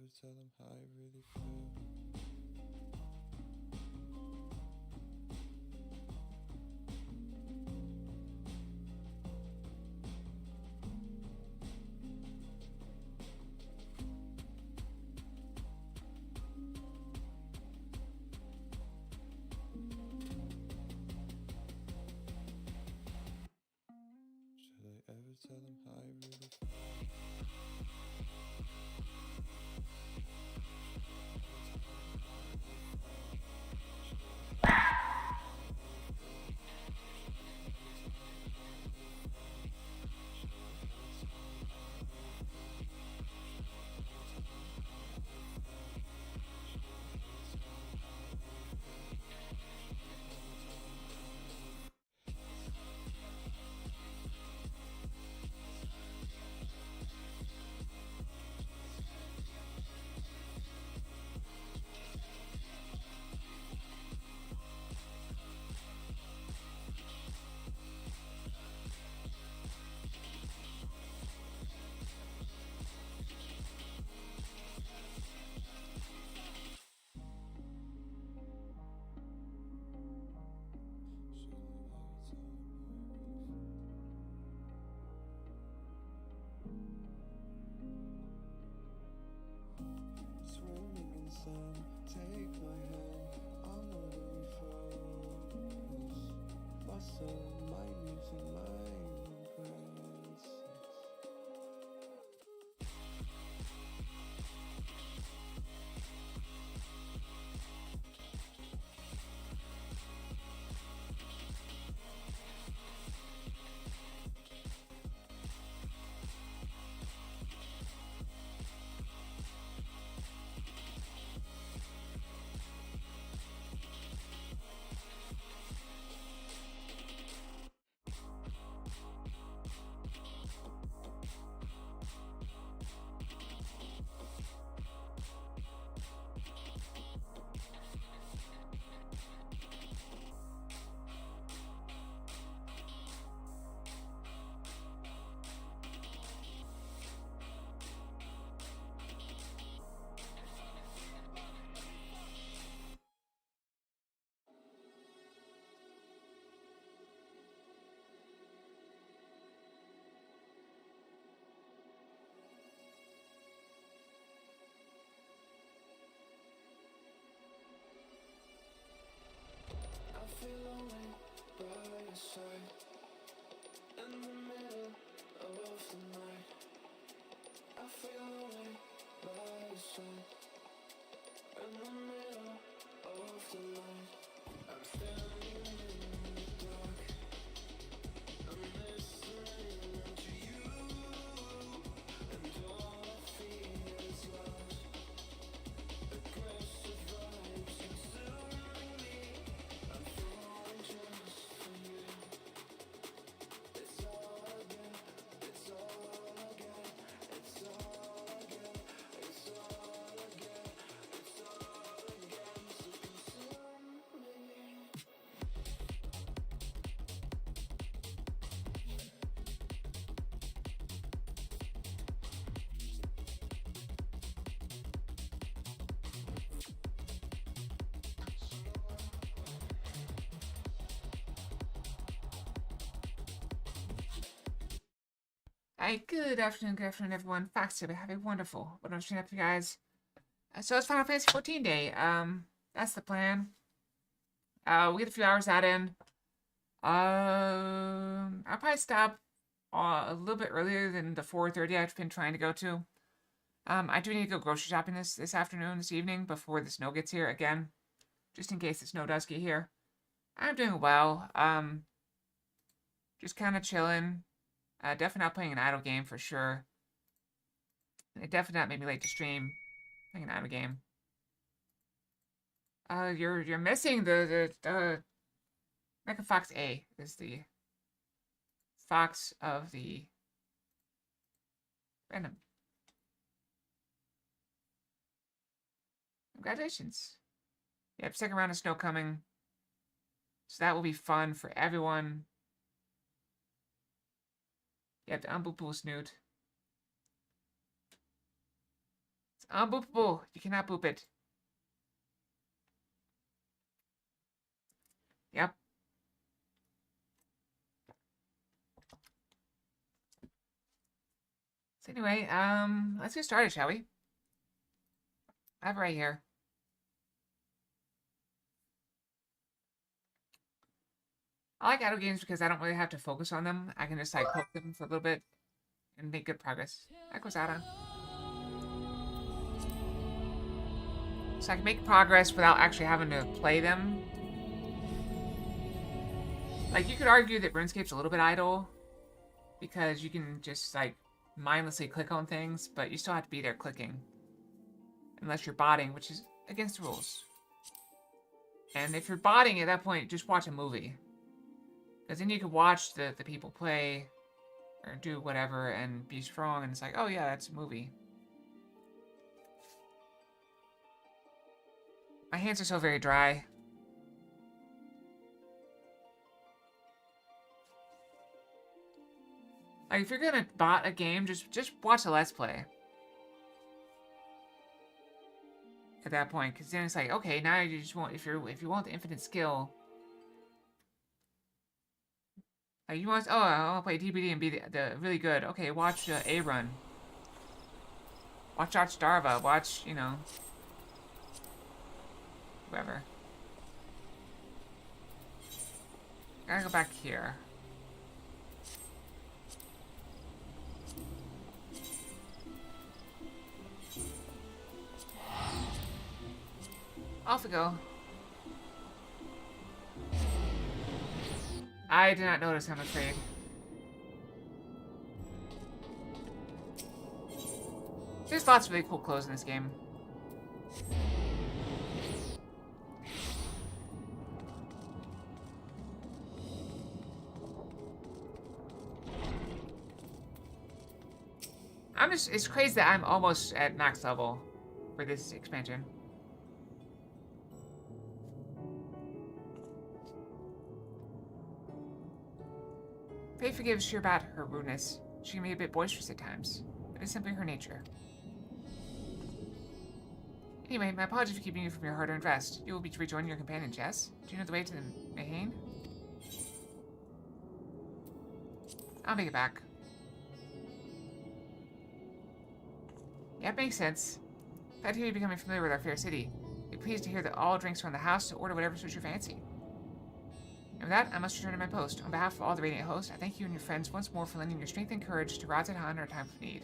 ever tell them how I really feel? Should I ever tell them how I really feel? Swimming in sand, take my hand, I wanna refocus. Bustle my music, my impress. I feel lonely by your side in the middle of the night. I feel lonely by your side in the middle of the night. I'm standing in the dark. I'm listening to you, and all I feel is love. Aggressive vibes consuming me. I'm falling just for you. It's all I get. It's all I get. It's all I get. It's all I get. It's all I get. So consume me. Hi, good afternoon, everyone. Fox here, have a wonderful. What I'm showing up for you guys. So it's Final Fantasy 14 day. That's the plan. We get a few hours out in. I'll probably stop a little bit earlier than the 4:30 I've been trying to go to. I do need to go grocery shopping this afternoon, this evening, before the snow gets here again, just in case the snow does get here. I'm doing well. Just kind of chilling. Definitely not playing an idle game for sure. It definitely not made me late to stream playing an idle game. You're missing the Mecha Fox A is the fox of the random. Congratulations. Yep, second round of snow coming. So that will be fun for everyone. Yep, the Umbu Pool Snoot. Unboopable. You cannot boop it. Yep. So anyway, let's get started, shall we? I have it right here. I like auto games because I don't really have to focus on them. I can just like poke them for a little bit and make good progress. That goes out on. So I can make progress without actually having to play them. Like, you could argue that RuneScape's a little bit idle because you can just like mindlessly click on things, but you still have to be there clicking. Unless you're botting, which is against the rules. And if you're botting at that point, just watch a movie. Because then you can watch the people play or do whatever and be strong, and it's like, oh yeah, that's a movie. My hands are so very dry. Like, if you're gonna bot a game, just watch a Let's Play. At that point, because then it's like, okay, now you just want, if you want the infinite skill, like you want, oh, I want to play DBD and be the really good. Okay, watch A Run. Watch Darva. Watch, you know, whoever. Gotta go back here. Off we go. I did not notice, I'm afraid. There's lots of really cool clothes in this game. It's crazy that I'm almost at max level for this expansion. Faye forgives her about her rudeness. She can be a bit boisterous at times, but it's simply her nature. Anyway, my apologies for keeping you from your hard-earned rest. You will be rejoining your companions, yes? Do you know the way to the Mahane? I'll make it back. Yeah, it makes sense. Glad to hear you becoming familiar with our fair city. Be pleased to hear that all drinks are in the house, to order whatever suits your fancy. And with that, I must return to my post. On behalf of all the Radiant hosts, I thank you and your friends once more for lending your strength and courage to Raz at Han in our time of need.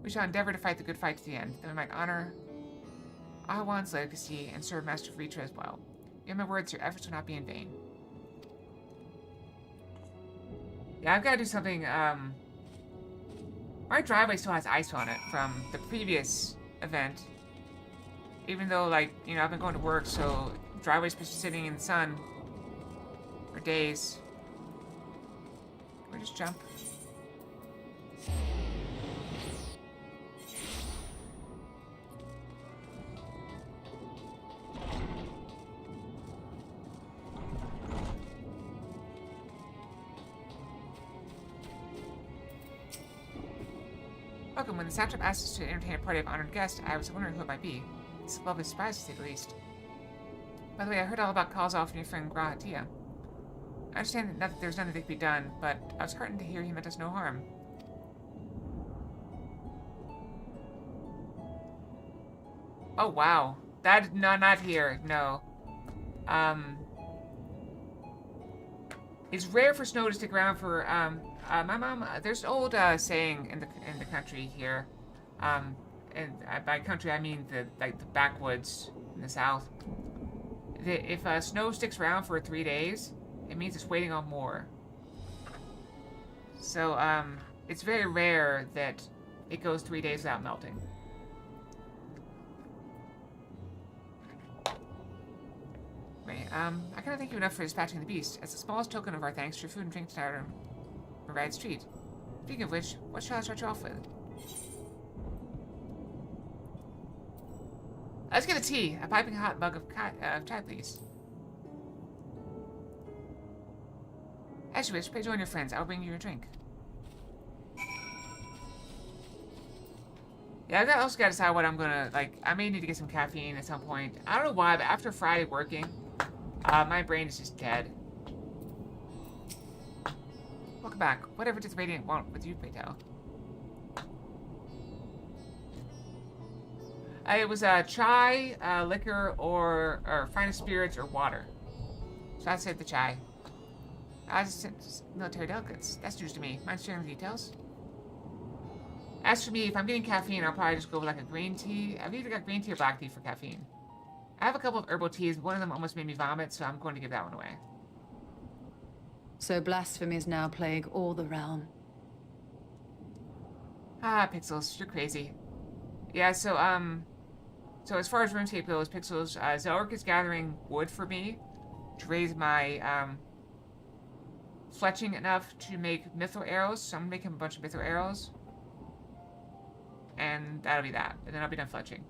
We shall endeavor to fight the good fight to the end, that we might honor Ahawan's legacy and serve Master Vritra as well. You have my words, your efforts will not be in vain. Yeah, I've got to do something, my driveway still has ice on it from the previous event. Even though, like, you know, I've been going to work, so driveway's been sitting in the sun for days. Can we just jump? Welcome. When the Satrap asked us to entertain a party of honored guests, I was wondering who it might be. It's a lovely surprise, to say the least. By the way, I heard all about Kalzov and your friend Grahatia. I understand that there's nothing that can be done, but I was heartened to hear he meant us no harm. Oh, wow. That, no, not here, no. It's rare for snow to stick around for, my mom, there's an old, saying in the country here, and by country I mean the backwoods in the south, that if, snow sticks around for 3 days, it means it's waiting on more. So, it's very rare that it goes 3 days without melting. Wait, I cannot thank you enough for dispatching the beast. As the smallest token of our thanks, your food and drink tonight are a ride street. Speaking of which, what shall I start you off with? Let's get a tea. A piping hot mug of chai, please. As you wish, pray join your friends. I will bring you your drink. Yeah, I also gotta decide what I'm gonna, like, I may need to get some caffeine at some point. I don't know why, but after Friday working, my brain is just dead. Welcome back. Whatever does Radiant want with you, Paytel? It was chai, liquor, or finest spirits, or water. So I said the chai. I just sent military delegates. That's news to me. Mind sharing the details? As for me, if I'm getting caffeine, I'll probably just go with like a green tea. I've either got green tea or black tea for caffeine. I have a couple of herbal teas. One of them almost made me vomit, so I'm going to give that one away. So blasphemies now plague all the realm. Ah, Pixels, you're crazy. Yeah, so as far as RuneScape goes, Pixels, Zelric is gathering wood for me to raise my, fletching enough to make mithril arrows, so I'm gonna make him a bunch of mithril arrows. And that'll be that. And then I'll be done fletching.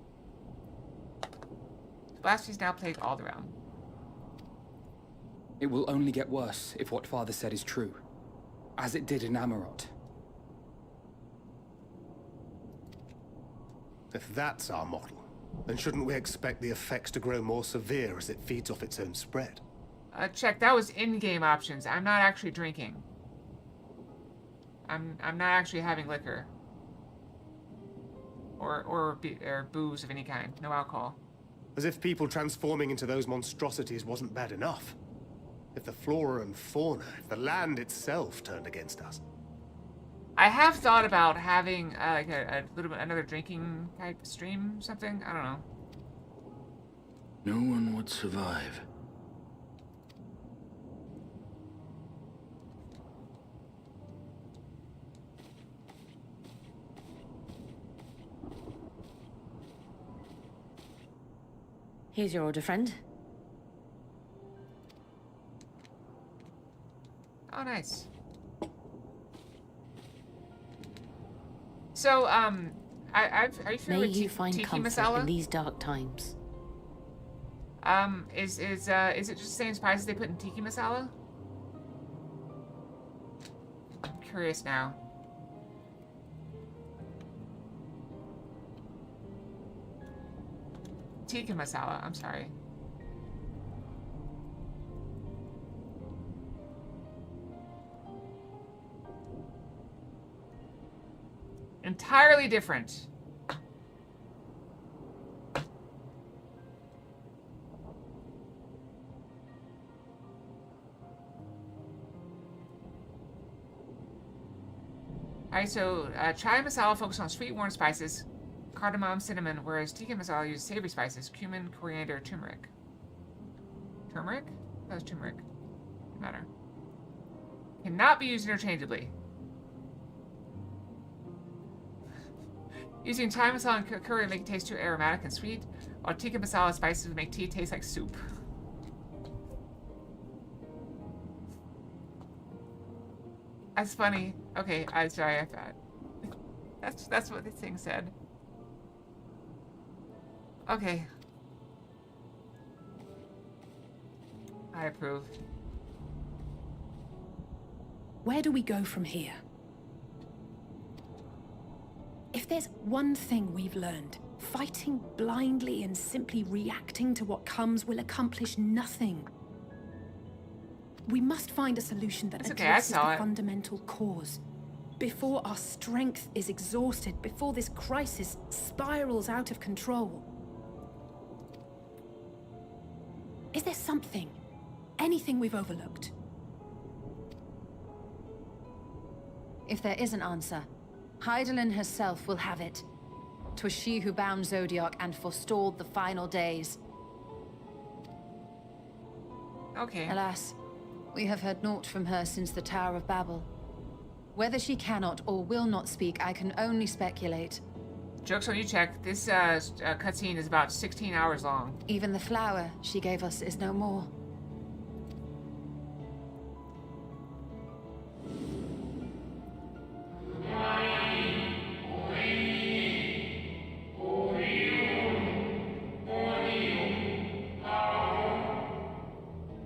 Blasphemies now plague all the realm. It will only get worse if what Father said is true, as it did in Amarot. If that's our model, then shouldn't we expect the effects to grow more severe as it feeds off its own spread? Check, that was in-game options. I'm not actually drinking. I'm not actually having liquor. Or booze of any kind. No alcohol. As if people transforming into those monstrosities wasn't bad enough. If the flora and fauna, if the land itself turned against us. I have thought about having like a little bit another drinking type stream, something. I don't know. No one would survive. Here's your order, friend. Oh, nice. So, are you familiar May with you find tiki comfort masala? in these dark times. Is it just the same spices they put in tiki masala? I'm curious now. Tikka masala, I'm sorry. Entirely different. Alright, so chai masala focuses on sweet warm spices, cardamom, cinnamon, whereas tikka masala uses savory spices, cumin, coriander, turmeric. Turmeric? That was turmeric. Doesn't matter. Cannot be used interchangeably. Using chai masala and curry make it taste too aromatic and sweet, while tikka masala spices would make tea taste like soup. That's funny. Okay, I'm sorry, I thought. That's what this thing said. Okay. I approve. Where do we go from here? If there's one thing we've learned, fighting blindly and simply reacting to what comes will accomplish nothing. We must find a solution that It's okay, I addresses saw the it. fundamental cause. Before our strength is exhausted, before this crisis spirals out of control. Is there something, anything we've overlooked? If there is an answer, Hydaelyn herself will have it. 'Twas she who bound Zodiac and forestalled the final days. Okay. Alas, we have heard naught from her since the Tower of Babel. Whether she cannot or will not speak, I can only speculate. Joke's on you, Check. This cutscene is about 16 hours long. Even the flower she gave us is no more.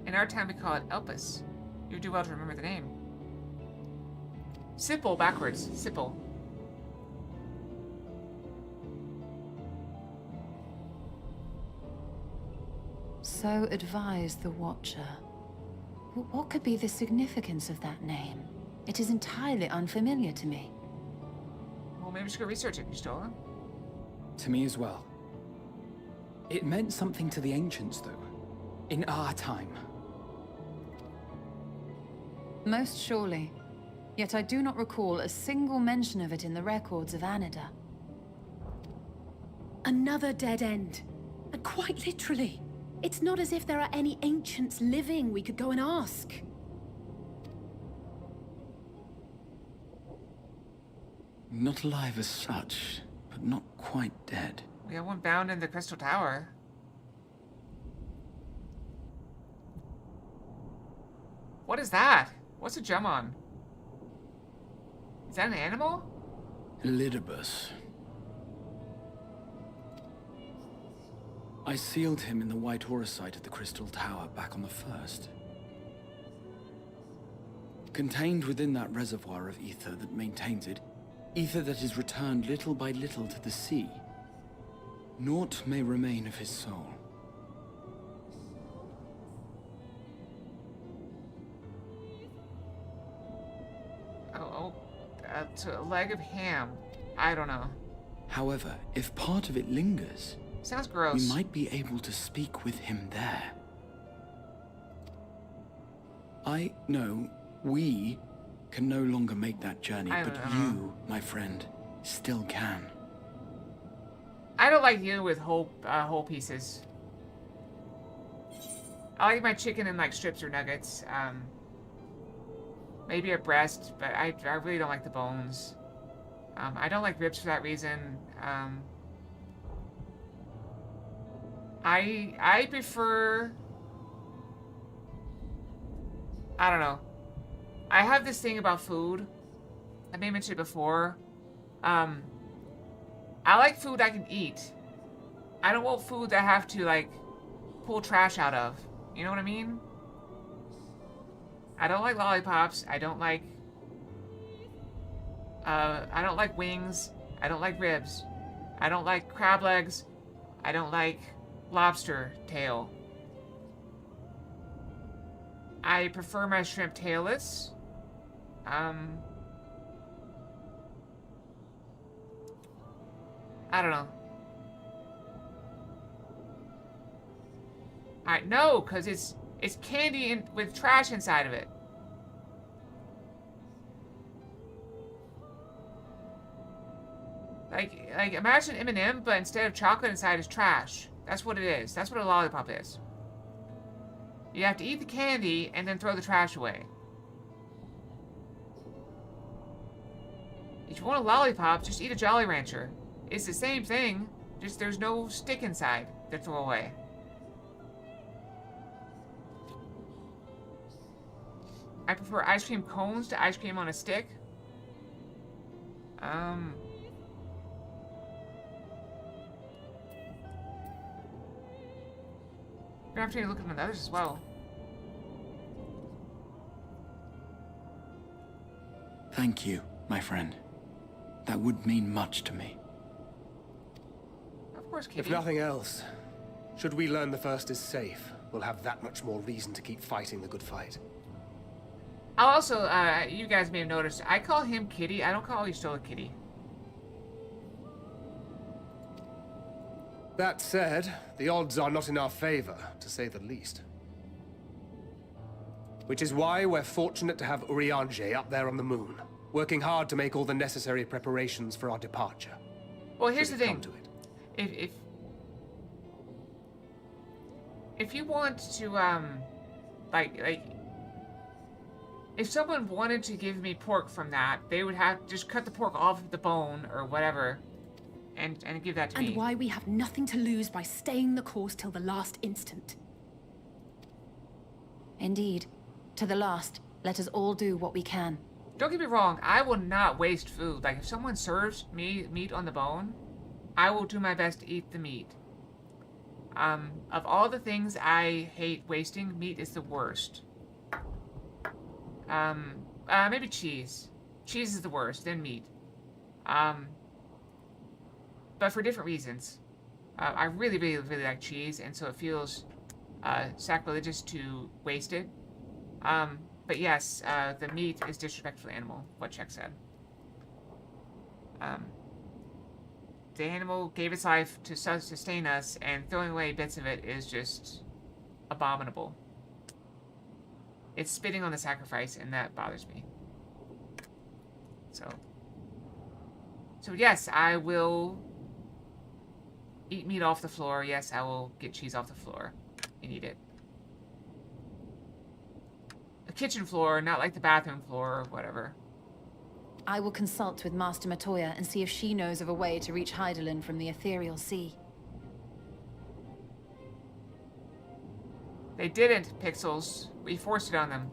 In our time, we call it Elpis. You do well to remember the name. Sipple backwards. Sipple. So advised the Watcher. What could be the significance of that name? It is entirely unfamiliar to me. Well, maybe we should go research it, Pistola. To me as well. It meant something to the ancients, though. In our time. Most surely. Yet I do not recall a single mention of it in the records of Anida. Another dead end. And quite literally. It's not as if there are any ancients living we could go and ask. Not alive as such, but not quite dead. We have one bound in the Crystal Tower. What is that? What's a gem on? Is that an animal? Elidibus. I sealed him in the White Auracite at the Crystal Tower back on the 1st. Contained within that reservoir of ether that maintains it, ether that is returned little by little to the sea, naught may remain of his soul. To a leg of ham. I don't know. However, if part of it lingers, Sounds gross. we might be able to speak with him there. We can no longer make that journey, but you, my friend, still can. I don't like you with whole pieces. I like my chicken in like strips or nuggets. Maybe a breast, but I really don't like the bones. I don't like ribs for that reason. I prefer... I don't know. I have this thing about food. I may have mentioned it before. I like food I can eat. I don't want food that I have to, like, pull trash out of. You know what I mean? I don't like lollipops. I don't like wings. I don't like ribs. I don't like crab legs. I don't like lobster tail. I prefer my shrimp tailless. I don't know. No, because it's candy with trash inside of it. Like imagine M&M, but instead of chocolate inside is trash. That's what it is. That's what a lollipop is. You have to eat the candy and then throw the trash away. If you want a lollipop, just eat a Jolly Rancher. It's the same thing, just there's no stick inside to throw away. I prefer ice cream cones to ice cream on a stick. We're gonna have to look at the others as well. Thank you, my friend. That would mean much to me. Of course, Kitty. If nothing else, should we learn the First is safe, we'll have that much more reason to keep fighting the good fight. I'll also, you guys may have noticed, I call him Kitty. I don't call Istola Kitty. That said, the odds are not in our favor, to say the least. Which is why we're fortunate to have Urianger up there on the moon, working hard to make all the necessary preparations for our departure. Well, here's Should the it thing. come to it. If you want to, if someone wanted to give me pork from that, they would have to just cut the pork off the bone or whatever, and give that to me. And why we have nothing to lose by staying the course till the last instant. Indeed. To the last, let us all do what we can. Don't get me wrong, I will not waste food. Like, if someone serves me meat on the bone, I will do my best to eat the meat. Of all the things I hate wasting, meat is the worst. Maybe cheese. Cheese is the worst, then meat. But for different reasons. I really, really, really like cheese, and so it feels sacrilegious to waste it. But yes, the meat is disrespectful to animal, what Czech said. The animal gave its life to sustain us, and throwing away bits of it is just abominable. It's spitting on the sacrifice, and that bothers me. So yes, I will eat meat off the floor. Yes, I will get cheese off the floor and eat it. The kitchen floor, not like the bathroom floor or whatever. I will consult with Master Matoya and see if she knows of a way to reach Hydaelyn from the ethereal sea. They didn't, Pixels. We forced it on them.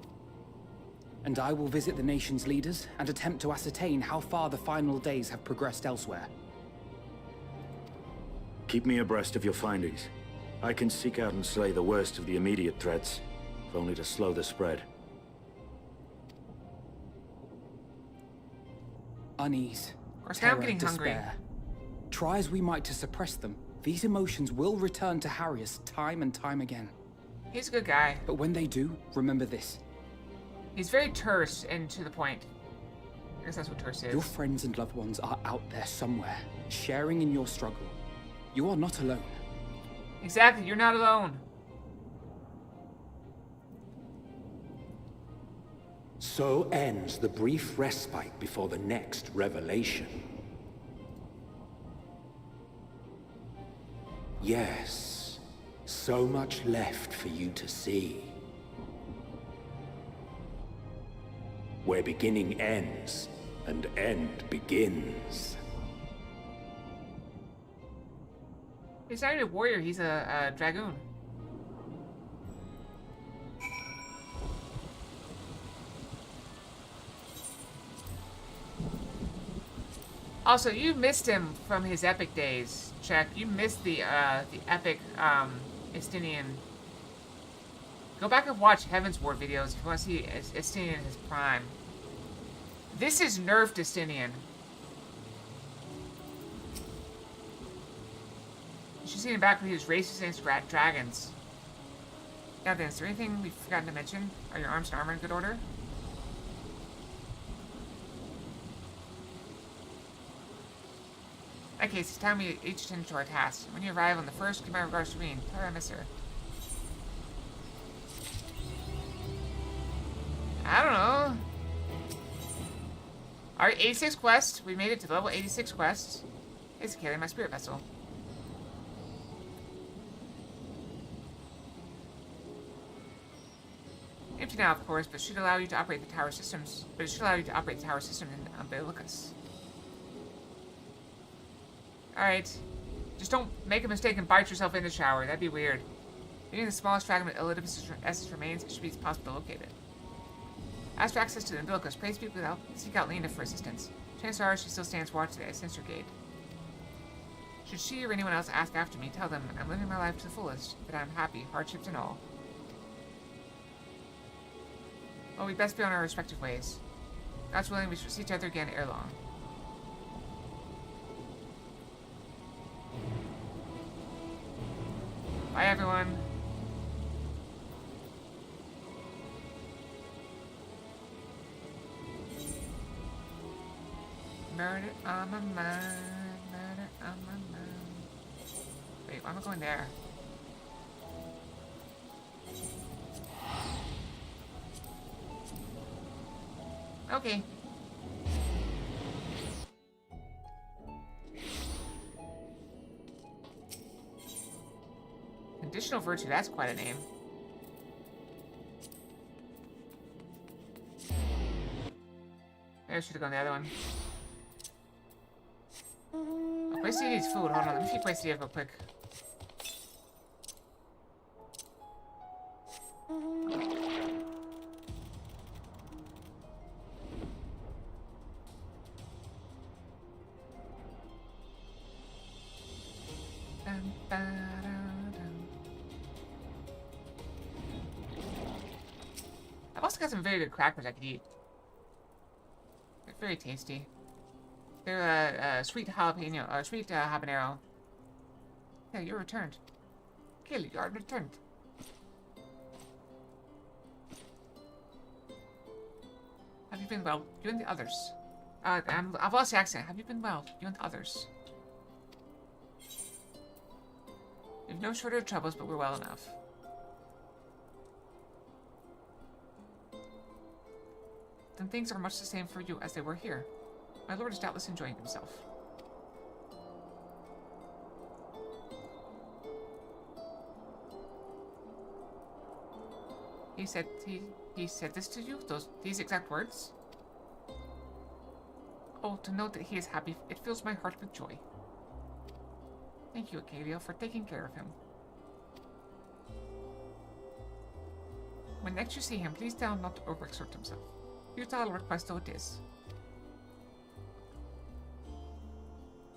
And I will visit the nation's leaders and attempt to ascertain how far the final days have progressed elsewhere. Keep me abreast of your findings. I can seek out and slay the worst of the immediate threats, if only to slow the spread. Unease, course, now I'm terror, getting hungry. despair. Try as we might to suppress them, these emotions will return to harry us time and time again. He's a good guy. But when they do, remember this. He's very terse and to the point. I guess that's what terse is. Your friends and loved ones are out there somewhere, sharing in your struggle. You are not alone. Exactly, you're not alone. So ends the brief respite before the next revelation. Yes, so much left for you to see. Where beginning ends, and end begins. He's not even a warrior, he's a dragoon. Also, you missed him from his epic days, Czech. You missed the epic Estinian. Go back and watch Heaven's War videos if you want to see Estinian in his prime. This is nerfed Estinian. You should see him back when he was racist against dragons. Now then, is there anything we've forgotten to mention? Are your arms and armor in good order? In that case, it's time we each attend to our tasks. When you arrive on the first, give my regards to Ween. Tell her I miss her. I don't know. Alright, 86 quest. We made it to level 86 quest. It's carrying my spirit vessel. Empty now, of course, but should allow you to operate the tower systems. But it should allow you to operate the tower system in Umbilicus. Alright. Just don't make a mistake and bite yourself in the shower. That'd be weird. Meaning the smallest fragment of Elidibus' remains, it should be possible to locate it. Ask for access to the Umbilicus. Pray speak without seek out Lena for assistance. Chances are she still stands watch today. Since her gate. Should she or anyone else ask after me, tell them I'm living my life to the fullest, that I'm happy, hardships and all. Well, we best be on our respective ways. God's willing, we shall see each other again ere long. Bye, everyone. Murder on my mind, murder on my mind. Wait, why am I going there? Okay. Conditional virtue, that's quite a name. Maybe I should have gone the other one. Oh, Questi needs food. Hold on, let me feed Questi real quick. I've also got some very good crackers I could eat. They're very tasty. They're sweet jalapeno, sweet habanero. Yeah, you're returned. Kill, you are returned. been well? You and the others. I've lost the accent. Have you been well? You and the others. We've no shortage of troubles, but we're well enough. Then things are much the same for you as they were here. My lord is doubtless enjoying himself. He said this to you? These exact words? Oh, to know that he is happy, it fills my heart with joy. Thank you, Acadia, for taking care of him. When next you see him, please tell him not to overexert himself. Futile request though it is.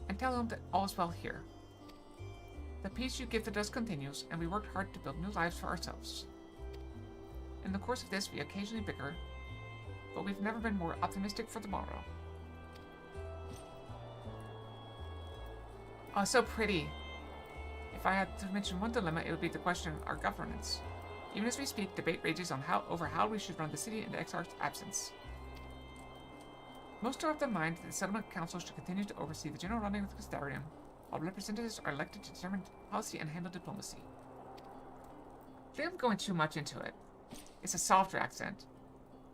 And tell him that all is well here. The peace you gifted us continues, and we worked hard to build new lives for ourselves. In the course of this, we occasionally bicker, but we've never been more optimistic for tomorrow. Oh, so pretty. If I had to mention one dilemma, it would be the question of our governance. Even as we speak, debate rages on over how we should run the city in the Exarch's absence. Most are of the mind that the Settlement Council should continue to oversee the general running of the Castarium, while representatives are elected to determine policy and handle diplomacy. I think I'm going too much into it. It's a softer accent.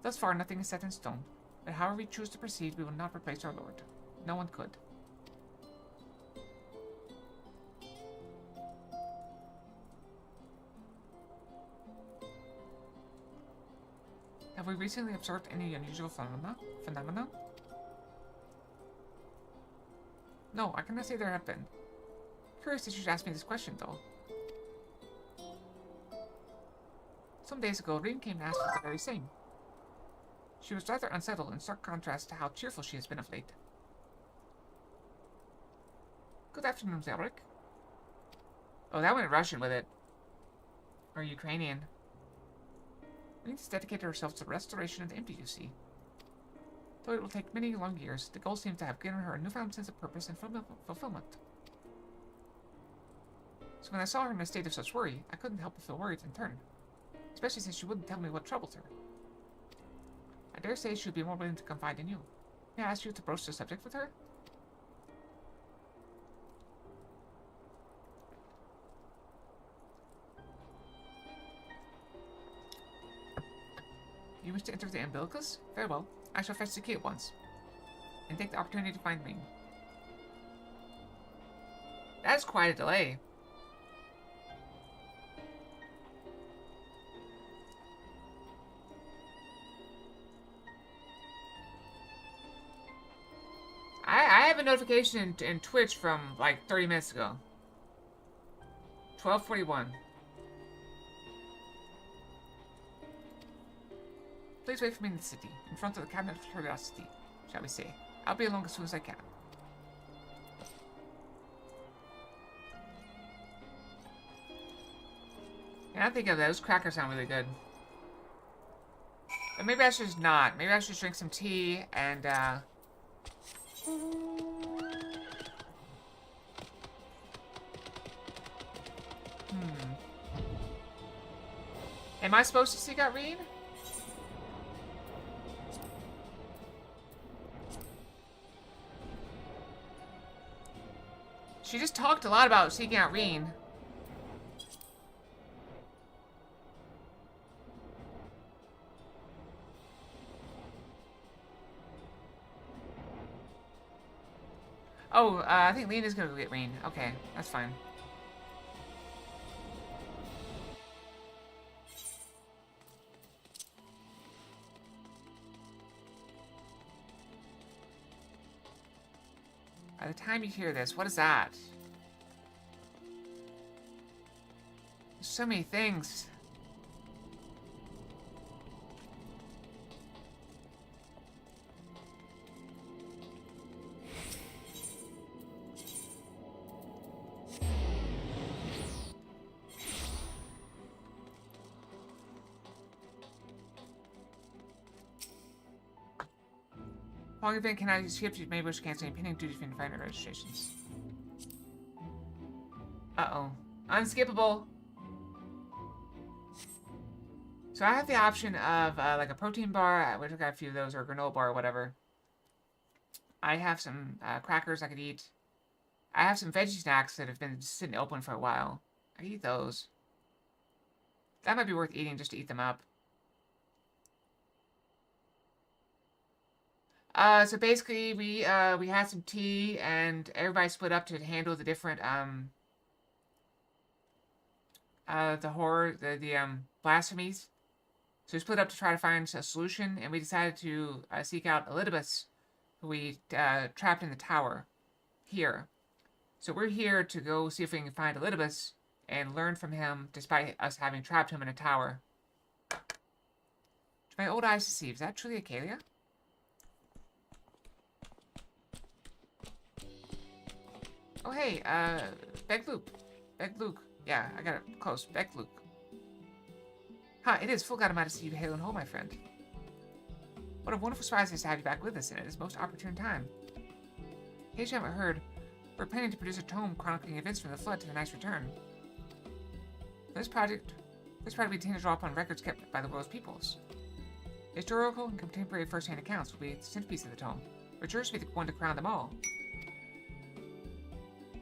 Thus far, nothing is set in stone, but however we choose to proceed, we will not replace our lord. No one could. Have we recently observed any unusual phenomena? No, I cannot say there have been. Curious that you should ask me this question, though. Some days ago, Reem came to ask for the very same. She was rather unsettled in stark contrast to how cheerful she has been of late. Good afternoon, Zelric. Oh, that went Russian with it. Or Ukrainian. Reem's dedicated herself to the restoration of the Empty, you see. Though it will take many long years, the goal seems to have given her a newfound sense of purpose and fulfillment. So when I saw her in a state of such worry, I couldn't help but feel worried in turn. Especially since she wouldn't tell me what troubled her. I dare say she would be more willing to confide in you. May I ask you to broach the subject with her? You wish to enter the umbilicus? Very well. I shall fetch the key at once. And take the opportunity to find Reem. That's quite a delay. I have a notification in Twitch from like 30 minutes ago. 12:41. Please wait for me in the city, in front of the Cabinet of Curiosity, shall we say. I'll be along as soon as I can. Yeah, I think of those crackers sound really good. But maybe I should just not. Maybe I should drink some tea and, Am I supposed to seek out Reem? She just talked a lot about seeking out Reem. Oh, I think Lena's gonna go get Reem. Okay, that's fine. By the time you hear this, what is that? There's so many things. Following event cannot use skip. You may wish to cancel any pending duty free environment registrations. Uh-oh. Unskippable. So I have the option of like a protein bar, which I got a few of those, or a granola bar or whatever. I have some crackers I could eat. I have some veggie snacks that have been sitting open for a while. I eat those. That might be worth eating just to eat them up. So basically we had some tea and everybody split up to handle the different the blasphemies. So we split up to try to find a solution, and we decided to seek out Elidibus, who we trapped in the tower here. So we're here to go see if we can find Elidibus and learn from him, despite us having trapped him in a tower. To my old eyes deceive, is that truly Acalia? Oh hey, Begluke. Begluke. Yeah, I got it close. Begluke. Ha, it is full god amount to see you hail and home, my friend. What a wonderful surprise it is to have you back with us, and it is most opportune time. In case you haven't heard, we're planning to produce a tome chronicling events from the flood to the Knight's return. This project we intend to draw upon records kept by the world's peoples. Historical and contemporary first-hand accounts will be the centerpiece of the tome, but yours will be the one to crown them all.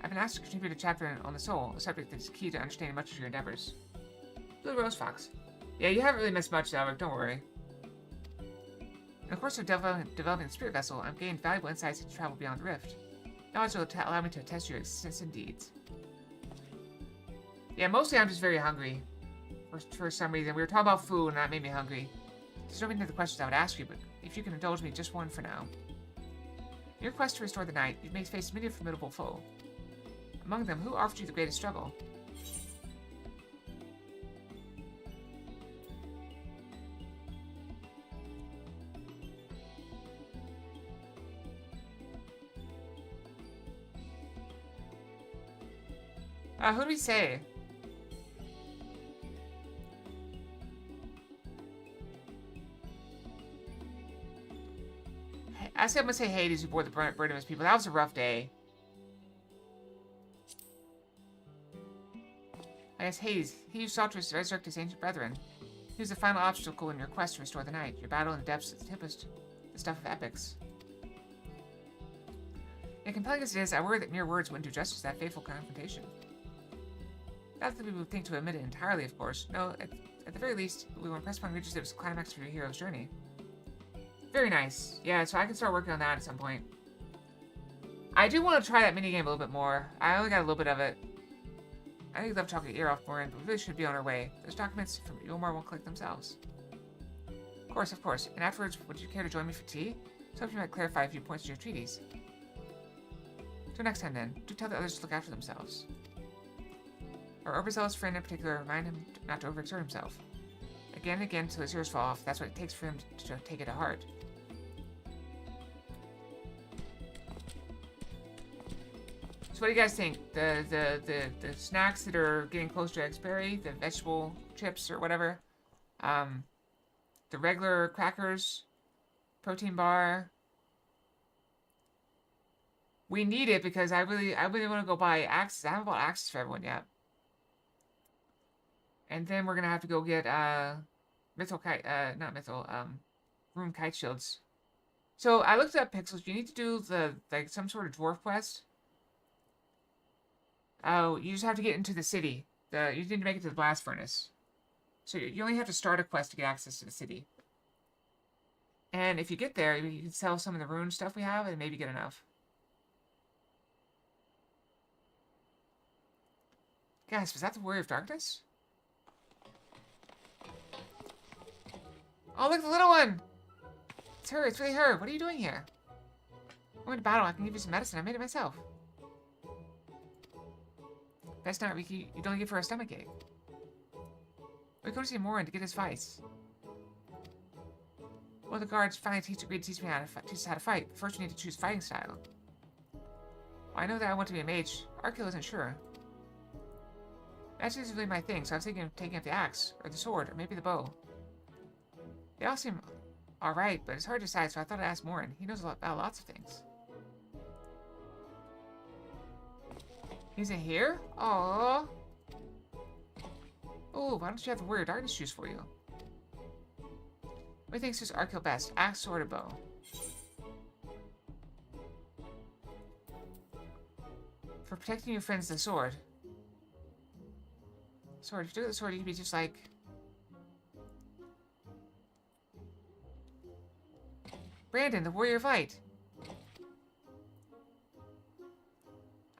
I've been asked to contribute a chapter on the soul, a subject that is key to understanding much of your endeavors. Blue Rose Fox. Yeah, you haven't really missed much, Alec, don't worry. In the course of developing the spirit vessel, I've gained valuable insights into travel beyond the rift. Knowledge will allow me to attest your existence and deeds. Yeah, mostly I'm just very hungry. For some reason. We were talking about food and that made me hungry. There's no many other questions I would ask you, but if you can indulge me just one for now. In your quest to restore the night, you may face many a formidable foe. Among them, who offered you the greatest struggle? Who do we say? I said I'm gonna say Hades, who bore the burden of his people. That was a rough day. I guess Hades, he who sought to resurrect his ancient brethren. He was the final obstacle in your quest to restore the night, your battle in the depths of the tempest, the stuff of epics. And compelling as it is, I worry that mere words wouldn't do justice to that fateful confrontation. Not that we would think to admit it entirely, of course. No, at the very least, we were impressed upon reaches it was the climax of your hero's journey. Very nice. Yeah, so I can start working on that at some point. I do want to try that minigame a little bit more. I only got a little bit of it. I think you'd love to talk your ear off, Morin, but we really should be on our way. Those documents from Yulmar won't click themselves. Of course. And afterwards, would you care to join me for tea? So if you might clarify a few points in your treaties. Till next time then, do tell the others to look after themselves. Our overzealous friend in particular, remind him not to overexert himself. Again and again till his ears fall off. That's what it takes for him to take it to heart. So what do you guys think? The snacks that are getting close to expiry, the vegetable chips or whatever, the regular crackers, protein bar. We need it because I really want to go buy axes. I haven't bought axes for everyone yet. And then we're gonna have to go get rune kite shields. So I looked up Pixels. You need to do some sort of dwarf quest. Oh, you just have to get into the city. You need to make it to the blast furnace. So you only have to start a quest to get access to the city. And if you get there, you can sell some of the rune stuff we have and maybe get enough. Guys, was that the Warrior of Darkness? Oh, look, the little one! It's her, it's really her. What are you doing here? I went to battle, I can give you some medicine. I made it myself. Best not, you don't give her a stomachache. We go to see Morin to get his vice. One of the guards finally agreed to teach us how to fight. First, we need to choose fighting style. Well, I know that I want to be a mage. Arkill isn't sure. Magic isn't really my thing, so I was thinking of taking up the axe, or the sword, or maybe the bow. They all seem alright, but it's hard to decide, so I thought I'd ask Morin. He knows about lots of things. He's in here? Aww. Oh, why don't you have the Warrior Darkness shoes for you? What thinks is Arkil best? Axe, sword, or bow? For protecting your friends, the sword. Sword. If you do the sword, you can be just like... Brandon, the warrior of light.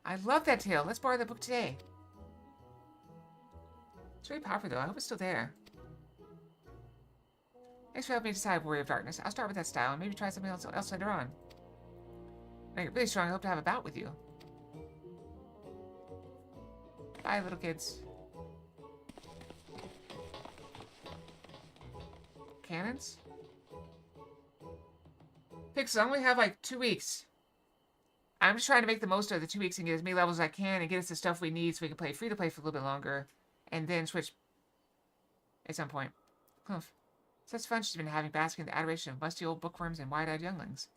I love that tale. Let's borrow the book today. It's really popular, though. I hope it's still there. Thanks for helping me decide Warrior of Darkness. I'll start with that style and maybe try something else later on. When I get really strong, I hope to have a bout with you. Bye, little kids. Cannons? Pixels, I only have like 2 weeks. I'm just trying to make the most of the 2 weeks and get as many levels as I can and get us the stuff we need so we can play free to play for a little bit longer. And then switch at some point. Humph. Such fun she's been having basking in the adoration of musty old bookworms and wide-eyed younglings.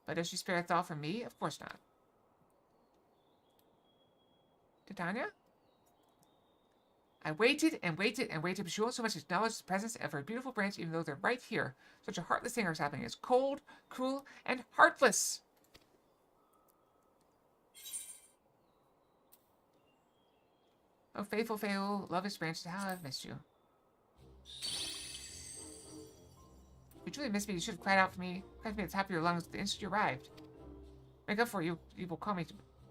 But does she spare a thought from me? Of course not. Titania? I waited and waited and waited, but she won't so much acknowledge the presence of her beautiful branch even though they're right here. Such a heartless thing is happening. It's cold, cruel, and heartless. Oh, faithful Fael, lovest branches, how I've missed you. If you truly missed me, you should have cried out for me. Cried for me at the top of your lungs the instant you arrived. Make up for you. You will call me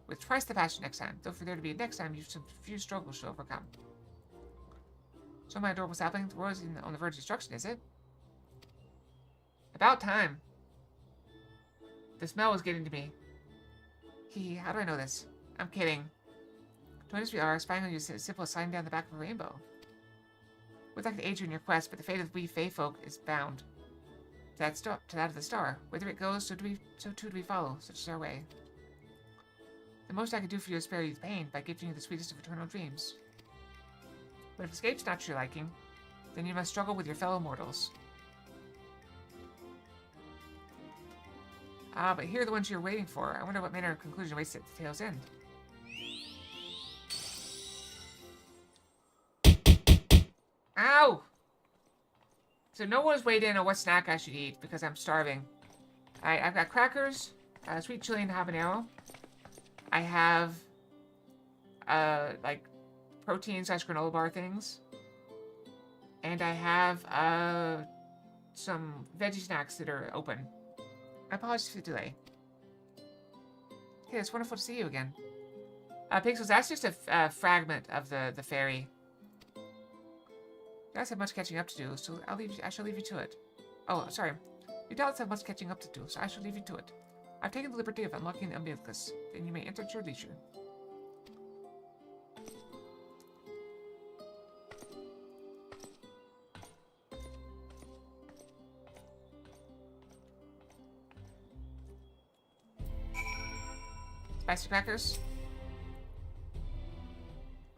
with twice the passion next time. Though for there to be a next time, you've some few struggles to overcome. So my adorable sapling, the world is on the verge of destruction, is it? About time. The smell was getting to me. Hee, how do I know this? I'm kidding. Join us we are, spying on you as simple as sliding down the back of a rainbow. Would like to aid you in your quest, but the fate of we Fae folk is bound to that of the star. Whither it goes, so too do we follow. Such is our way. The most I can do for you is spare you the pain by gifting you the sweetest of eternal dreams. But if escape's not to your liking, then you must struggle with your fellow mortals. Ah, but here are the ones you're waiting for. I wonder what manner of conclusion waits at the tale's end. Ow! So no one's weighed in on what snack I should eat because I'm starving. I've got crackers, sweet chili and habanero. I have, like, protein/granola bar things. And I have, some veggie snacks that are open. I apologize for the delay. Okay, it's wonderful to see you again. Pixels, that's just a fragment of the ferry. You guys have much catching up to do, so I shall leave you to it. Oh, sorry. You doubtless have much catching up to do, so I shall leave you to it. I've taken the liberty of unlocking the umbilicus. Then you may enter at your leisure. Spicy crackers.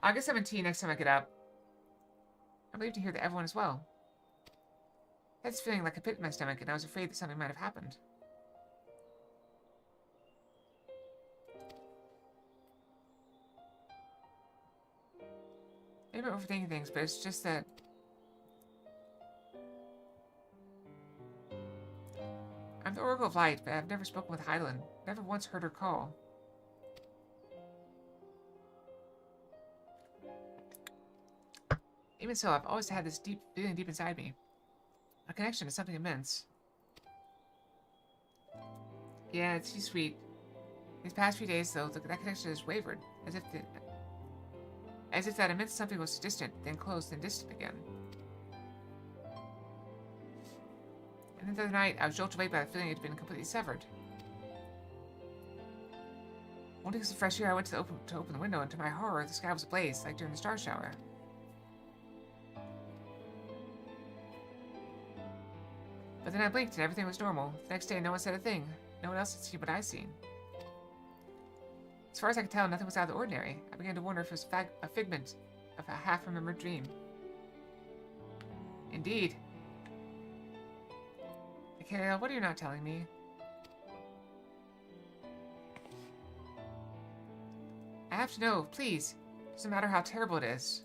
I'll get some tea next time I get up. I'm relieved to hear that everyone is well. I had this feeling like a pit in my stomach, and I was afraid that something might have happened. Maybe I'm overthinking things, but it's just that... I'm the Oracle of Light, but I've never spoken with Hydaelyn. Never once heard her call. Even so, I've always had this deep feeling deep inside me. A connection to something immense. Yeah, she's sweet. These past few days, though, that connection has wavered, as if that immense something was distant, then close, then distant again. And then the other night, I was jolted awake by the feeling it had been completely severed. Wanting some fresh air, I went to open the window, and to my horror, the sky was ablaze, like during the star shower. But then I blinked and everything was normal. The next day, no one said a thing. No one else had seen what I'd seen. As far as I could tell, nothing was out of the ordinary. I began to wonder if it was a figment of a half-remembered dream. Indeed. Mikhail, what are you not telling me? I have to know, please. Doesn't matter how terrible it is.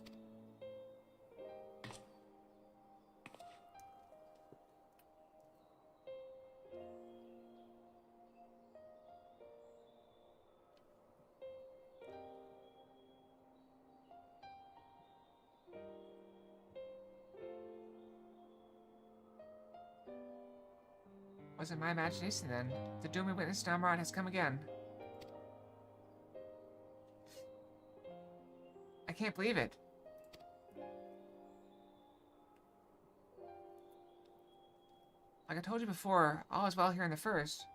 Wasn't my imagination then. The doom we witnessed in Amrod has come again. I can't believe it. Like I told you before, all is well here in the first.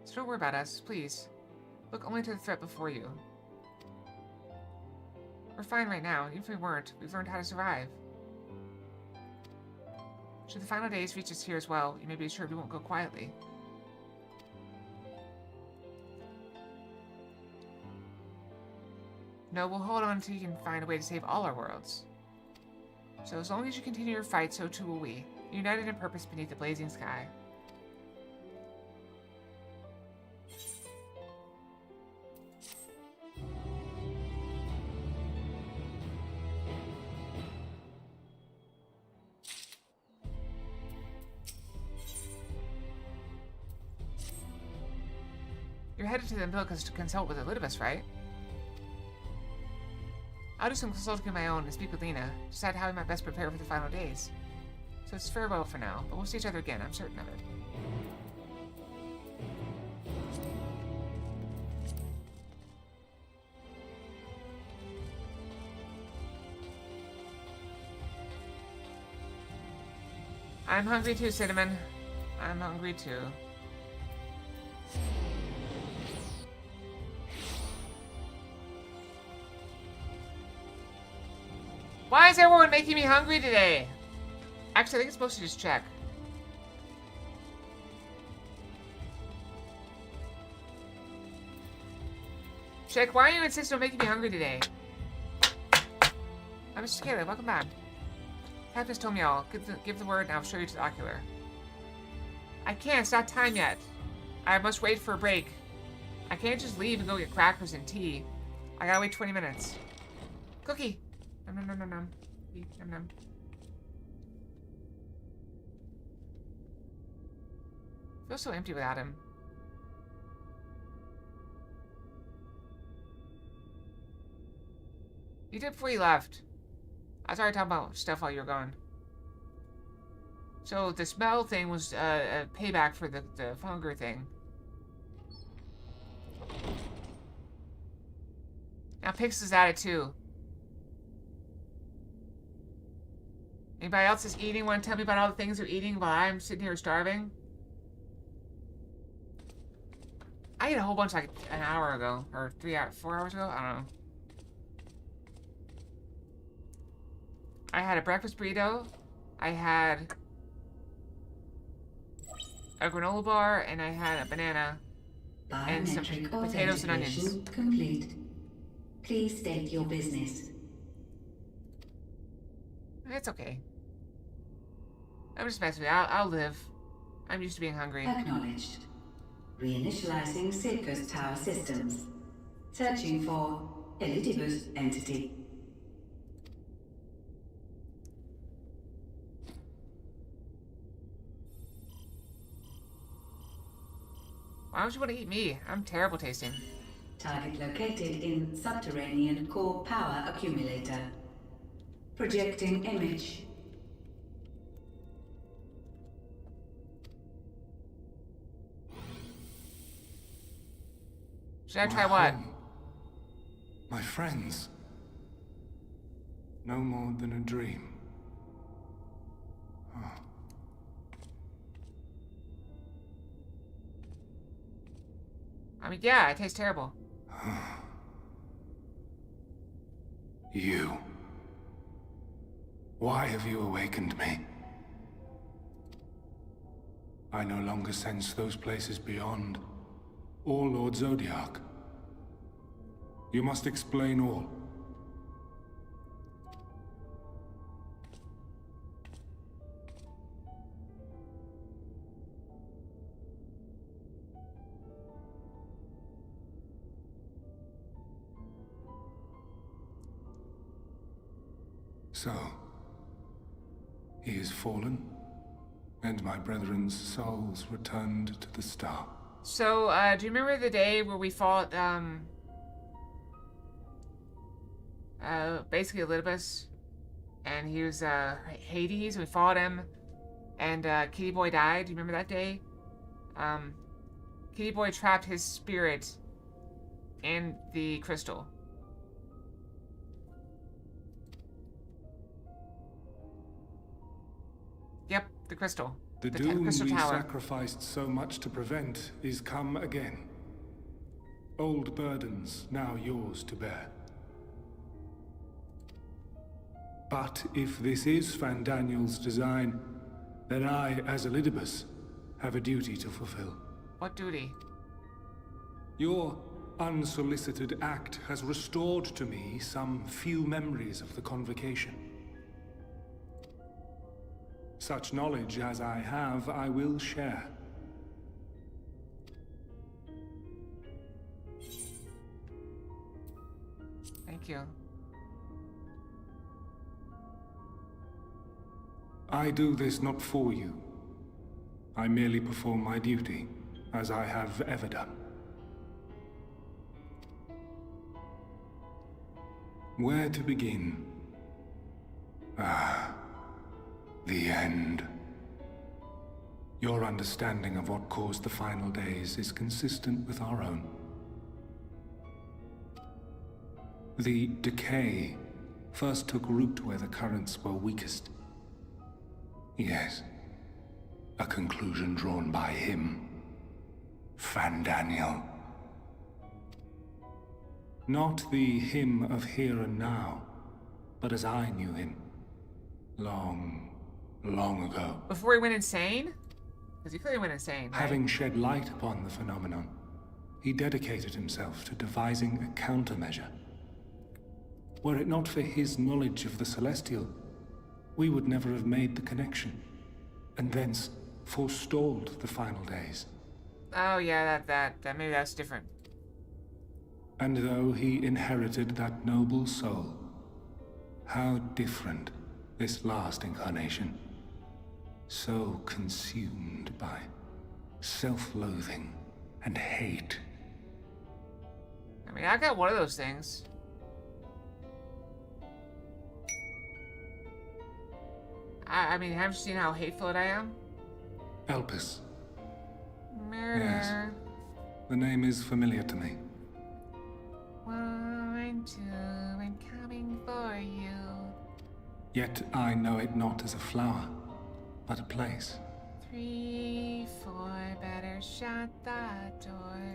So don't worry about us, please. Look only to the threat before you. We're fine right now. Even if we weren't, we've learned how to survive. Should the final days reach us here as well, you may be assured we won't go quietly. No, we'll hold on until you can find a way to save all our worlds. So as long as you continue your fight, so too will we, united in purpose beneath the blazing sky. You're headed to the Umbilicus to consult with Elidibus, right? I'll do some consulting of my own and speak with Lena, decide how we might best prepare for the final days. So it's farewell for now, but we'll see each other again, I'm certain of it. I'm hungry too, Cinnamon. I'm hungry too. Why is everyone making me hungry today? Actually, I think it's supposed to just check. Check, why are you insisting on making me hungry today? I'm Mr. Caleb, welcome back. Captain's told me all. Give the word and I'll show you to the ocular. I can't, it's not time yet. I must wait for a break. I can't just leave and go get crackers and tea. I gotta wait 20 minutes. Cookie! Nom nom nom nom nom. Nom nom. Feels so empty without him. You did before you left. I was already talking about stuff while you were gone. So the smell thing was a payback for the hunger thing. Now Pix is at it too. Anybody else is eating? Want to tell me about all the things they're eating while I'm sitting here starving? I ate a whole bunch like an hour ago. Or 4 hours ago? I don't know. I had a breakfast burrito. I had a granola bar. And I had a banana. And some potatoes and onions. Complete. Please state your business. It's okay. I'm just messing with you. I'll live. I'm used to being hungry. Acknowledged. Reinitializing Circus Tower systems. Searching for Elidibus entity. Why would you want to eat me? I'm terrible tasting. Target located in subterranean core power accumulator. Projecting image. Should I try what? My friends. No more than a dream. Oh. I mean, yeah, it tastes terrible. You. Why have you awakened me? I no longer sense those places beyond, or Lord Zodiac. You must explain all. So, he is fallen, and my brethren's souls returned to the star. So, do you remember the day where we fought, basically Elidibus? And he was, Hades, we fought him. and Kitty Boy died. Do you remember that day? Kitty Boy trapped his spirit in the crystal. Yep, the crystal. The doom we sacrificed so much to prevent is come again. Old burdens now yours to bear. But if this is Fandaniel's design, then I, as Elidibus, have a duty to fulfill. What duty? Your unsolicited act has restored to me some few memories of the convocation. Such knowledge as I have, I will share. Thank you. I do this not for you. I merely perform my duty, as I have ever done. Where to begin? Ah, the end. Your understanding of what caused the final days is consistent with our own. The decay first took root where the currents were weakest. Yes, a conclusion drawn by him, Fandaniel. Not the him of here and now, but as I knew him, long ago. Before he went insane? Because he clearly went insane, right? Having shed light upon the phenomenon, he dedicated himself to devising a countermeasure. Were it not for his knowledge of the Celestial, we would never have made the connection, and thence forestalled the final days. Oh yeah, that maybe that's different. And though he inherited that noble soul, how different this last incarnation. So consumed by self-loathing and hate. I mean, I got one of those things. I mean, haven't you seen how hateful I am? Elpis. Murder. Yes. The name is familiar to me. 1, 2, and coming for you. Yet I know it not as a flower, but a place. 3, 4, better shut the door.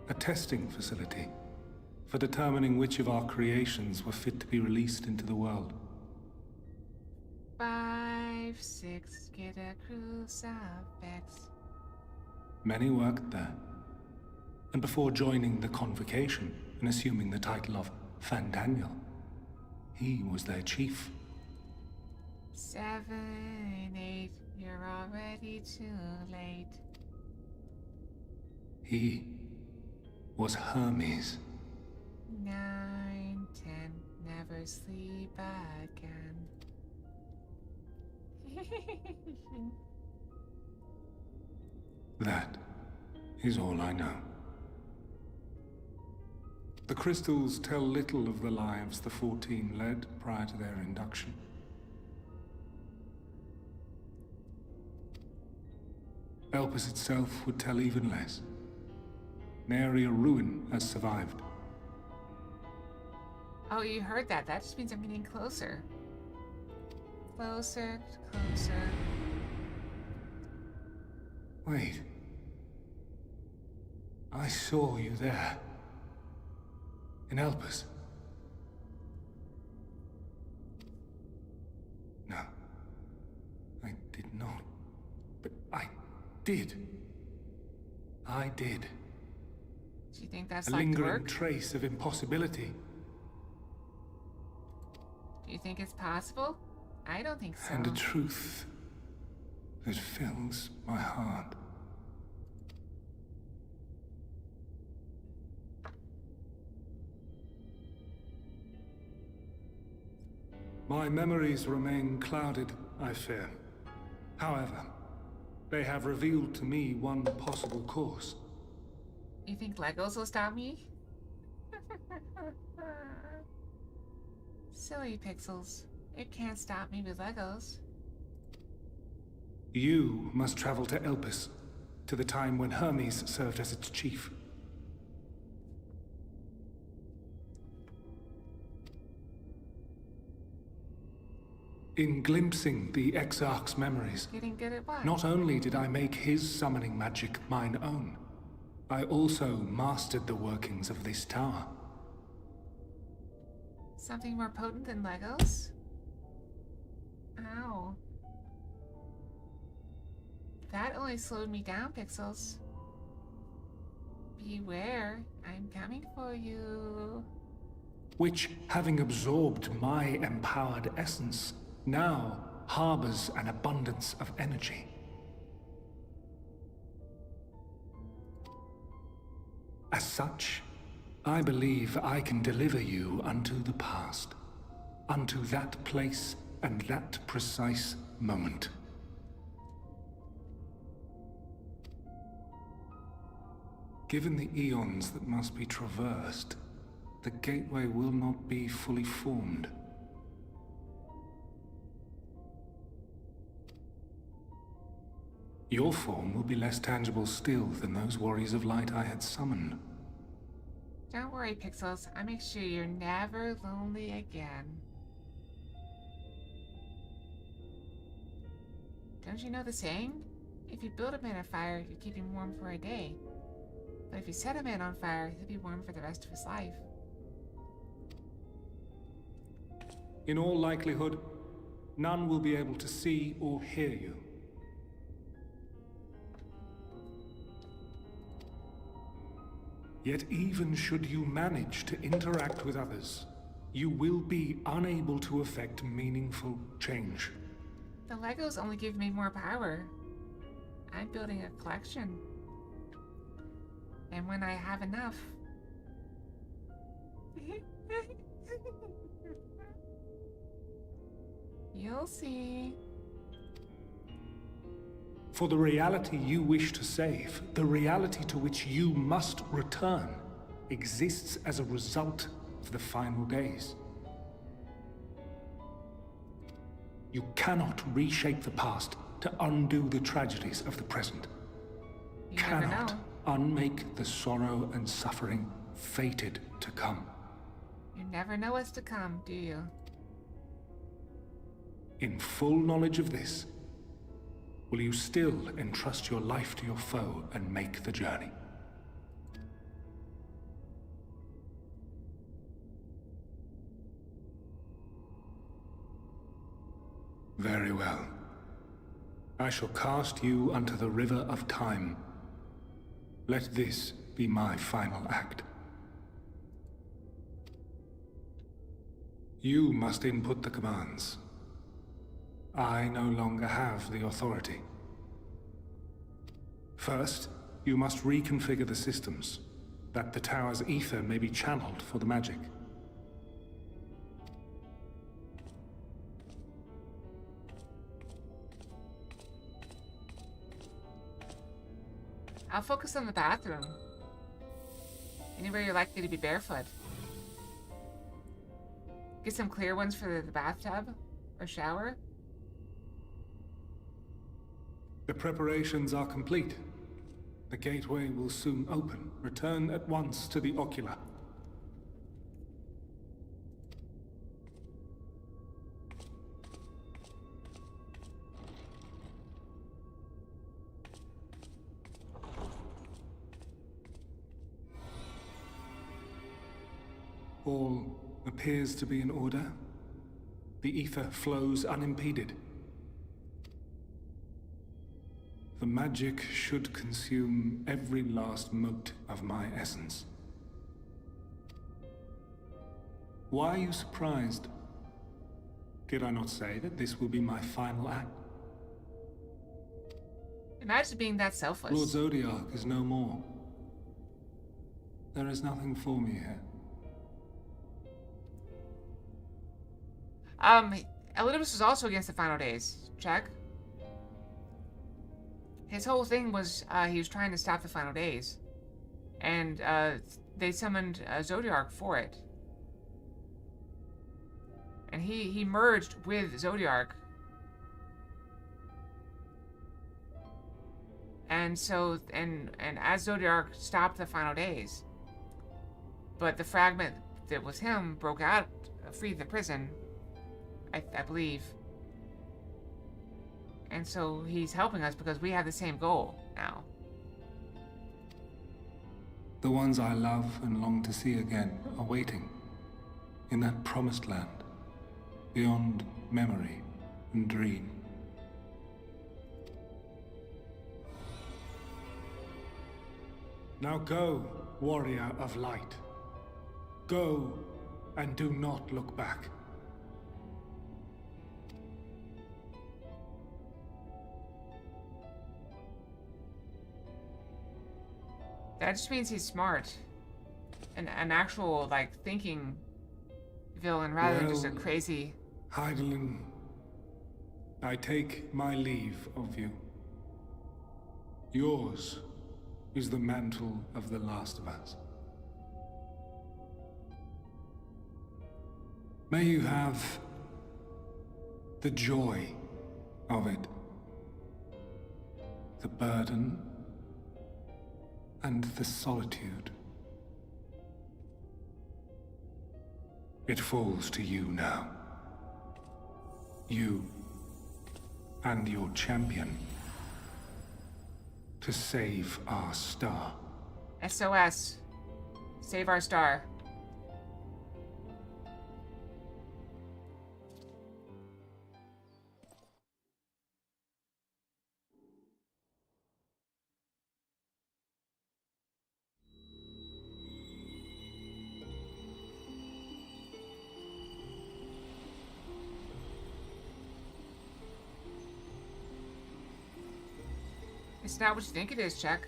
A testing facility for determining which of our creations were fit to be released into the world. 5, 6, get a crucifix. Many worked there. And before joining the convocation and assuming the title of Fandaniel, he was their chief. 7, 8, you're already too late. He was Hermes. 9, 10, never sleep again. That is all I know. The crystals tell little of the lives the 14 led prior to their induction. Elpis itself would tell even less. Nary a ruin has survived. Oh, you heard that. That just means I'm getting closer. Closer, closer. Wait. I saw you there. In Elpis. No. I did not. But I did. I did. Do you think that's a like lingering work? Trace of impossibility. Do you think it's possible? I don't think so. And a truth that fills my heart. My memories remain clouded, I fear. However, they have revealed to me one possible course. You think Legos will stop me? Silly pixels. It can't stop me with Legos. You must travel to Elpis, to the time when Hermes served as its chief. In glimpsing the Exarch's memories, Getting good at what? not only did I make his summoning magic mine own, I also mastered the workings of this tower. Something more potent than Legos? Ow. That only slowed me down, Pixels. Beware, I'm coming for you. Which, having absorbed my empowered essence, now harbors an abundance of energy. As such, I believe I can deliver you unto the past, unto that place and that precise moment. Given the eons that must be traversed, the gateway will not be fully formed. Your form will be less tangible still than those warriors of light I had summoned. Don't worry, Pixels. I'll make sure you're never lonely again. Don't you know the saying? If you build a man on fire, you keep him warm for a day. But if you set a man on fire, he'll be warm for the rest of his life. In all likelihood, none will be able to see or hear you. Yet even should you manage to interact with others, you will be unable to effect meaningful change. The Legos only give me more power. I'm building a collection. And when I have enough... You'll see. For the reality you wish to save, the reality to which you must return, exists as a result of the final days. You cannot reshape the past to undo the tragedies of the present. You never Cannot know. unmake the sorrow and suffering fated to come. You never know what's to come, do you? In full knowledge of this, will you still entrust your life to your foe and make the journey? Very well. I shall cast you unto the river of time. Let this be my final act. You must input the commands. I no longer have the authority. First, you must reconfigure the systems, that the tower's ether may be channeled for the magic. I'll focus on the bathroom. Anywhere you're likely to be barefoot. Get some clear ones for the bathtub or shower. The preparations are complete. The gateway will soon open. Return at once to the ocular. All appears to be in order. The ether flows unimpeded. The magic should consume every last mote of my essence. Why are you surprised? Did I not say that this will be my final act? Imagine being that selfless. Lord Zodiac is no more. There is nothing for me here. Elidibus was also against the final days. Check. His whole thing was, he was trying to stop the final days. And, they summoned Zodiac for it. And he merged with Zodiac. And so, and as Zodiac stopped the final days, but the fragment that was him broke out, freed the prison, I believe. And so he's helping us because we have the same goal now. The ones I love and long to see again are waiting in that promised land, beyond memory and dream. Now go, warrior of light. Go, and do not look back. That just means he's smart. An actual, like, thinking villain rather than just a crazy... Hydaelyn, I take my leave of you. Yours is the mantle of the last of us. May you have the joy of it, the burden, and the solitude. It falls to you now. You and your champion to save our star. SOS. Save our star. It's not what you think it is, Chuck.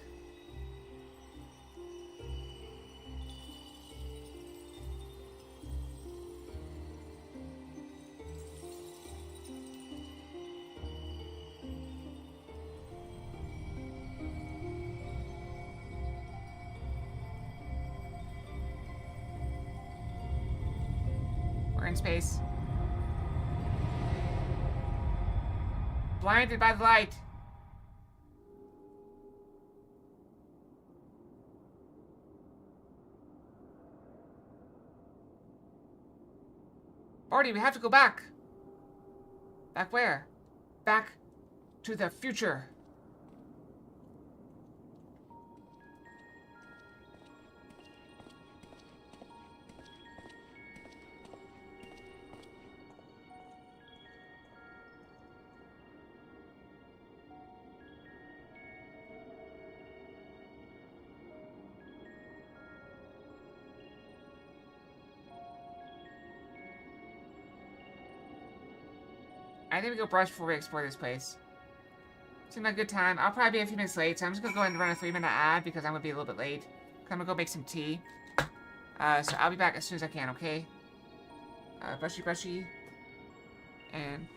We're in space. Blinded by the light. Barty, we have to go back. Back where? Back to the future. I think we go brush before we explore this place. Seemed like a good time. I'll probably be a few minutes late, so I'm just gonna go ahead and run a 3-minute ad because I'm gonna be a little bit late. I'm gonna go make some tea. So I'll be back as soon as I can, okay? Brushy, brushy. And...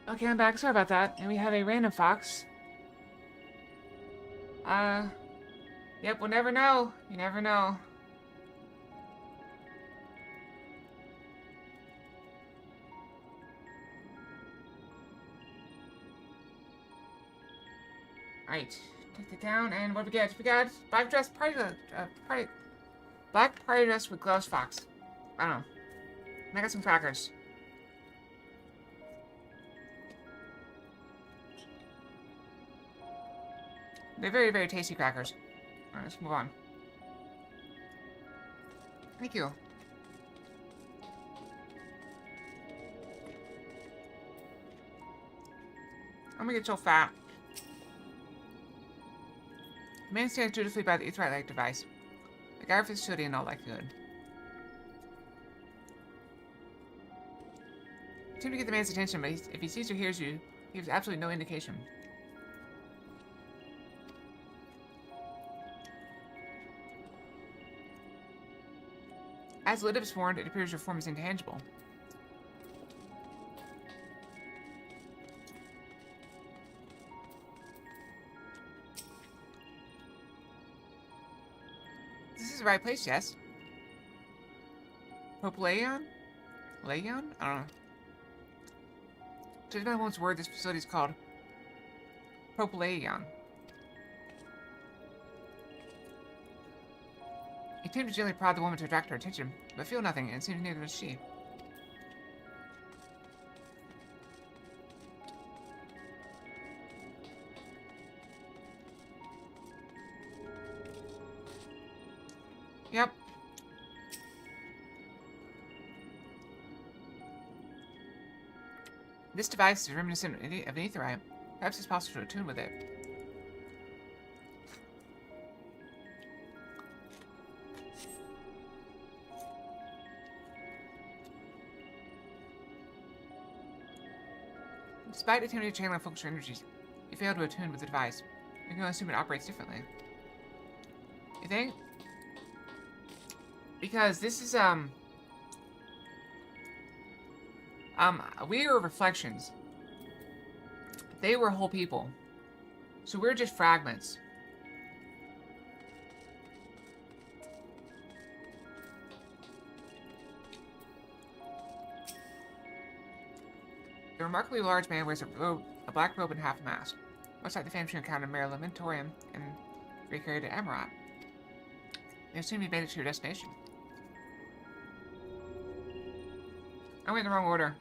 Okay, I'm back. Sorry about that. And we have a random fox. Yep, we'll never know. You never know. Alright, take that down, and what do we get? We got black dress black party dress with gloves fox. I don't know. And I got some crackers. They're very, very tasty crackers. Alright, let's move on. Thank you. I'm gonna get so fat. The man stands dutifully by the Aetheryte light device. The guy for the facility and all that good. Attempt to get the man's attention, but if he sees or hears you, he gives absolutely no indication. As the lid is formed, it appears your form is intangible. This is the right place, yes? Propylaeon? Leon? I don't know. To my one's word, this facility is called Propylaeon. He attempted to gently prod the woman to attract her attention, but feel nothing, and it seems neither was she. Yep. This device is reminiscent of an Aetheryte. Perhaps it's possible to attune with it. Despite attempting to channel focus your energies, you fail to attune with the device. You can assume it operates differently. You think? Because this is, we are reflections. They were whole people. So we're just fragments. The remarkably large man wears a black robe and half a mask. Much like the famous encounter of Mary Lamentorium and recarried to Amarat. You assume you made it to your destination. I went in the wrong order.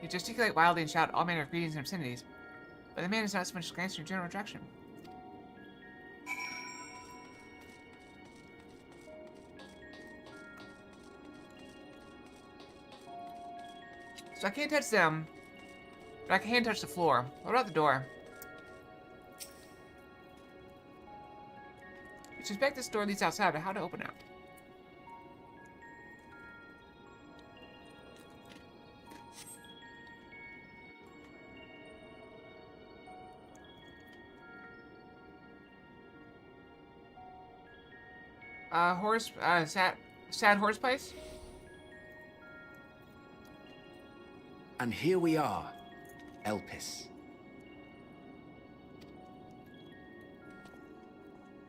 You gesticulate wildly and shout all manner of greetings and obscenities, but the man is not so much as glancing in your general direction. So I can't touch them, but I can touch the floor. What about the door? I suspect this door leads outside, but how to open it? Sad horse place? And here we are, Elpis.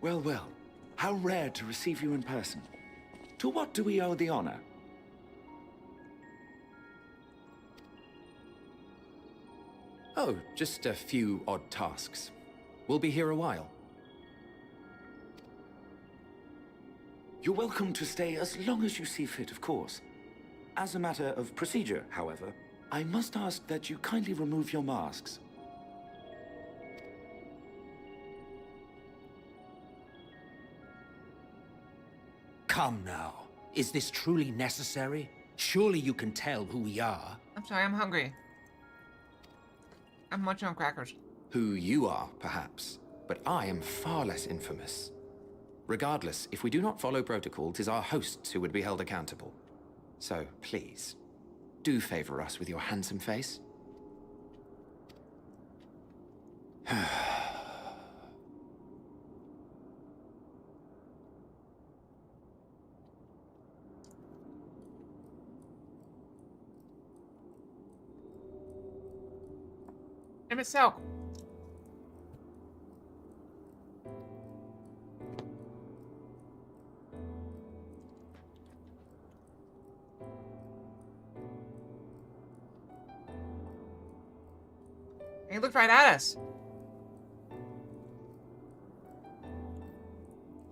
Well, well, how rare to receive you in person. To what do we owe the honor? Oh, just a few odd tasks. We'll be here a while. You're welcome to stay as long as you see fit, of course. As a matter of procedure, however, I must ask that you kindly remove your masks. Come now. Is this truly necessary? Surely you can tell who we are. I'm sorry, I'm hungry. I'm munching on crackers. Who you are, perhaps, but I am far less infamous. Regardless, if we do not follow protocol, 'tis our hosts who would be held accountable. So, please, do favor us with your handsome face. MSQ. He looked right at us.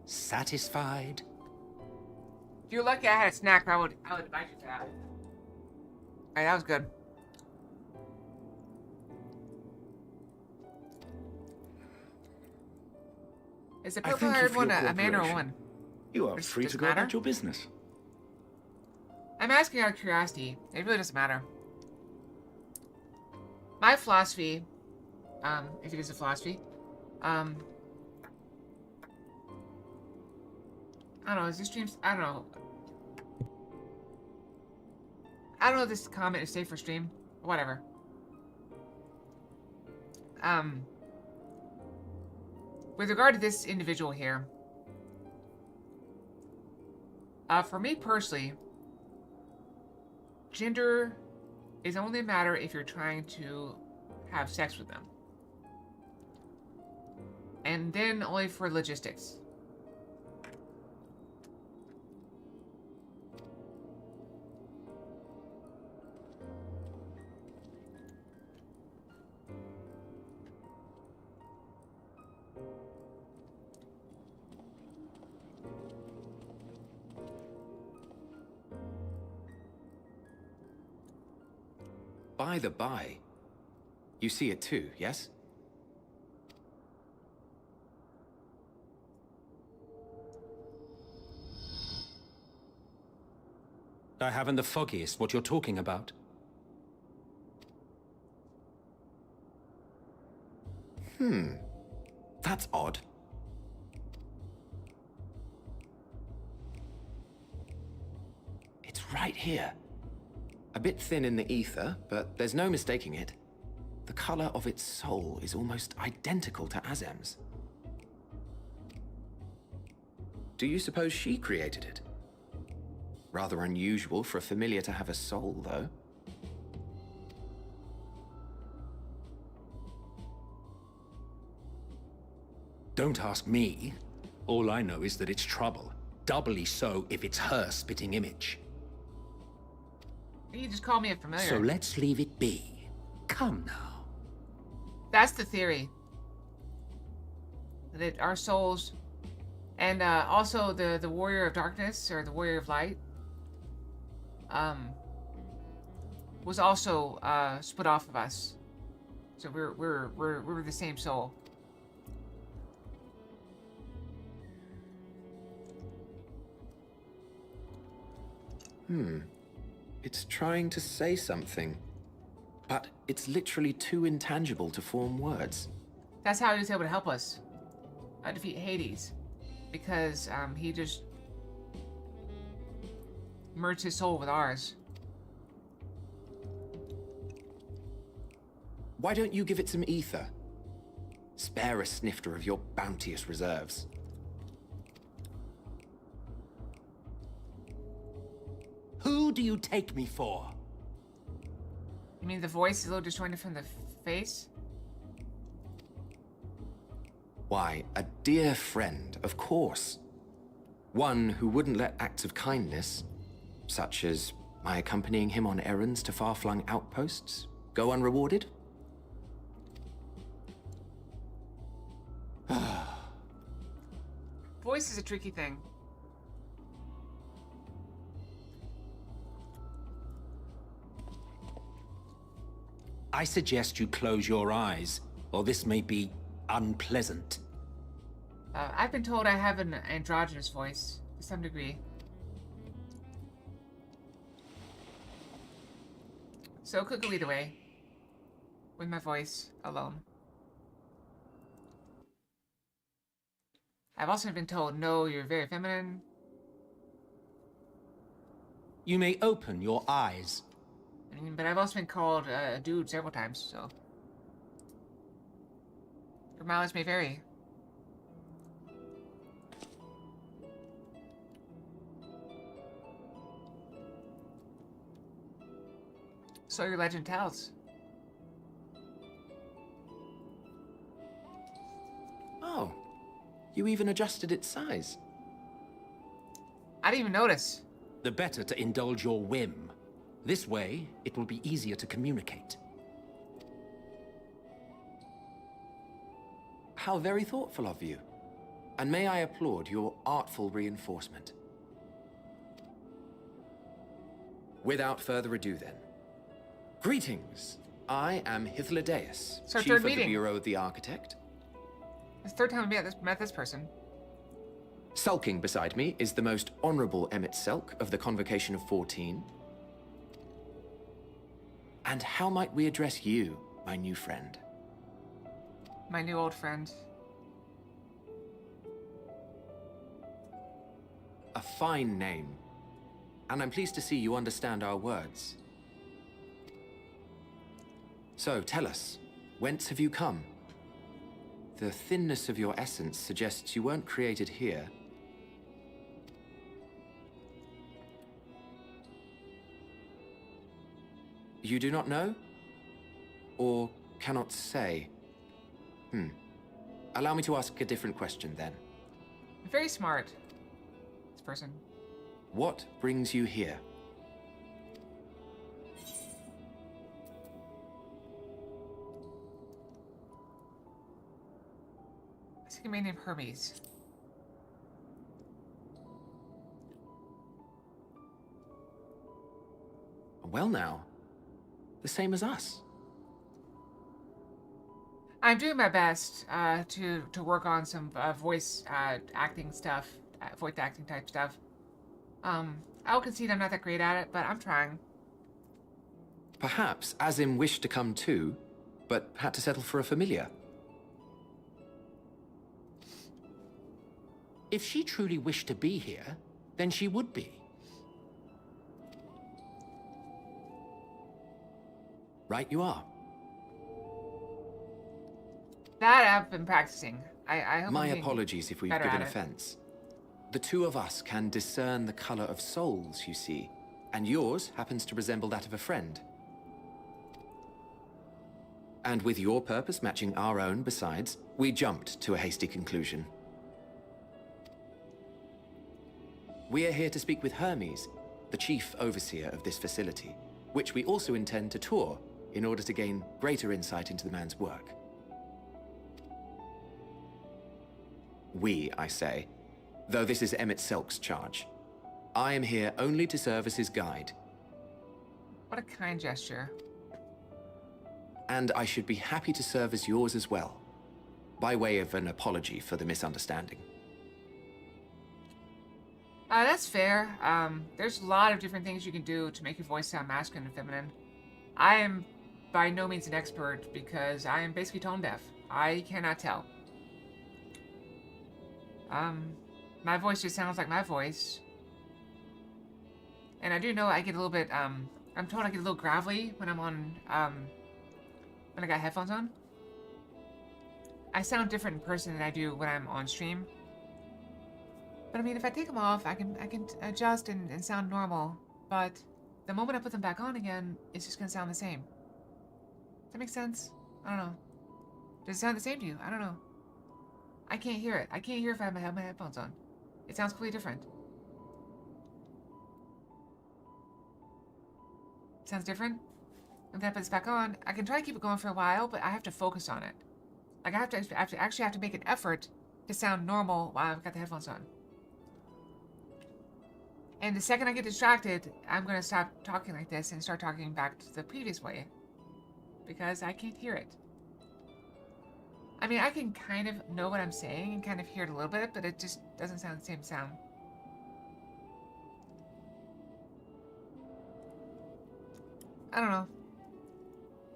Satisfied? If you're lucky I had a snack, I would invite you to that. Alright, that was good. Is the I purple thank you haired for one your a man or a cooperation. woman? You are Does- free does to it go matter? about your business. I'm asking out of curiosity. It really doesn't matter. My philosophy, if it is a philosophy, I don't know, is this stream, I don't know. I don't know if this comment is safe for stream. Whatever. With regard to this individual here, for me personally, gender is only a matter if you're trying to have sex with them. And then only for logistics. By the by, you see it too, yes? I haven't the foggiest what you're talking about. That's odd. It's right here. A bit thin in the ether, but there's no mistaking it. The color of its soul is almost identical to Azem's. Do you suppose she created it? Rather unusual for a familiar to have a soul, though. Don't ask me. All I know is that it's trouble. Doubly so if it's her spitting image. You just call me a familiar. So let's leave it be. Come now. That's the theory. That our souls, and also the warrior of darkness or the warrior of light, was also split off of us. So we're the same soul. It's trying to say something, but it's literally too intangible to form words. That's how he was able to help us defeat Hades, because he just merged his soul with ours. Why don't you give it some ether? Spare a snifter of your bounteous reserves. Who do you take me for? You mean the voice is a little disjointed from the face? Why, a dear friend, of course. One who wouldn't let acts of kindness, such as my accompanying him on errands to far-flung outposts, go unrewarded? Voice is a tricky thing. I suggest you close your eyes, or this may be unpleasant. I've been told I have an androgynous voice, to some degree. So it could go either way. With my voice alone. I've also been told, no, you're very feminine. You may open your eyes. I mean, but I've also been called a dude several times, so. Your mileage may vary. So your legend tells. You even adjusted its size. I didn't even notice. The better to indulge your whim. This way, it will be easier to communicate. How very thoughtful of you. And may I applaud your artful reinforcement. Without further ado then. Greetings. I am Hythlodaeus, It's our Chief third of the meeting. Bureau of the Architect. It's the third time I met this person. Sulking beside me is the most honorable Emmett Selk of the Convocation of 14. And how might we address you, my new friend? My new old friend. A fine name. And I'm pleased to see you understand our words. So, tell us, whence have you come? The thinness of your essence suggests you weren't created here. You do not know? Or cannot say? Allow me to ask a different question then. Very smart, this person. What brings you here? I think a man named Hermes. Well now, the same as us. I'm doing my best to work on some voice acting stuff, voice acting type stuff. I'll concede I'm not that great at it, but I'm trying. Perhaps Azim wished to come too, but had to settle for a familiar. If she truly wished to be here, then she would be. Right you are. That I've been practicing. I hope My I'm getting apologies if we've better given at it. offense. The two of us can discern the color of souls, you see, and yours happens to resemble that of a friend. And with your purpose matching our own besides, we jumped to a hasty conclusion. We are here to speak with Hermes, the chief overseer of this facility, which we also intend to tour in order to gain greater insight into the man's work. We, I say, though this is Emmett Selk's charge. I am here only to serve as his guide, What a kind gesture. and I should be happy to serve as yours as well, by way of an apology for the misunderstanding. That's fair. There's a lot of different things you can do to make your voice sound masculine and feminine. I am by no means an expert because I am basically tone deaf. I cannot tell. My voice just sounds like my voice. And I do know I get a little bit, I'm told I get a little gravelly when I'm on, when I got headphones on. I sound different in person than I do when I'm on stream. But I mean, if I take them off, I can adjust and sound normal. But the moment I put them back on again, it's just gonna sound the same. Does that make sense? I don't know. Does it sound the same to you? I don't know. I can't hear it. I can't hear if I have my headphones on. It sounds completely different. Sounds different? And then I put this back on. I can try to keep it going for a while, but I have to focus on it. Like I actually have to make an effort to sound normal while I've got the headphones on. And the second I get distracted, I'm gonna stop talking like this and start talking back to the previous way. Because I can't hear it. I mean, I can kind of know what I'm saying and kind of hear it a little bit, but it just doesn't sound the same sound. I don't know.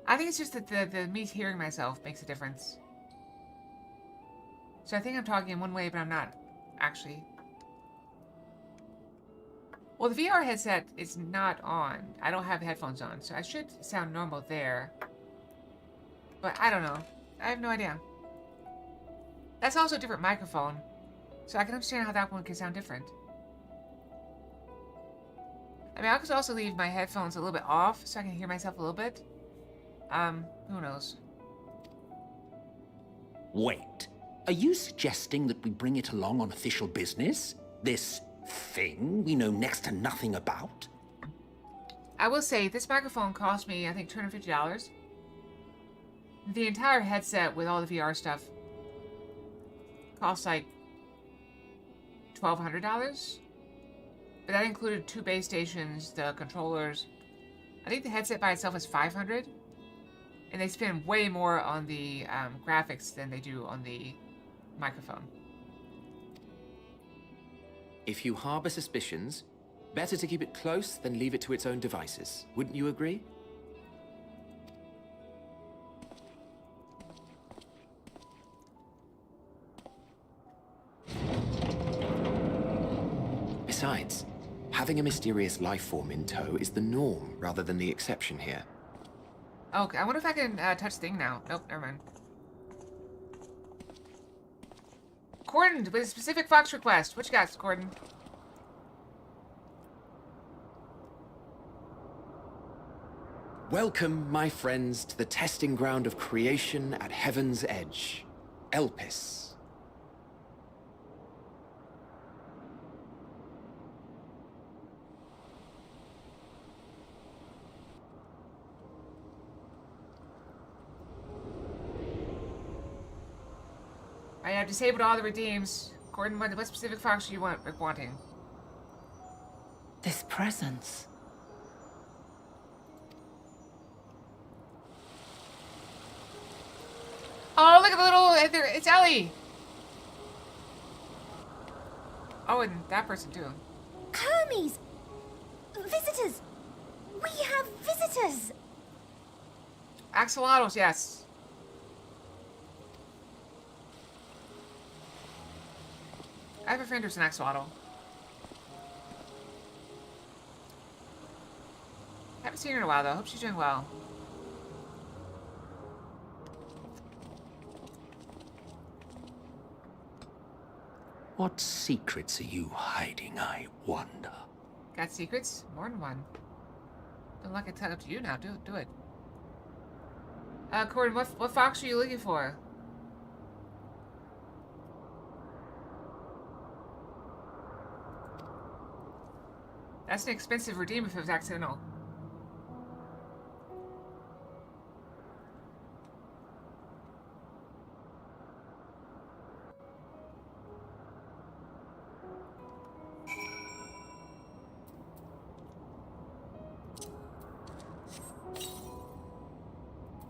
I think it's just that the me hearing myself makes a difference. So I think I'm talking in one way, but I'm not actually. Well, the VR headset is not on. I don't have headphones on, so I should sound normal there. But I don't know. I have no idea. That's also a different microphone, so I can understand how that one can sound different. I mean, I could also leave my headphones a little bit off so I can hear myself a little bit. Who knows? Wait. Are you suggesting that we bring it along on official business? This thing we know next to nothing about? I will say, this microphone cost me, I think, $250. The entire headset with all the VR stuff costs like $1,200. But that included 2 base stations, the controllers. I think the headset by itself is $500. And they spend way more on the graphics than they do on the microphone. If you harbor suspicions, better to keep it close than leave it to its own devices. Wouldn't you agree? Besides, having a mysterious life form in tow is the norm rather than the exception here. Okay, I wonder if I can touch the thing now. Nope, never mind. Gordon, with a specific Fox request. What you got, Gordon? Welcome, my friends, to the testing ground of creation at Heaven's Edge. Elpis. I have disabled all the redeems. Gordon, what specific Fox are you wanting? This presence. Oh, look at the little... It's Ellie! Oh, and that person, too. Hermes! Visitors! We have visitors! Axolotls, yes. I have a friend who's an axolotl. Haven't seen her in a while, though. Hope she's doing well. What secrets are you hiding, I wonder? Got secrets? More than one. Don't like it up to you now. Do it. Gordon, what Fox are you looking for? That's an expensive redeem if it was accidental.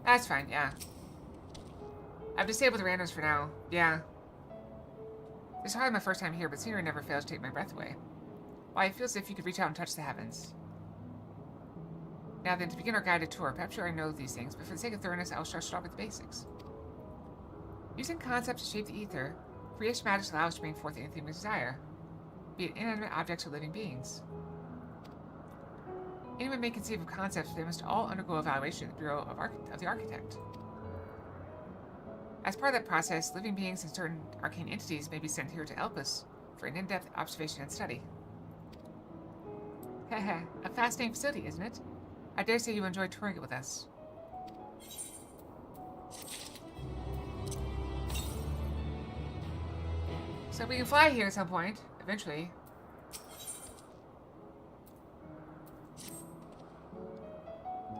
That's fine, yeah. I've disabled the randoms for now. Yeah. This is hardly my first time here, but scenery never fails to take my breath away. Why, it feels as if you could reach out and touch the heavens. Now then, to begin our guided tour, perhaps you already know these things, but for the sake of thoroughness, I will start with the basics. Using concepts to shape the ether, creation magic allows us to bring forth anything we desire, be it inanimate objects or living beings. Anyone may conceive of concepts, but they must all undergo evaluation at the Bureau of the Architect. As part of that process, living beings and certain arcane entities may be sent here to Elpis for an in-depth observation and study. Heh, a fascinating facility, isn't it? I dare say you enjoy touring it with us. So we can fly here at some point, eventually.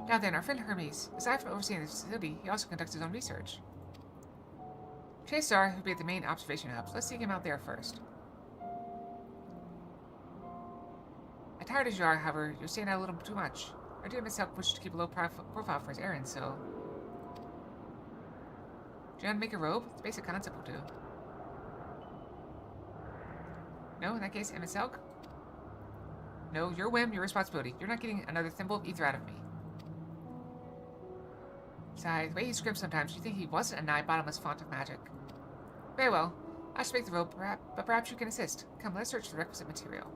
Now then, our friend Hermes, aside from overseeing the facility, he also conducts his own research. Chasar, who'll be at the main observation hub, so let's seek him out there first. Tired as you are, however, you're staying out a little too much. Our dear Miss Elk wishes to keep a low profile for his errands, so... Do you want to make a robe? It's a basic concept will do. No, in that case, Miss Elk? No, your whim, your responsibility. You're not getting another thimble of ether out of me. Besides, the way he scrims sometimes, you think he wasn't a nigh bottomless font of magic. Very well. I should make the robe, but perhaps you can assist. Come, let's search for the requisite material.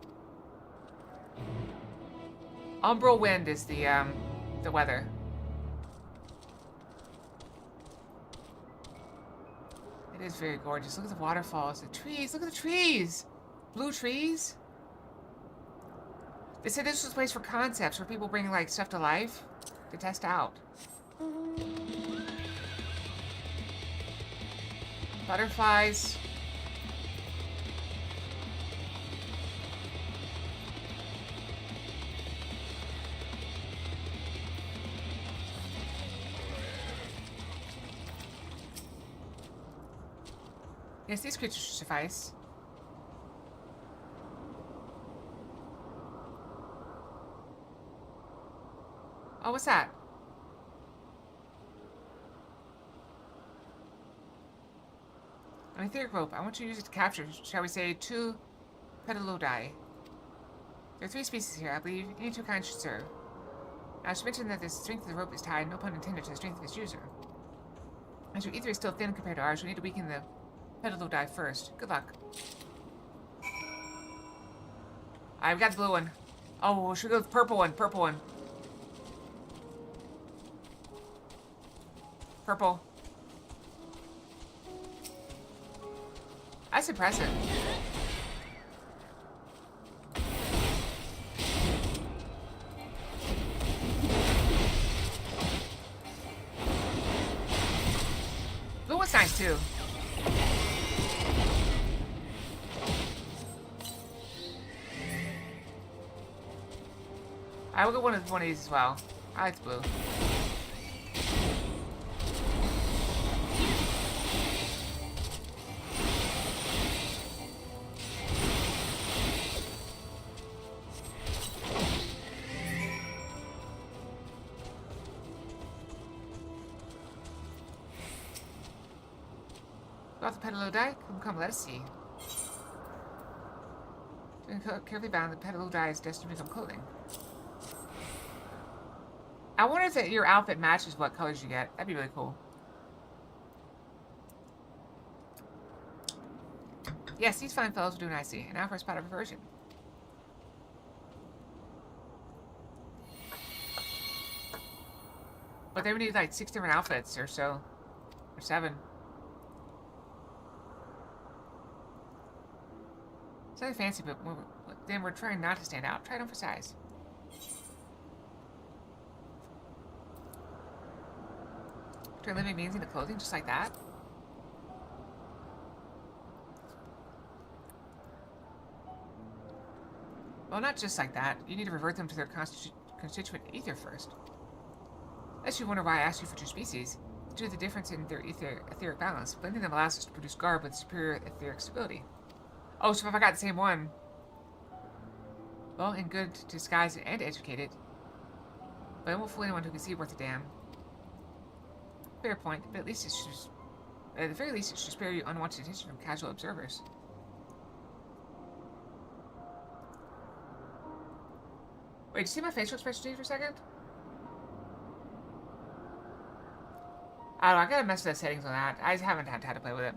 Umbral wind is the weather. It is very gorgeous. Look at the waterfalls, the trees. Look at the trees! Blue trees? They said this was a place for concepts where people bring, like, stuff to life to test out. Butterflies. Yes, these creatures should suffice. Oh, what's that? An etheric rope. I want you to use it to capture, shall we say, 2 petalodi. There are 3 species here, I believe. Any 2 kinds should serve. I should mention that the strength of the rope is tied, no pun intended, to the strength of its user. As your ether is still thin compared to ours, you'll need to weaken the petalodi first. Good luck. Alright, we got the blue one. Oh, should we go with the purple one? Purple one. Purple. That's impressive. Blue one's nice too. I will get one of these as well. I like the blue. Got the petalodi? Come, let us see. Carefully bound, the petalodi is destined to become clothing. I wonder if your outfit matches what colors you get. That'd be really cool. Yes, these fine fellows will do nicely. And now for a spot of aversion. But they would need like 6 different outfits or so. Or 7. Something fancy, but then we're trying not to stand out. Try it on for size. Turn living beings into clothing just like that? Well, not just like that. You need to revert them to their constituent ether first. Unless you wonder why I asked you for 2 species. Due to the difference in their etheric balance, blending them allows us to produce garb with superior etheric stability. Oh, so if I got the same one... Well, and good, disguised, and educated. But I won't fool anyone who can see worth a damn. Fair point, but at least it should... At the very least, it should spare you unwanted attention from casual observers. Wait, did you see my facial expression for a second? I don't know, I gotta mess with the settings on that. I just haven't had time to play with it.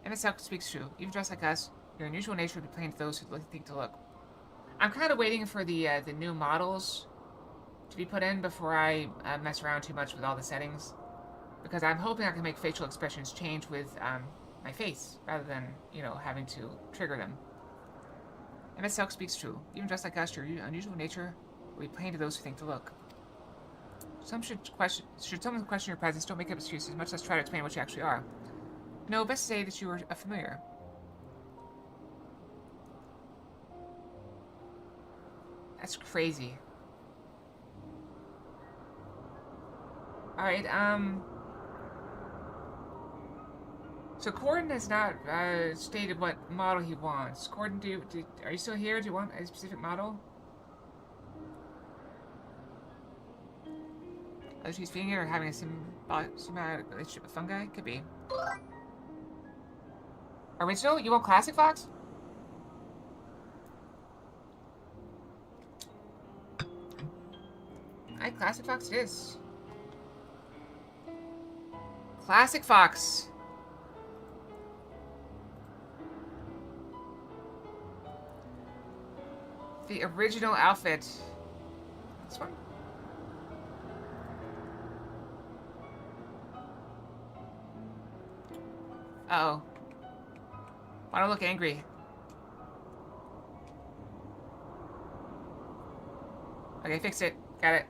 MSQ speaks true. Even dressed like us, your unusual nature would be plain to those who think to look. I'm kind of waiting for the new models to be put in before I mess around too much with all the settings. Because I'm hoping I can make facial expressions change with my face, rather than, you know, having to trigger them. MSQ speaks true. Even dressed like us, your unusual nature will be plain to those who think to look. Should someone question your presence, don't make up excuses, much less try to explain what you actually are. No, best to say that you are a familiar. That's crazy. Alright, so Corden has not stated what model he wants. Corden, are you still here? Do you want a specific model? Whether she's feeding it or having a symbiotic relationship with fungi? Could be. Original? You want classic Fox? Alright, classic Fox it is. Classic Fox. The original outfit. This one? Uh-oh. Why do I look angry? Okay, fix it. Got it.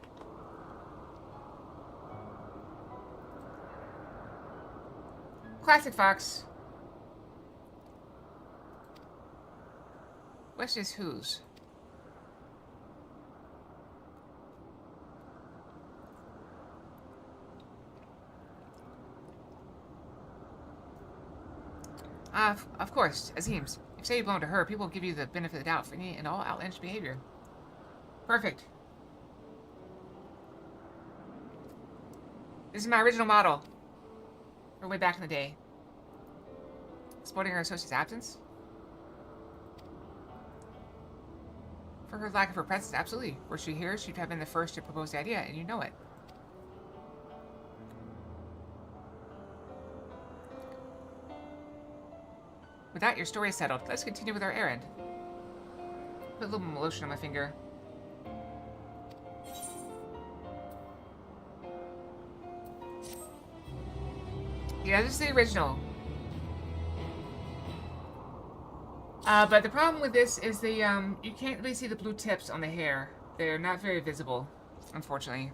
Classic Fox. Question is whose? Of course, Azim's. If say you belong to her, people will give you the benefit of the doubt for any and all outlandish behavior. Perfect. This is my original model. From way back in the day. Exploiting her associate's absence? For her lack of her presence, absolutely. Were she here, she'd have been the first to propose the idea, and you know it. With that, your story is settled. Let's continue with our errand. Put a little more lotion on my finger. Yeah, this is the original. But the problem with this is the, you can't really see the blue tips on the hair. They're not very visible, unfortunately.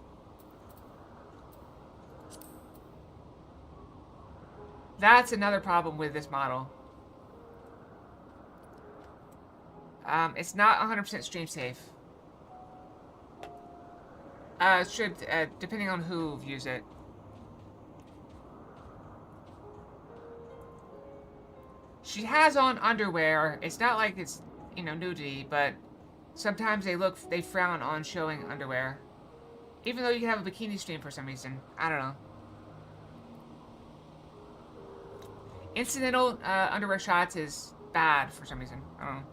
That's another problem with this model. It's not 100% stream safe. It should, depending on who views it. She has on underwear. It's not like it's, you know, nudity, but sometimes they frown on showing underwear. Even though you can have a bikini stream for some reason. I don't know. Incidental underwear shots is bad for some reason. I don't know.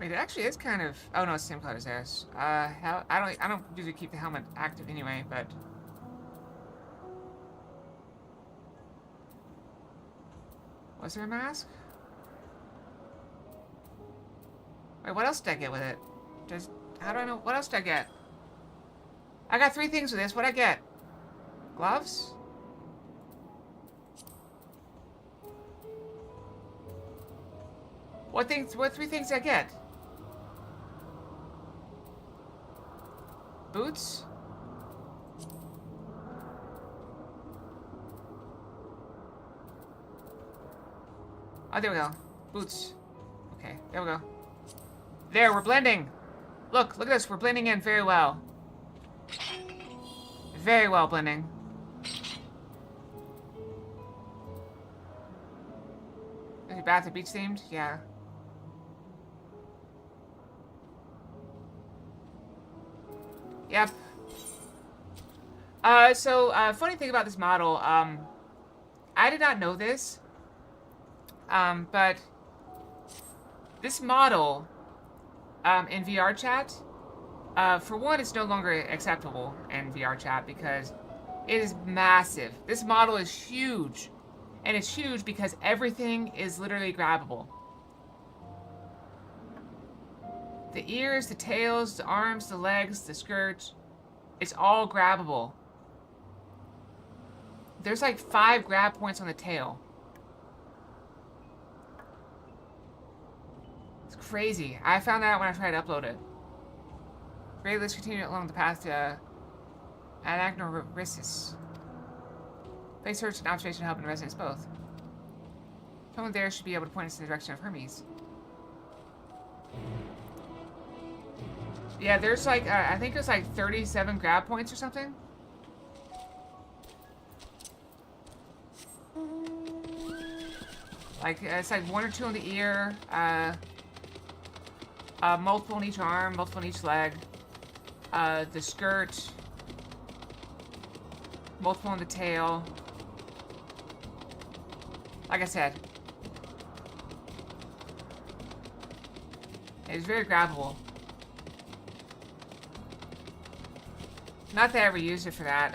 Wait, it actually is kind of. Oh no, it's the same color as theirs. I don't usually keep the helmet active anyway, but. Was there a mask? Wait, what else did I get with it? How do I know? What else did I get? I got 3 things with this. What'd I get? Gloves? What 3 things did I get? Boots? Oh, there we go. Boots. Okay, there we go. There, we're blending. Look at this. We're blending in very well. Very well blending. Is it Bath or Beach themed? Yeah. Yep. Funny thing about this model, I did not know this, but this model, in VR chat, for one, it's no longer acceptable in VR chat because it is massive. This model is huge, and it's huge because everything is literally grabbable. The ears, the tails, the arms, the legs, the skirt, it's all grabbable. There's like 5 grab points on the tail. It's crazy. I found that out when I tried to upload it. Great, let's continue along the path to Anagnorisis. Place search and observation help in residence both. Someone there should be able to point us in the direction of Hermes. Yeah, there's like, I think it's like 37 grab points or something. Like, it's like 1 or 2 on the ear, multiple on each arm, multiple on each leg, the skirt, multiple on the tail. Like I said, it's very grabbable. Not that I ever used it for that.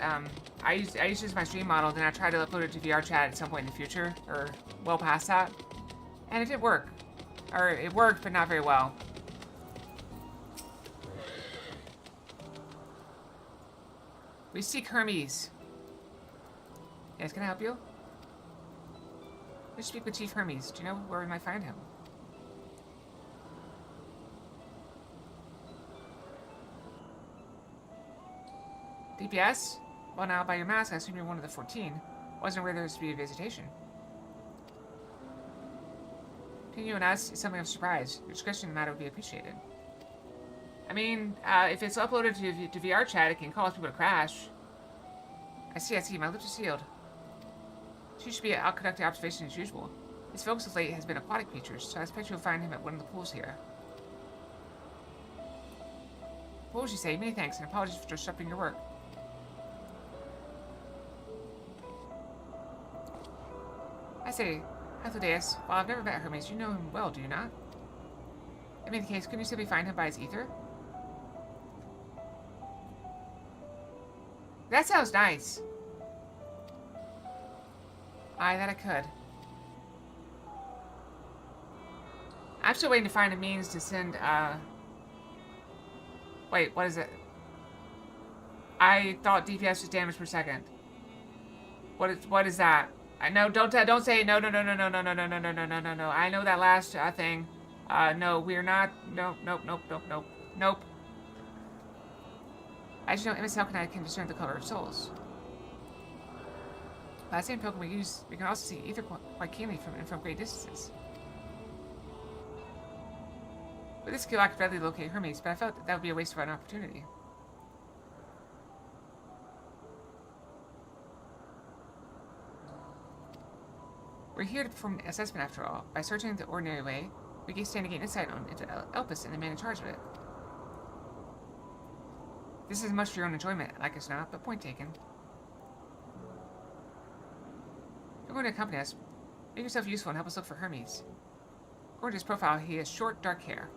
I used it as my stream model, then I tried to upload it to VR chat at some point in the future, or well past that, and it didn't work. Or it worked, but not very well. We seek Hermes. Yes, can I help you? Let's speak with Chief Hermes. Do you know where we might find him? DPS? Well, now, by your mask, I assume you're one of the 14. Wasn't aware there was to be a visitation. Between you and us, it's something of surprise. Your discretion in the matter would be appreciated. I mean, if it's uploaded to VR chat, it can cause people to crash. I see. My lips are sealed. She should be out conducting observation as usual. His focus of late has been aquatic creatures, so I expect you'll find him at one of the pools here. Pools, you say? Many thanks, and apologies for disrupting your work. I say, Hythlodaeus, while I've never met Hermes, you know him well, do you not? In any case, couldn't you simply find him by his ether? That sounds nice. Aye, that I could. I'm still waiting to find a means to send, Wait, what is it? I thought DPS was damage per second. What is that? I know, don't say no. I know that last thing. No, we're not. Nope. I just know MSL can discern the color of souls. By the same token we use, we can also see ether quite keenly from great distances. With this skill, I could readily locate Hermes, but I felt that would be a waste of an opportunity. We're here to perform an assessment after all. By searching the ordinary way, we can stand to gain insight into Elpis and the man in charge of it. This is much for your own enjoyment, like it's not, but point taken. You're going to accompany us. Make yourself useful and help us look for Hermes. According to his profile, he has short, dark hair.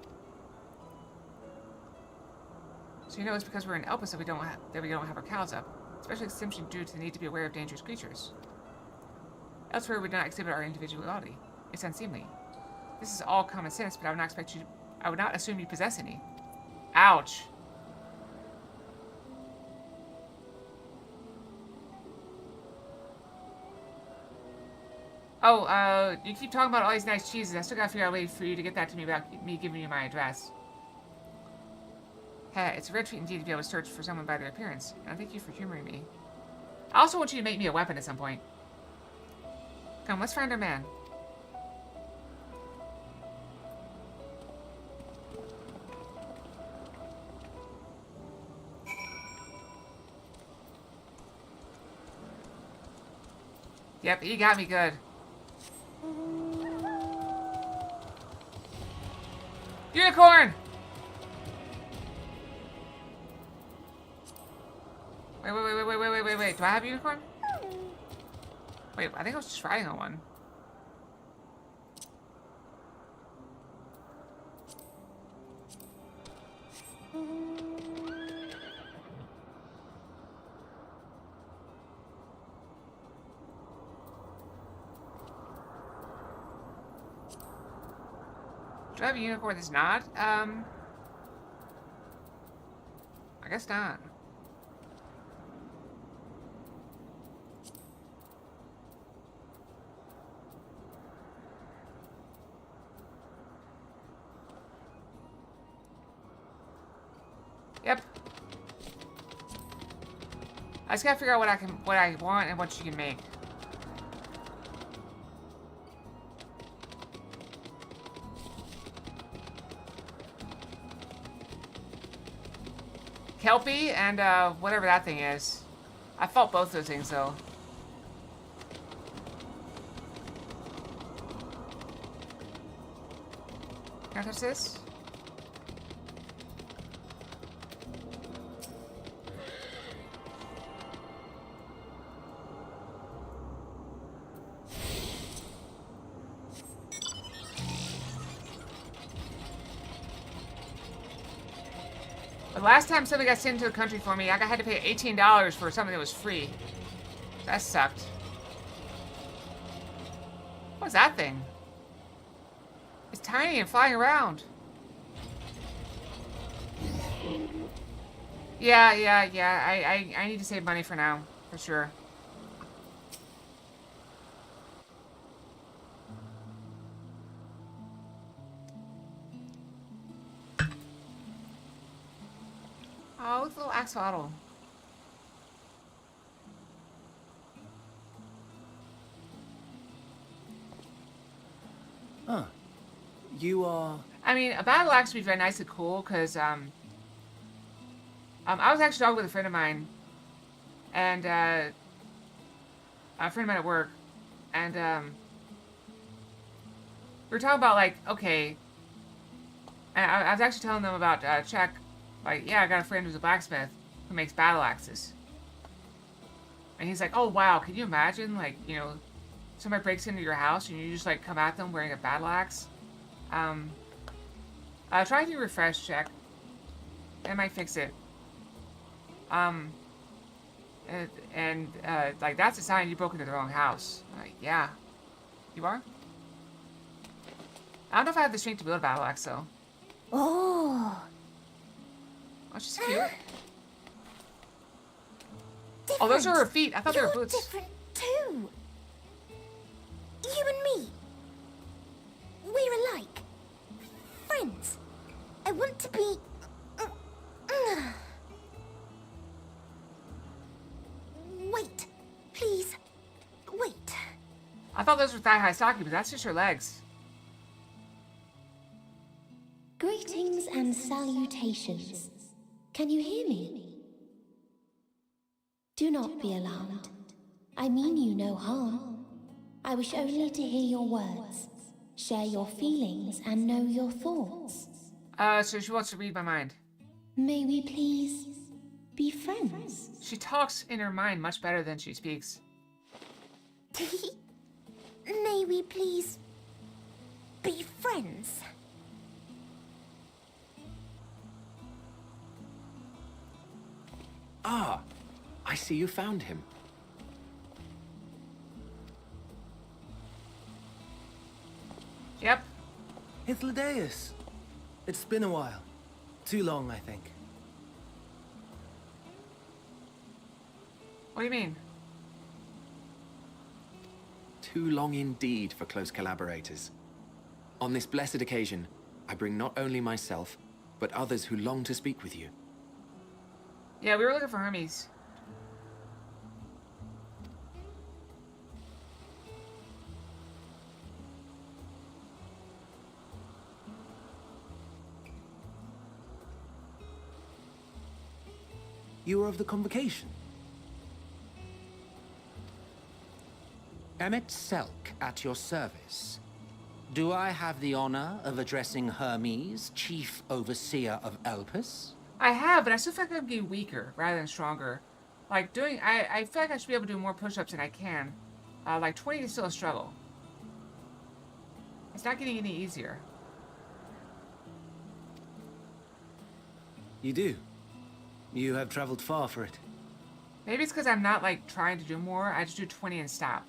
So you know it's because we're in Elpis that we don't have our cows up, especially simply due to the need to be aware of dangerous creatures. Elsewhere, we do not exhibit our individuality. It's unseemly. This is all common sense, but I would not assume you possess any. Ouch. Oh, you keep talking about all these nice cheeses. I still gotta figure out a way for you to get that to me without me giving you my address. Heh, it's a rare treat indeed to be able to search for someone by their appearance, and I thank you for humoring me. I also want you to make me a weapon at some point. Come, let's find our man. Yep, you got me good. Unicorn! Wait. Do I have a unicorn? Wait, I think I was just riding on one. Do I have a unicorn that's not? I guess not. Yep. I just gotta figure out what I want and what she can make. Kelpie and whatever that thing is. I fought both those things though. Can I touch this? The last time somebody got sent into the country for me, I had to pay $18 for something that was free. That sucked. What's that thing? It's tiny and flying around. Yeah. I need to save money for now, for sure. Oh, it's a little axolotl. Huh. You are... I mean, a battle axe would be very nice and cool, because, I was actually talking with a friend of mine, and, a friend of mine at work, and, we were talking about, like, okay, and I was actually telling them about, Czech, like, yeah, I got a friend who's a blacksmith who makes battle axes. And he's like, oh, wow, can you imagine, like, you know, somebody breaks into your house and you just, like, come at them wearing a battle axe? Try to refresh check. That might fix it. Like, that's a sign you broke into the wrong house. Like, yeah. You are? I don't know if I have the strength to build a battle axe, though. Oh. Oh, she's cute. Oh, those are her feet. I thought they were boots. Different too. You and me. We're alike. Friends. I want to be... Wait. Please. Wait. I thought those were thigh-high stocking, but that's just her legs. Greetings and salutations. Can you hear me? Do not be alarmed. I mean you no harm. I wish only to hear your words, share your feelings, and know your thoughts. So she wants to read my mind. May we please be friends? She talks in her mind much better than she speaks. May we please be friends? Ah, I see you found him. Yep. It's Ladeus. It's been a while. Too long, I think. What do you mean? Too long indeed for close collaborators. On this blessed occasion, I bring not only myself, but others who long to speak with you. Yeah, we were looking for Hermes. You were of the convocation. Emmett Selk at your service. Do I have the honor of addressing Hermes, Chief Overseer of Elpis? I have, but I still feel like I'm getting weaker rather than stronger. Like, I feel like I should be able to do more push-ups than I can. Like, 20 is still a struggle. It's not getting any easier. You do. You have traveled far for it. Maybe it's because I'm not, like, trying to do more. I just do 20 and stop.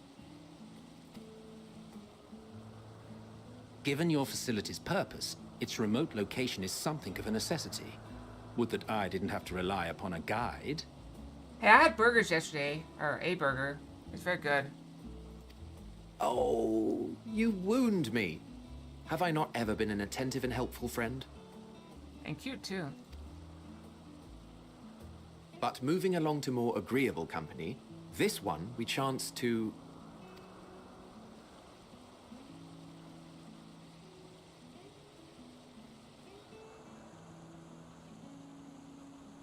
Given your facility's purpose, its remote location is something of a necessity. Would that I didn't have to rely upon a guide. Hey, I had burgers yesterday. Or a burger. It's very good. Oh, you wound me. Have I not ever been an attentive and helpful friend? And cute, too. But moving along to more agreeable company, this one we chance to...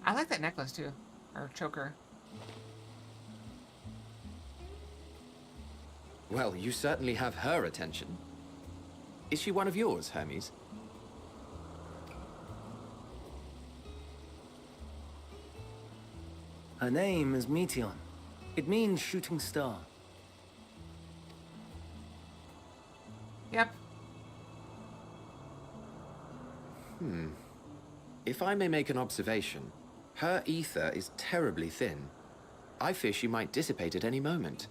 I like that necklace, too. Or choker. Well, you certainly have her attention. Is she one of yours, Hermes? Her name is Meteon. It means shooting star. Yep. If I may make an observation, her ether is terribly thin. I fear she might dissipate at any moment.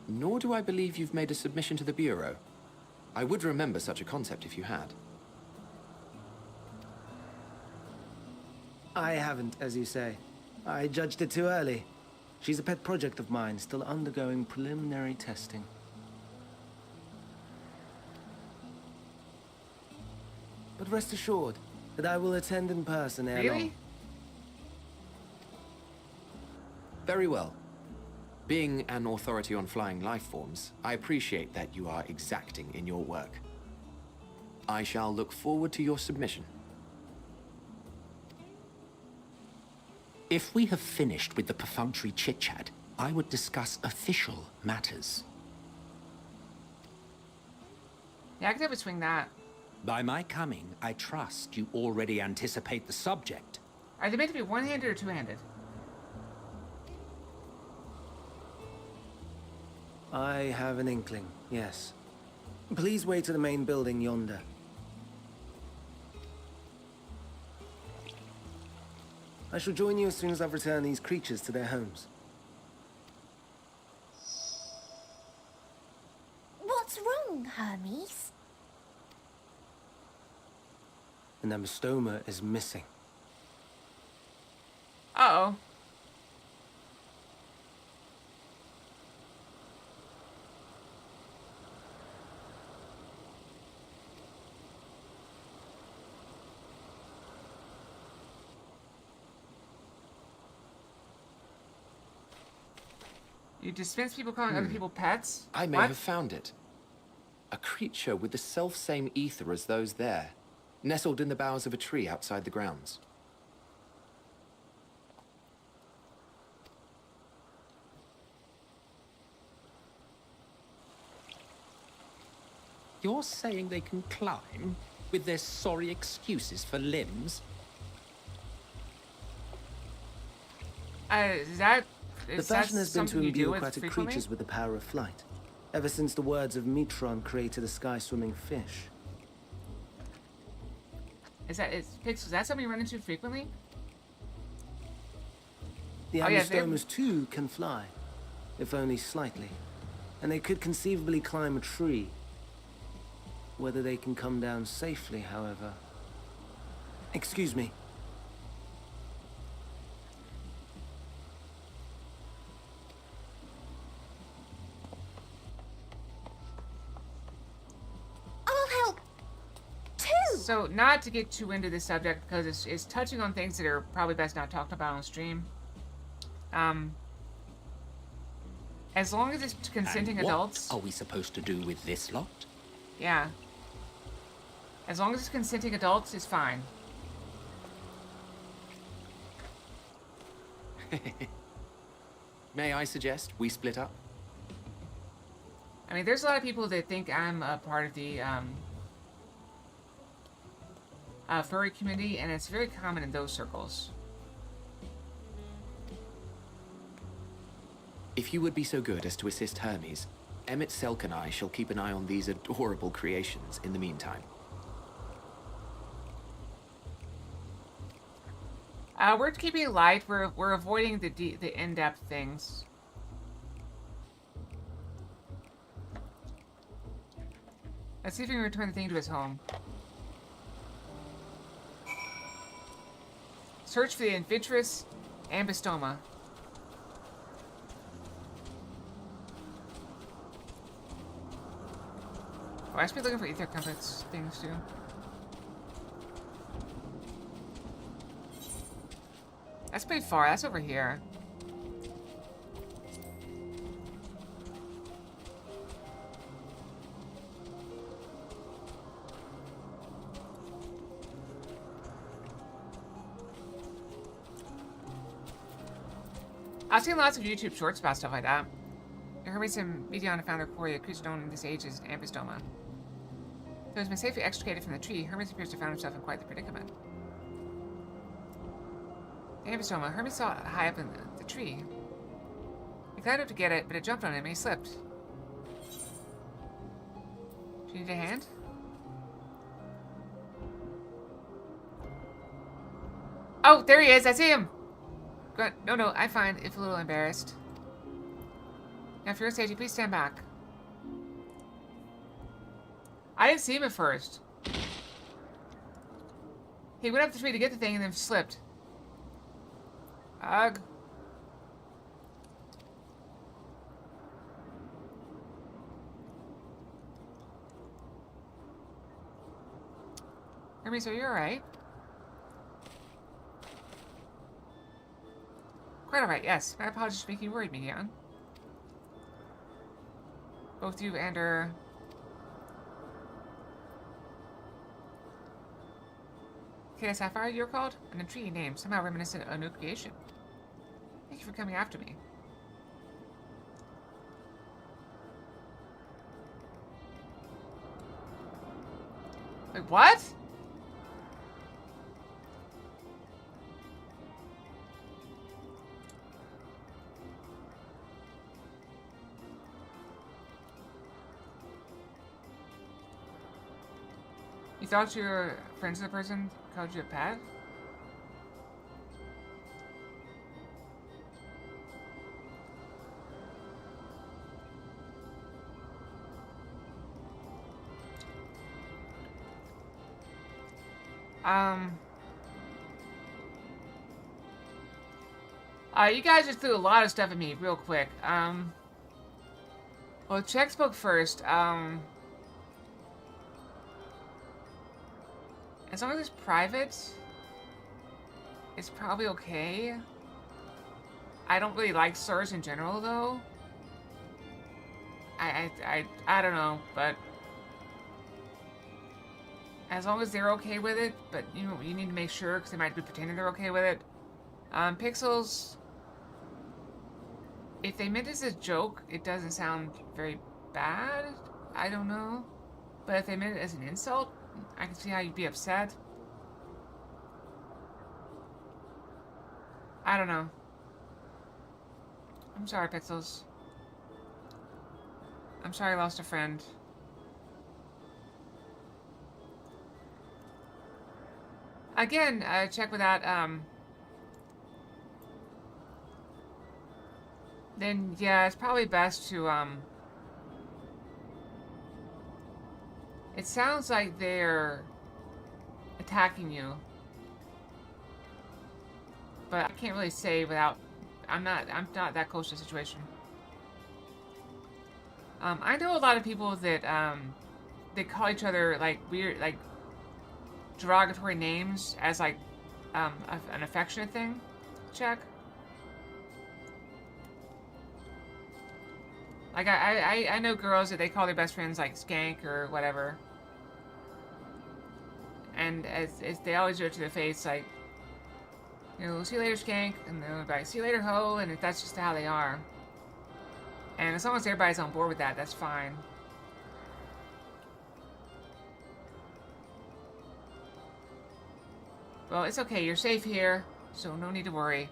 Nor do I believe you've made a submission to the Bureau. I would remember such a concept if you had. I haven't, as you say. I judged it too early. She's a pet project of mine, still undergoing preliminary testing. But rest assured that I will attend in person ere long. Very well. Being an authority on flying life forms, I appreciate that you are exacting in your work. I shall look forward to your submission. If we have finished with the perfunctory chit-chat, I would discuss official matters. Yeah, I could have a swing that. By my coming, I trust you already anticipate the subject. Are they meant to be one-handed or two-handed? I have an inkling, yes. Please wait to the main building yonder. I shall join you as soon as I've returned these creatures to their homes. What's wrong, Hermes? An amostoma is missing. Uh-oh. You dispense people calling other people pets? I may have found it. A creature with the self-same ether as those there, nestled in the boughs of a tree outside the grounds. You're saying they can climb with their sorry excuses for limbs? Is that... The fashion has been to imbue aquatic creatures with the power of flight, ever since the words of Metron created a sky-swimming fish. Is that something you run into frequently? The amostomas too can fly, if only slightly, and they could conceivably climb a tree. Whether they can come down safely, however... Excuse me. So, not to get too into this subject, because it's touching on things that are probably best not talked about on stream. As long as it's consenting adults... What are we supposed to do with this lot? Yeah. As long as it's consenting adults, it's fine. May I suggest we split up? I mean, there's a lot of people that think I'm a part of the, furry community, and it's very common in those circles. If you would be so good as to assist Hermes, Emmett Selk and I shall keep an eye on these adorable creations in the meantime. We're keeping it light. We're avoiding the in-depth things. Let's see if we can return the thing to his home. Search for the Invitris ambystoma. Oh, I should be looking for ether compass things too. That's pretty far. That's over here. I've seen lots of YouTube shorts about stuff like that. Hermes and Mediana found their quarry, a creature known in this age as an ambystoma. Though it has been safely extricated from the tree, Hermes appears to have found himself in quite the predicament. The ambystoma, Hermes saw it high up in the tree. He climbed up to get it, but it jumped on him and he slipped. Do you need a hand? Oh, there he is! I see him! No, I'm fine, if a little embarrassed. Now, for your safety, please stand back. I didn't see him at first. He went up the tree to get the thing and then slipped. Ugh. Hermes, are you alright? Quite alright, yes. My apologies for making you worried, Mignon. Both you and her... Kata Sapphire, you're called? An intriguing name, somehow reminiscent of a new creation. Thank you for coming after me. Wait, what? You thought you were friends with the person who called you a pet? You guys just threw a lot of stuff at me real quick. Well, check spoke first. As long as it's private, it's probably okay. I don't really like slurs in general, though. I don't know, but as long as they're okay with it, but you know, you need to make sure because they might be pretending they're okay with it. Pixels, if they meant it as a joke, it doesn't sound very bad. I don't know, but if they meant it as an insult, I can see how you'd be upset. I don't know. I'm sorry, Pixels. I'm sorry I lost a friend. Again, check with that, then, yeah, it's probably best to, it sounds like they're attacking you. But I can't really say without... I'm not that close to the situation. I know a lot of people that, they call each other, like, weird, like, derogatory names as, like, an affectionate thing. Check. Like, I know girls that they call their best friends, like, skank or whatever. And as they always do it to their face, like, you know, see you later, skank, and they'll be like, see you later, ho, and that's just how they are. And as long as everybody's on board with that, that's fine. Well, it's okay, you're safe here, so no need to worry.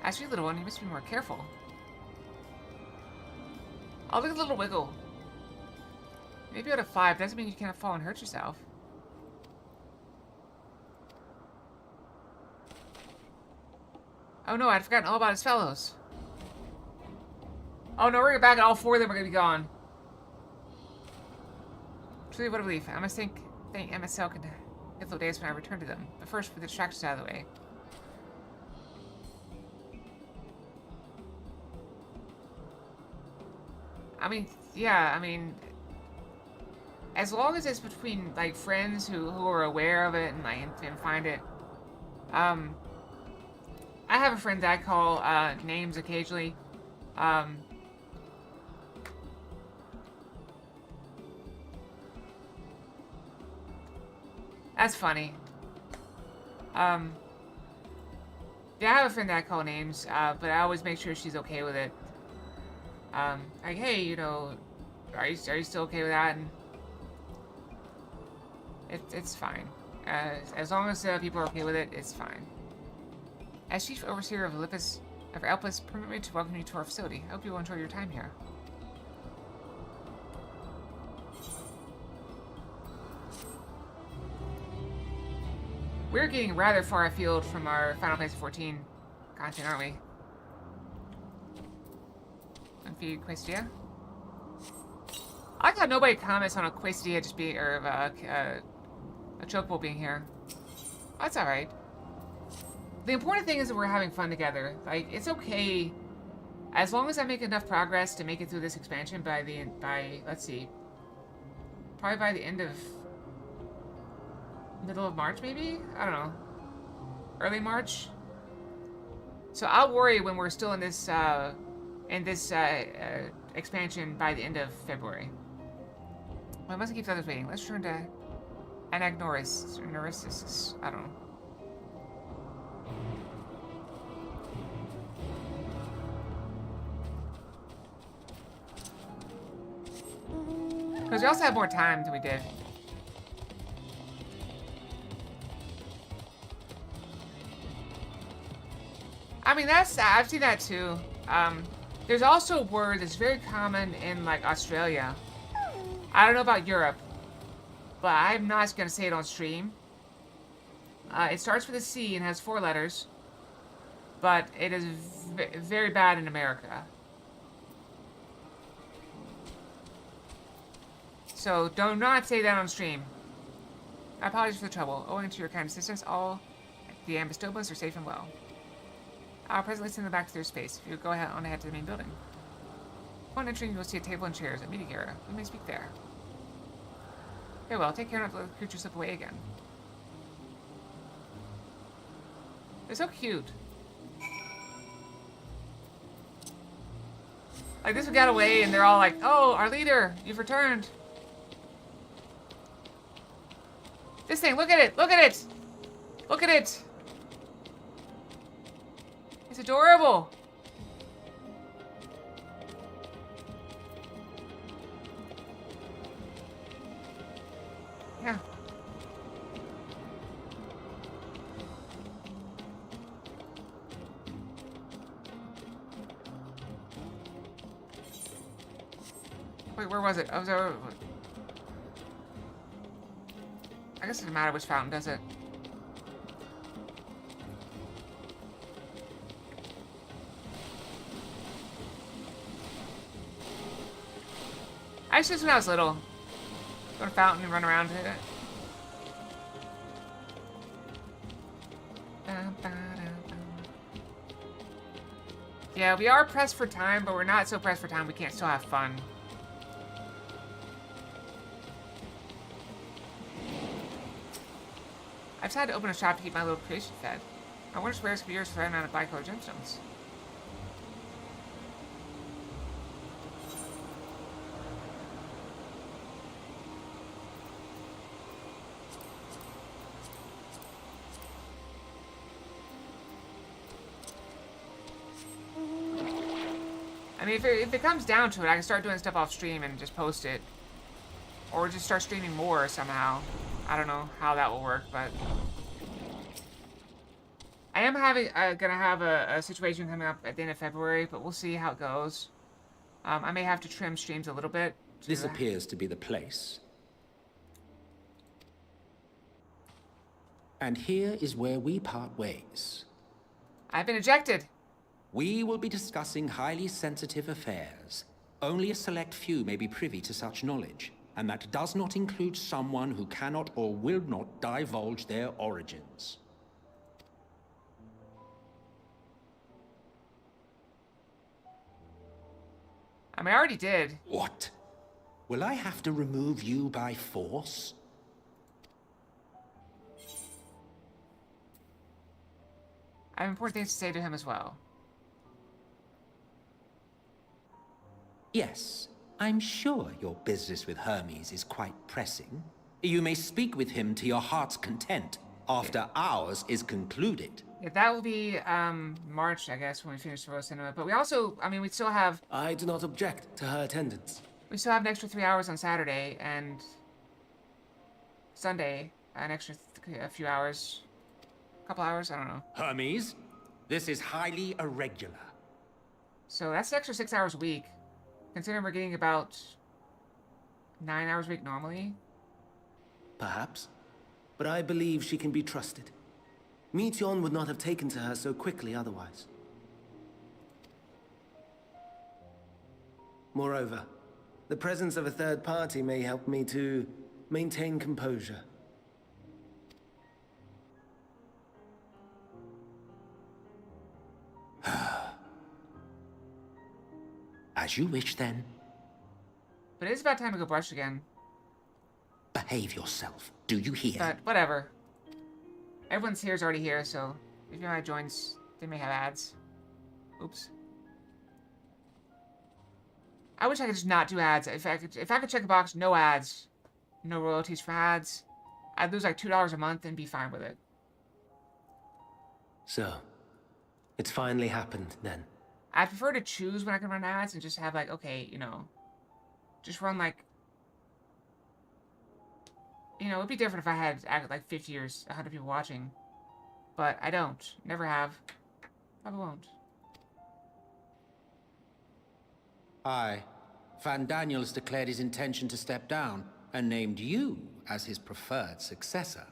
As for you, little one, you must be more careful. Oh, look at the little wiggle. Maybe out of 5 doesn't mean you can't fall and hurt yourself. Oh no, I'd forgotten all about his fellows. Oh no, we're back and all 4 of them are gonna be gone. Truly, what a relief. I must thank MSL can get the days when I return to them. But first, for the distractions out of the way. I mean, yeah, I mean, as long as it's between, like, friends who are aware of it and, like, and find it. I have a friend that I call, names occasionally. That's funny. Yeah, I have a friend that I call names, but I always make sure she's okay with it. Like, hey, you know, are you still okay with that? And it's fine. As long as people are okay with it, it's fine. As Chief Overseer of Elpis, permit me to welcome you to our facility. I hope you will enjoy your time here. We're getting rather far afield from our Final Fantasy XIV content, aren't we? Unfeed Questia. I like how nobody comments on a Quistia just being, or a chocobo being here. That's alright. The important thing is that we're having fun together. Like, it's okay as long as I make enough progress to make it through this expansion by let's see, probably by the end of middle of March, maybe? I don't know. Early March? So I'll worry when we're still in this expansion by the end of February. Well, I must keep the others waiting. Let's turn to Anagnoris, or Neurisis. I don't know. Because we also have more time than we did. I mean, I've seen that too. There's also a word that's very common in, like, Australia. I don't know about Europe, but I'm not going to say it on stream. It starts with a C and has 4 letters, but it is very bad in America. So do not say that on stream. I apologize for the trouble. Owing to your kind assistance, all the Ambistobas are safe and well. I'll presently send them back to their space. If you go ahead on ahead to the main building. Upon entering, you will see a table and chairs, a meeting area. We may speak there. Very well, take care not to let the creature slip away again. They're so cute. Like, this one got away, and they're all like, oh, our leader, you've returned. This thing, look at it, look at it! Look at it! It's adorable! Yeah. Wait, where was it? I was over. I guess it doesn't matter which fountain, does it? I used to when I was little. Go to a fountain and run around it. Yeah, we are pressed for time, but we're not so pressed for time we can't still have fun. I've decided to open a shop to keep my little creation fed. I wonder if wares could be yours for the right amount of bicolor gemstones. I mean, if it comes down to it, I can start doing stuff off stream and just post it. Or just start streaming more somehow. I don't know how that will work, but... I am gonna have a situation coming up at the end of February, but we'll see how it goes. I may have to trim streams a little bit. This appears to be the place. And here is where we part ways. I've been ejected. We will be discussing highly sensitive affairs. Only a select few may be privy to such knowledge, and that does not include someone who cannot or will not divulge their origins. I mean, I already did. What? Will I have to remove you by force? I have important things to say to him as well. Yes, I'm sure your business with Hermes is quite pressing. You may speak with him to your heart's content after ours is concluded. Yeah, that will be March, I guess, when we finish the Rose Cinema. But we also, I mean, we still have... I do not object to her attendance. We still have an extra 3 hours on Saturday and Sunday, an extra a few hours, a couple hours, I don't know. Hermes, this is highly irregular. So that's an extra 6 hours a week. Considering we're getting about 9 hours a week normally. Perhaps. But I believe she can be trusted. Meteion would not have taken to her so quickly otherwise. Moreover, The presence of a third party may help me to maintain composure. As you wish, then. But it is about time to go brush again. Behave yourself. Do you hear? But whatever. Everyone's here is already here, so if you want joins, they may have ads. Oops. I wish I could just not do ads. If I could check a box, no ads, no royalties for ads, I'd lose like $2 a month and be fine with it. So, it's finally happened then. I prefer to choose when I can run ads and just have like, okay, you know, just run like, you know, it'd be different if I had like 50 or 100 people watching, but I don't. Never have. Probably won't. Aye. Van Daniel has declared his intention to step down and named you as his preferred successor.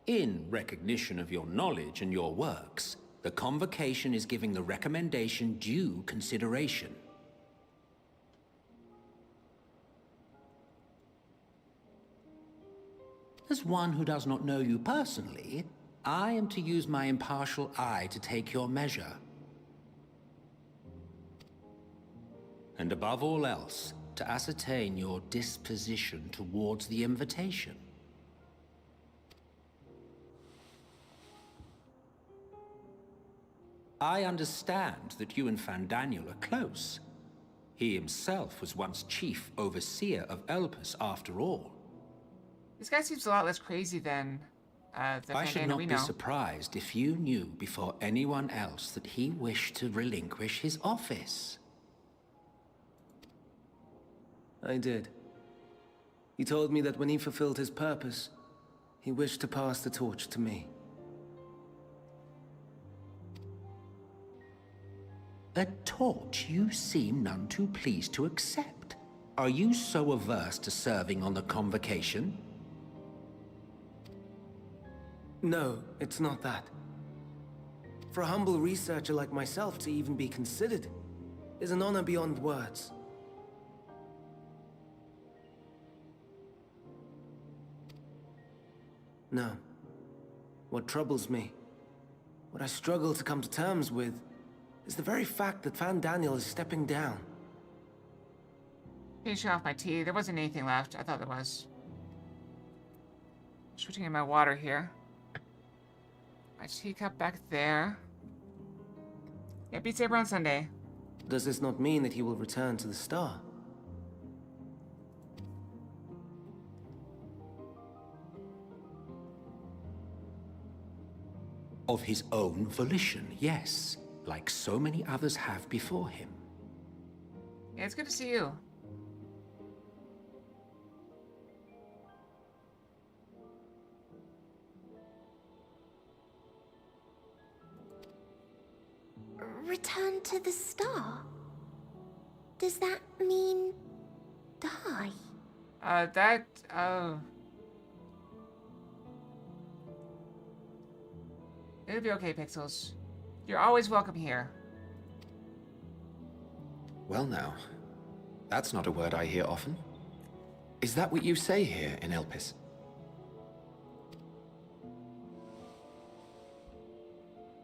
In recognition of your knowledge and your works, the Convocation is giving the recommendation due consideration. As one who does not know you personally, I am to use my impartial eye to take your measure. And above all else, to ascertain your disposition towards the invitation. I understand that you and Van Daniel are close. He himself was once chief overseer of Elpis after all. This guy seems a lot less crazy than the I should Van Daniel not we be know. surprised if you knew before anyone else that he wished to relinquish his office. I did. He told me that when he fulfilled his purpose, he wished to pass the torch to me. A torch you seem none too pleased to accept. Are you so averse to serving on the Convocation? No, it's not that. For a humble researcher like myself to even be considered is an honor beyond words. No. What troubles me, what I struggle to come to terms with, is the very fact that Van Daniel is stepping down. Finishing off my tea. There wasn't anything left. I thought there was. Switching in my water here. My teacup back there. Yeah, Beat Saber on Sunday. Does this not mean that he will return to the Star? Of his own volition, yes. Like so many others have before him. Yeah, it's good to see you. Return to the Star? Does that mean die? It'll be okay, Pixels. You're always welcome here. Well now, that's not a word I hear often. Is that what you say here in Elpis?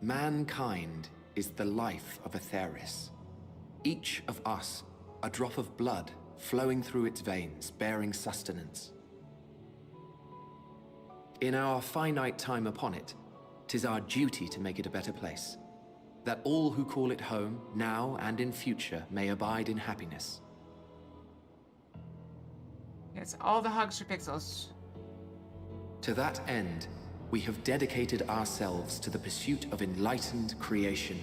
Mankind is the life of Atheris. Each of us, a drop of blood flowing through its veins, bearing sustenance. In our finite time upon it, 'tis our duty to make it a better place, that all who call it home, now and in future, may abide in happiness. Yes, all the hugs for Pixels. To that end, we have dedicated ourselves to the pursuit of enlightened creation.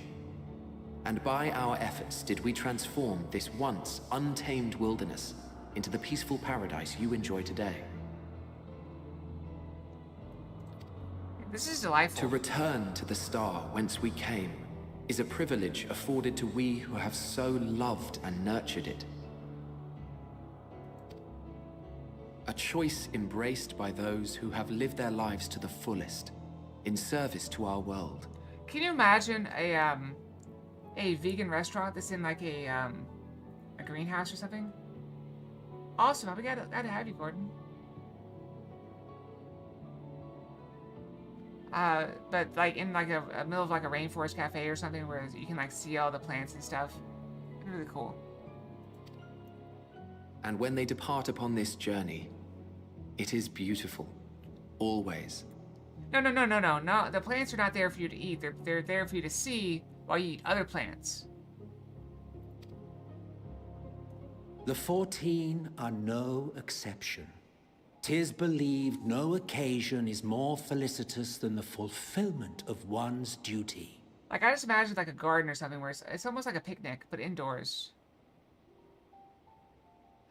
And by our efforts did we transform this once untamed wilderness into the peaceful paradise you enjoy today. This is delightful. To return to the star whence we came is a privilege afforded to we who have so loved and nurtured it. A choice embraced by those who have lived their lives to the fullest, in service to our world. Can you imagine a vegan restaurant that's in like a greenhouse or something? Awesome, I'm glad to have you, Gordon. But like in like a middle of like a rainforest cafe or something where you can like see all the plants and stuff. It'd be really cool. And when they depart upon this journey, it is beautiful. Always. No. The plants are not there for you to eat. They're there for you to see while you eat other plants. The 14 are no exception. 'Tis believed no occasion is more felicitous than the fulfillment of one's duty. Like, I just imagine like a garden or something where it's almost like a picnic, but indoors.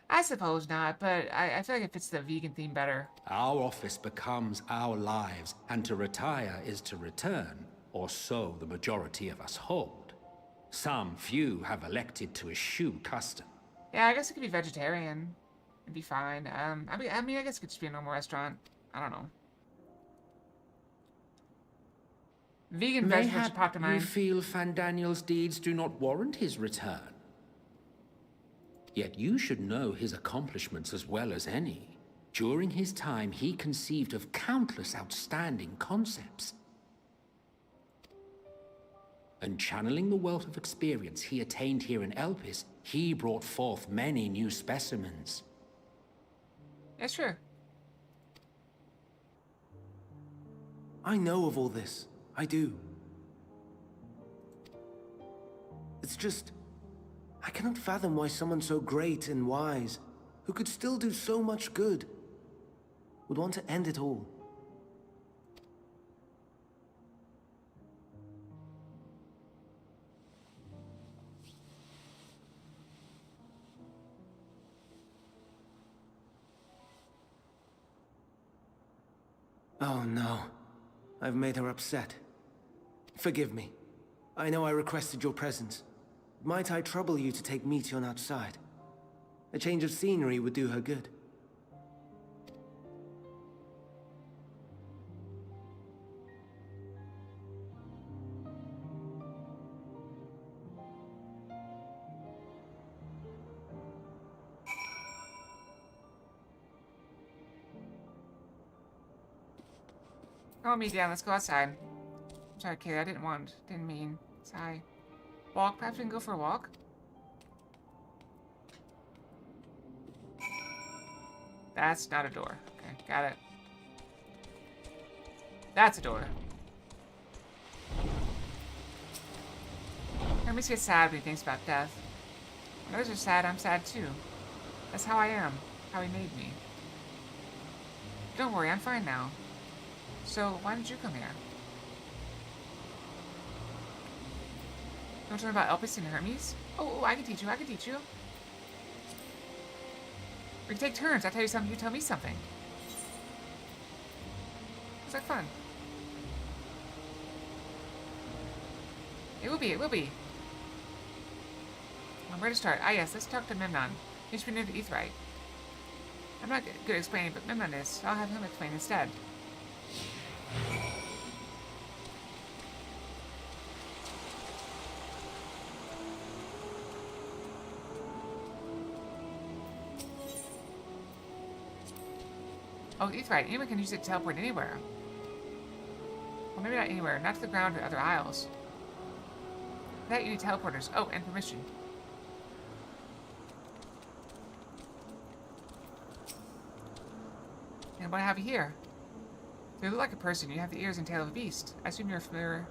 I suppose not, but I feel like it fits the vegan theme better. Our office becomes our lives, and to retire is to return, or so the majority of us hold. Some few have elected to eschew custom. Yeah, I guess it could be vegetarian. It'd be fine. I mean, I guess it could just be a normal restaurant. I don't know. Vegan vegetables popped to mind. You feel Fandaniel's deeds do not warrant his return. Yet you should know his accomplishments as well as any. During his time, he conceived of countless outstanding concepts. And channeling the wealth of experience he attained here in Elpis, he brought forth many new specimens. Yeah, sure. I know of all this. I do. It's just... I cannot fathom why someone so great and wise, who could still do so much good, would want to end it all. Oh no. I've made her upset. Forgive me. I know I requested your presence. Might I trouble you to take Meteon outside? A change of scenery would do her good. Call me down. Let's go outside. I'm sorry, kid. I didn't mean. Sorry. Walk. Perhaps we can go for a walk. That's not a door. Okay, got it. That's a door. Hermes gets sad when he thinks about death. When others are sad, I'm sad too. That's how I am. How he made me. Don't worry, I'm fine now. So, why did you come here? You want to learn about Elpis and Hermes? Oh, I can teach you, I can teach you. We can take turns. I tell you something, you tell me something. It's like fun. It will be, it will be. Where to start? Ah yes, let's talk to Memnon. He should be near the Aetheryte. I'm not good at explaining, but Memnon is, so I'll have him explain instead. Oh, Aetheryte. Anyone can use it to teleport anywhere. Well, maybe not anywhere. Not to the ground or other isles. For that, you need teleporters. Oh, and permission. And what I have you here? You look like a person. You have the ears and tail of a beast. I assume you're familiar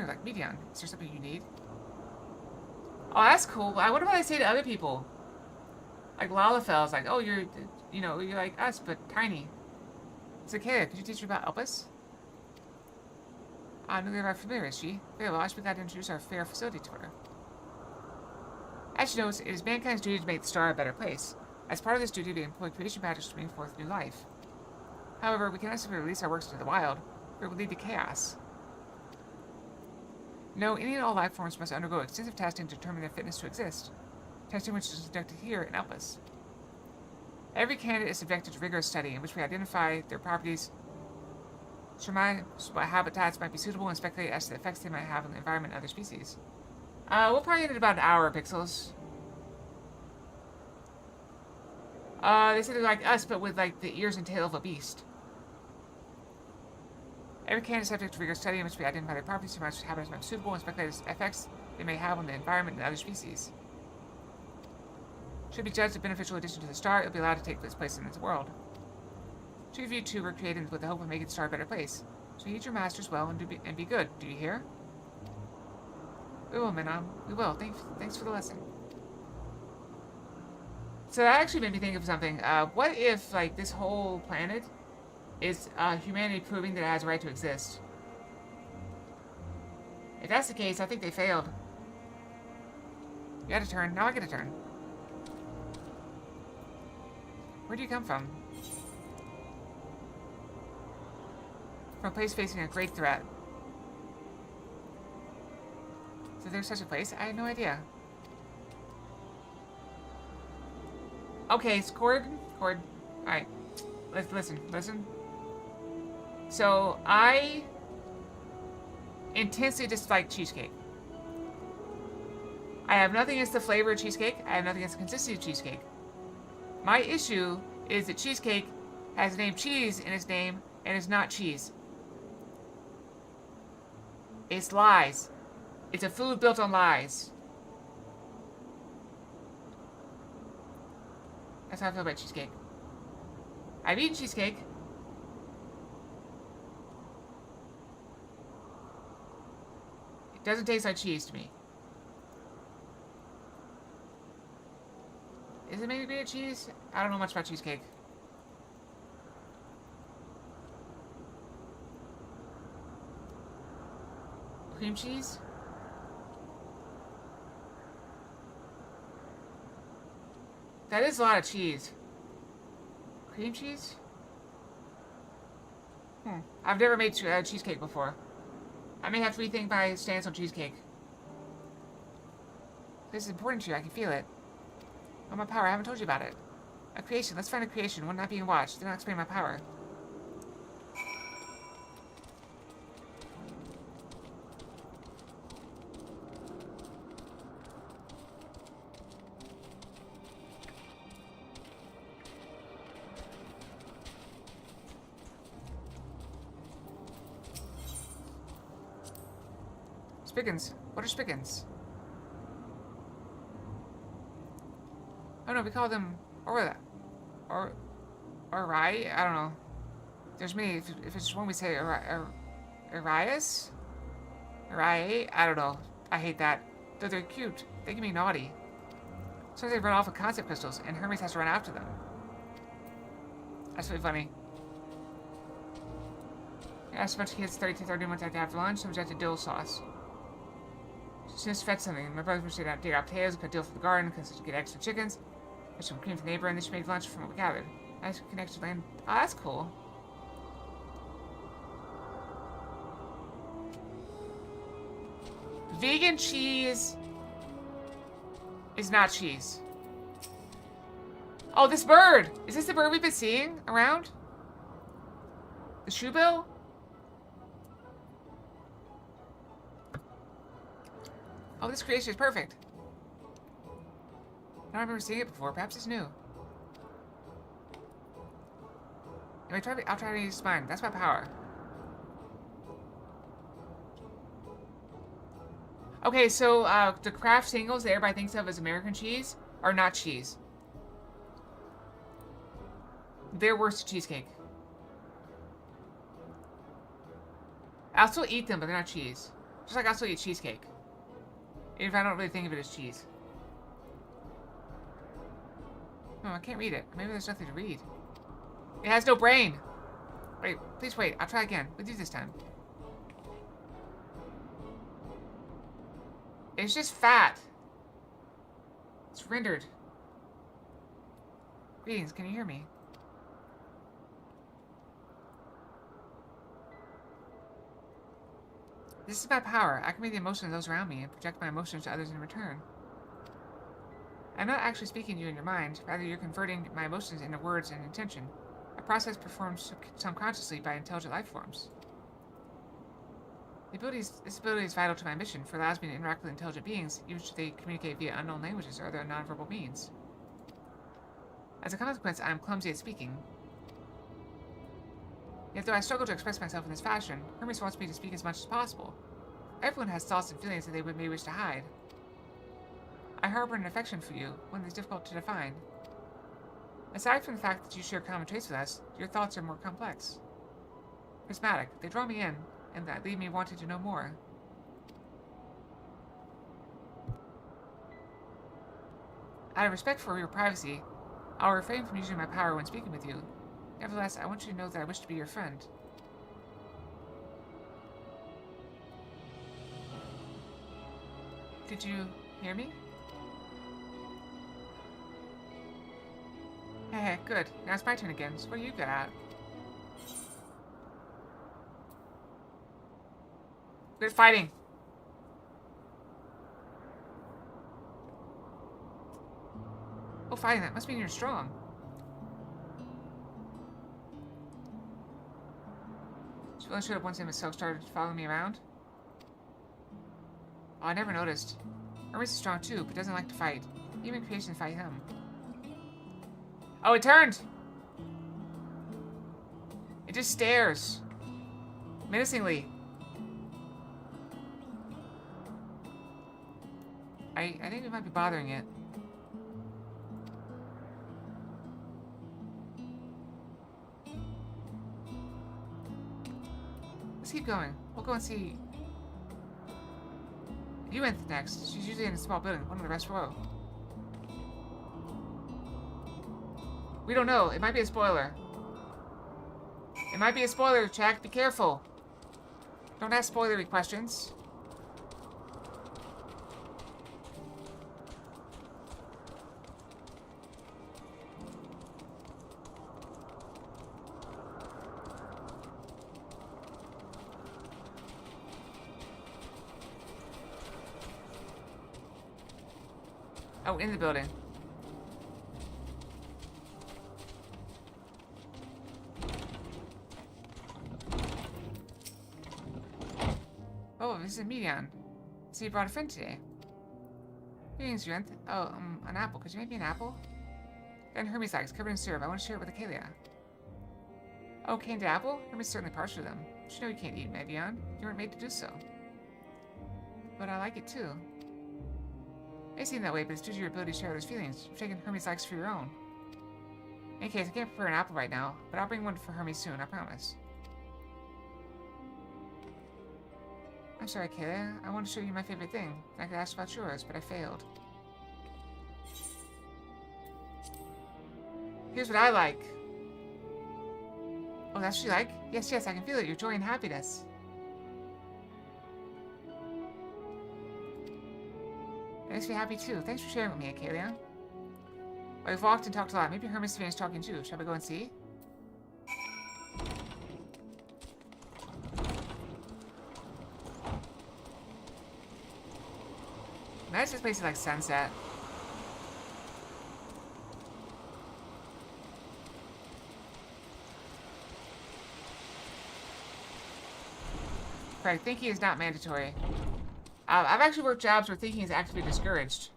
like Meteon. Is there something you need? Oh, that's cool. I wonder what I say to other people. Like Lalafel's like, oh, you're like us, but tiny. It's okay. Could you teach me about Elpis? I'm really familiar, is she? Very well, I should be glad to introduce our fair facility to her. As she knows, it is mankind's duty to make the star a better place. As part of this duty, we employ creation magic to bring forth new life. However, we cannot simply release our works into the wild, for it would lead to chaos. No, any and all life forms must undergo extensive testing to determine their fitness to exist. Testing which is conducted here in Elpis. Every candidate is subjected to rigorous study in which we identify their properties, surmise what habitats might be suitable, and speculate as to the effects they might have on the environment and other species. We'll probably get about an hour, Pixels. They said they're like us, but with like the ears and tail of a beast. Every candidate is subject to rigorous study in which we identify their properties, surmise what habitats might be suitable, and speculate as to the effects they may have on the environment and other species. Should be judged a beneficial addition to the star, it will be allowed to take its place in this world. Two of you two were created with the hope of making the star a better place. So heed your masters well and be good. Do you hear? We will, Minom. We will. Thanks for the lesson. So that actually made me think of something. What if, like, this whole planet is humanity proving that it has a right to exist? If that's the case, I think they failed. You had a turn. Now I get a turn. Where do you come from? From a place facing a great threat. So there's such a place? I had no idea. Okay, it's Cord. Alright. Listen. So, I intensely dislike cheesecake. I have nothing against the flavor of cheesecake. I have nothing against the consistency of cheesecake. My issue is that cheesecake has the name cheese in its name and is not cheese. It's lies. It's a food built on lies. That's how I feel about cheesecake. I've eaten cheesecake. It doesn't taste like cheese to me. Is it maybe made of cheese? I don't know much about cheesecake. Cream cheese? That is a lot of cheese. Cream cheese? I've never made cheesecake before. I may have to rethink my stance on cheesecake. This is important to you, I can feel it. Oh, my power, I haven't told you about it. A creation, let's find a creation, one not being watched. Did not explain my power. Spiggins. What are Spiggins? Oh no, we call them Ori. I don't know. There's many. If it's just one, we say Arias? Arai? I don't know. I hate that. Though they're cute. They can be naughty. Sometimes they run off with concept crystals, and Hermes has to run after them. That's really funny. I asked a bunch of kids 30 to 30 minutes after lunch, and was at the dill sauce. As soon as fed something, my brothers were sitting out to dig out potatoes, cut dill from the garden, because to get extra chickens. Got some cream from the neighbor, and then she made lunch from what we gathered. Nice connection land. Oh, that's cool. Vegan cheese is not cheese. Oh, this bird! Is this the bird we've been seeing around? The shoebill? Oh, this creation is perfect. I don't remember seeing it before. Perhaps it's new. Anyway, I'll try to use mine. That's my power. Okay, so the Kraft singles that everybody thinks of as American cheese are not cheese. They're worse than cheesecake. I'll still eat them, but they're not cheese. Just like I'll still eat cheesecake. Even if I don't really think of it as cheese. No, I can't read it. Maybe there's nothing to read. It has no brain. Wait, please wait. I'll try again. With you this time. It's just fat. It's rendered. Greetings, can you hear me? This is my power. I can read the emotions of those around me and project my emotions to others in return. I'm not actually speaking to you in your mind, rather you're converting my emotions into words and intention, a process performed subconsciously by intelligent life forms. This ability is vital to my mission, for it allows me to interact with intelligent beings, even if they communicate via unknown languages or other nonverbal means. As a consequence, I am clumsy at speaking. Yet though I struggle to express myself in this fashion, Hermes wants me to speak as much as possible. Everyone has thoughts and feelings that they may wish to hide. I harbor an affection for you, one that is difficult to define. Aside from the fact that you share common traits with us, your thoughts are more complex. Prismatic, they draw me in, and that leave me wanting to know more. Out of respect for your privacy, I'll refrain from using my power when speaking with you. Nevertheless, I want you to know that I wish to be your friend. Did you hear me? Heh, good. Now it's my turn again, so what are you good at? Good fighting. Oh, fighting, that must mean you're strong. She only showed up once himself started following me around. Oh, I never noticed. Hermes is strong too, but doesn't like to fight. Even creations fight him. Oh, it turned! It just stares. Menacingly. I think we might be bothering it. Let's keep going. We'll go and see. You went next. She's usually in a small building, one of the rest row. We don't know. It might be a spoiler. It might be a spoiler, Jack. Be careful. Don't ask spoilery questions. Oh, in the building. Oh, this is Medion. So you brought a friend today. Greetings, Yuenth. Oh, an apple. Could you make me an apple? Then Hermes likes, covered in syrup. I want to share it with Acalia. Oh, candied apple? Hermes is certainly partial to them. But you know you can't eat Medion. You weren't made to do so. But I like it too. It may seem that way, but it's due to your ability to share those feelings. You've taken Hermes' likes for your own. In any case, I can't prepare an apple right now, but I'll bring one for Hermes soon, I promise. I'm sorry, Kayla. I want to show you my favorite thing. I could ask about yours, but I failed. Here's what I like. Oh, that's what you like? Yes, yes, I can feel it. Your joy and happiness. It makes me happy too. Thanks for sharing with me, Acalia. Well, we've walked and talked a lot. Maybe Hermes is talking too. Shall we go and see? Nice, this place is like sunset. Correct, thinking is not mandatory. I've actually worked jobs where thinking is actively discouraged.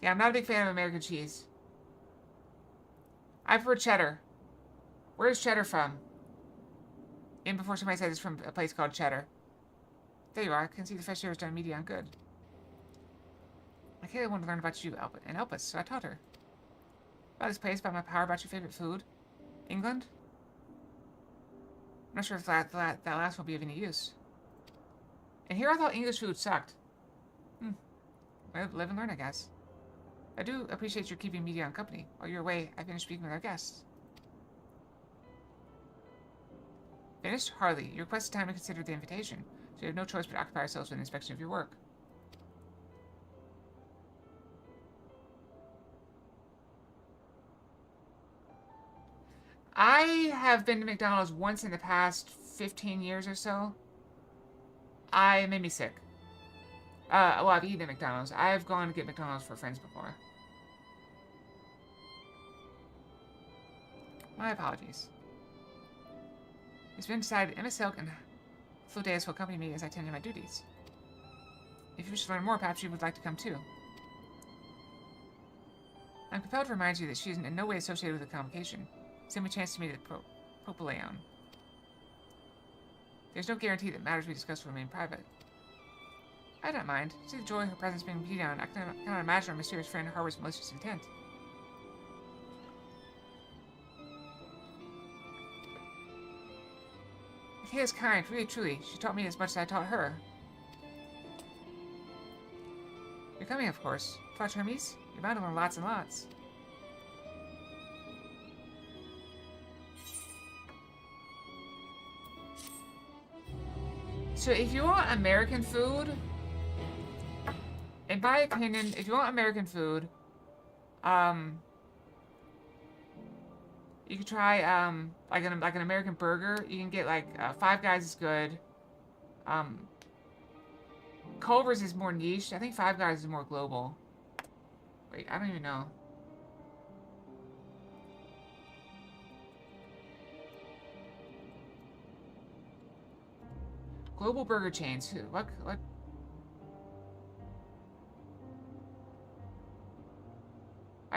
Yeah, I'm not a big fan of American cheese. I prefer cheddar. Where's cheddar from? In before somebody says it's from a place called Cheddar. There you are. I can see the fresh air has done Medion good. Kayla wanted to learn about you and help us, so I taught her. About this place, about my power, about your favorite food. England? I'm not sure if that last will be of any use. And here I thought English food sucked. Well, live and learn, I guess. I do appreciate your keeping Medion company. While you're away, I finished speaking with our guests. Finished? Hardly. You requested time to consider the invitation, so we have no choice but to occupy ourselves with an inspection of your work. I have been to McDonald's once in the past 15 years or so. It made me sick. Well, I've eaten at McDonald's. I've gone to get McDonald's for friends before. My apologies. It's been decided MSL and Flodeus will accompany me as I tend to my duties. If you wish to learn more, perhaps you would like to come too. I'm compelled to remind you that she is in no way associated with the convocation. Send me a chance to meet at Popaleon. There's no guarantee that matters we discuss will remain private. I don't mind. See the joy of her presence being beat down. I cannot imagine our mysterious friend harbors malicious intent. He is kind, really truly. She taught me as much as I taught her. You're coming, of course. Fletch Hermes? You're bound to learn lots and lots. So if you want American food, in my opinion, if you want American food, you could try like an American burger. You can get like Five Guys is good. Culver's is more niche. I think Five Guys is more global. Wait, I don't even know. Global burger chains. What?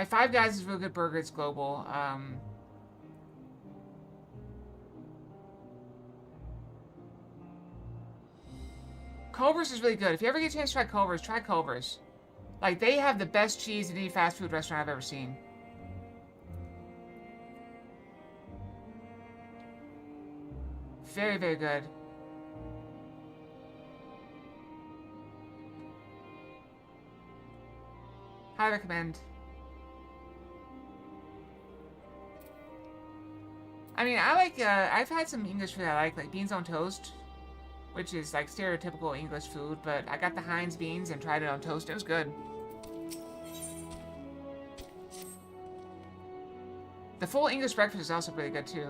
Five Guys is a real good burger. It's global. Culver's is really good. If you ever get a chance to try Culver's. Like, they have the best cheese in any fast food restaurant I've ever seen. Very, very good. Highly recommend. I mean, I like, I've had some English food I like beans on toast, which is like stereotypical English food, but I got the Heinz beans and tried it on toast. It was good. The full English breakfast is also really good, too.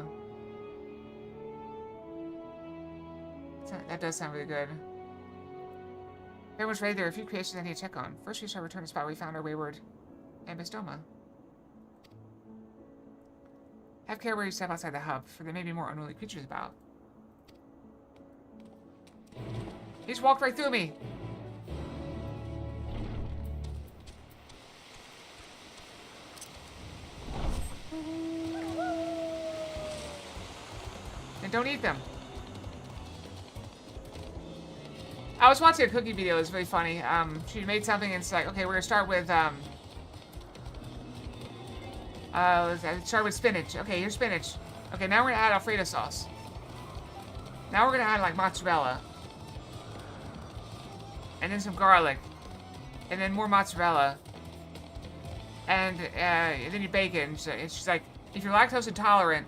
That does sound really good. Everyone's ready. There are a few creations I need to check on. First, we shall return to the spot where we found our wayward Ambistoma. Have care where you step outside the hub, for there may be more unruly creatures about. He just walked right through me. And don't eat them. I was watching a cooking video. It was really funny. She made something and it's like, okay, we're gonna start with start with spinach. Okay, here's spinach. Okay, now we're gonna add Alfredo sauce. Now we're gonna add like mozzarella. And then some garlic. And then more mozzarella. And then your bacon. So it's just like, if you're lactose intolerant,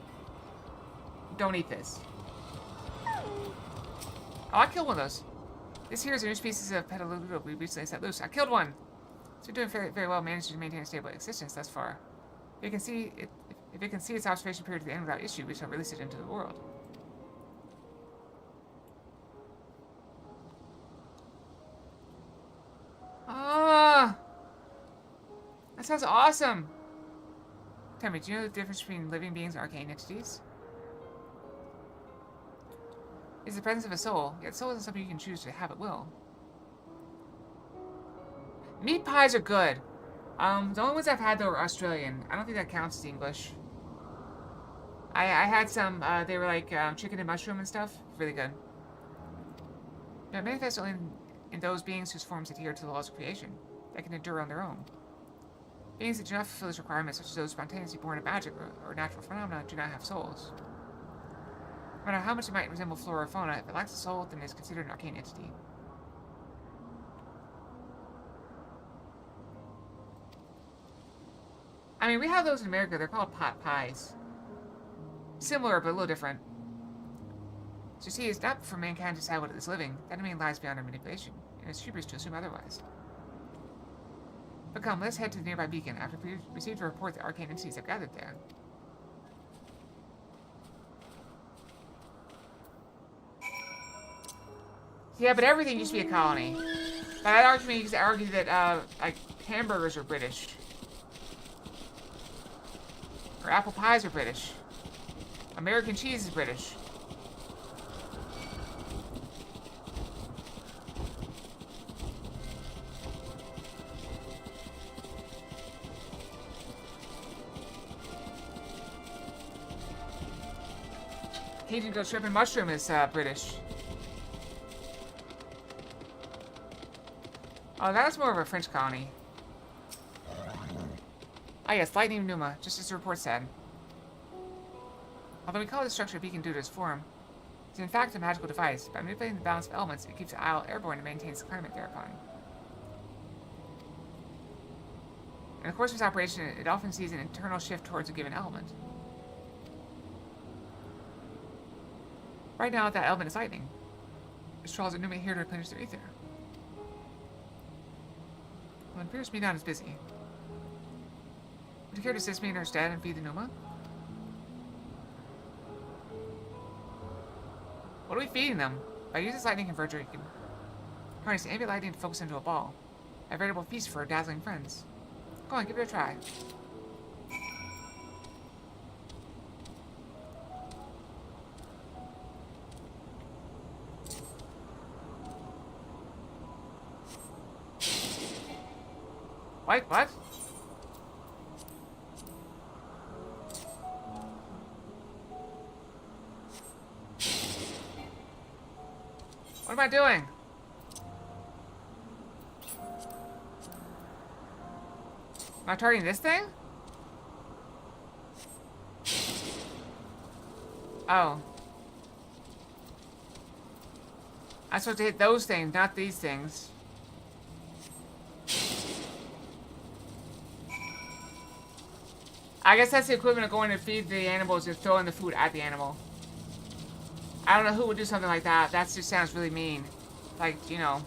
don't eat this. Oh, I killed one of those. This here is a new species of Petaludo we recently set loose. I killed one. So we're doing very, very well, managing to maintain a stable existence thus far. If it can see its observation period to the end without issue, we shall release it into the world. Ah, that sounds awesome. Tell me, do you know the difference between living beings and arcane entities? It's the presence of a soul, yet soul isn't something you can choose to have at will. Meat pies are good. The only ones I've had, though, are Australian. I don't think that counts as English. I had some, they were like chicken and mushroom and stuff. Really good. But it manifests only in those beings whose forms adhere to the laws of creation, that can endure on their own. Beings that do not fulfill this requirement, such as those spontaneously born of magic or natural phenomena, do not have souls. No matter how much it might resemble flora or fauna, if it lacks a soul, then it is considered an arcane entity. I mean, we have those in America. They're called pot pies. Similar, but a little different. So see, it's not for mankind to decide what is living. That domain lies beyond our manipulation, and it's hubris to assume otherwise. But come, let's head to the nearby beacon after we received a report that arcane entities have gathered there. Yeah, but everything used to be a colony. But I'd argue that, like, hamburgers are British. Or apple pies are British. American cheese is British. Cajun grilled shrimp and mushroom is British. Oh, that was more of a French colony. Ah yes, lightning pneuma, just as the report said. Although we call this structure a beacon due to its form, it's in fact a magical device. By manipulating the balance of elements, it keeps the isle airborne and maintains the climate thereupon. In the course of its operation, it often sees an internal shift towards a given element. Right now, that element is lightning, which draws a pneuma here to replenish their ether. Well, it appears Medan is busy. Would you care to assist me in her stead and feed the pneuma? What are we feeding them? By using this lightning converter, you can harness ambient lightning to focus into a ball. A veritable feast for our dazzling friends. Go on, give it a try. Wait, what? What am I doing? Am I targeting this thing? Oh. I'm supposed to hit those things, not these things. I guess that's the equivalent of going to feed the animals and throwing the food at the animal. I don't know who would do something like that. That just sounds really mean. Like, you know,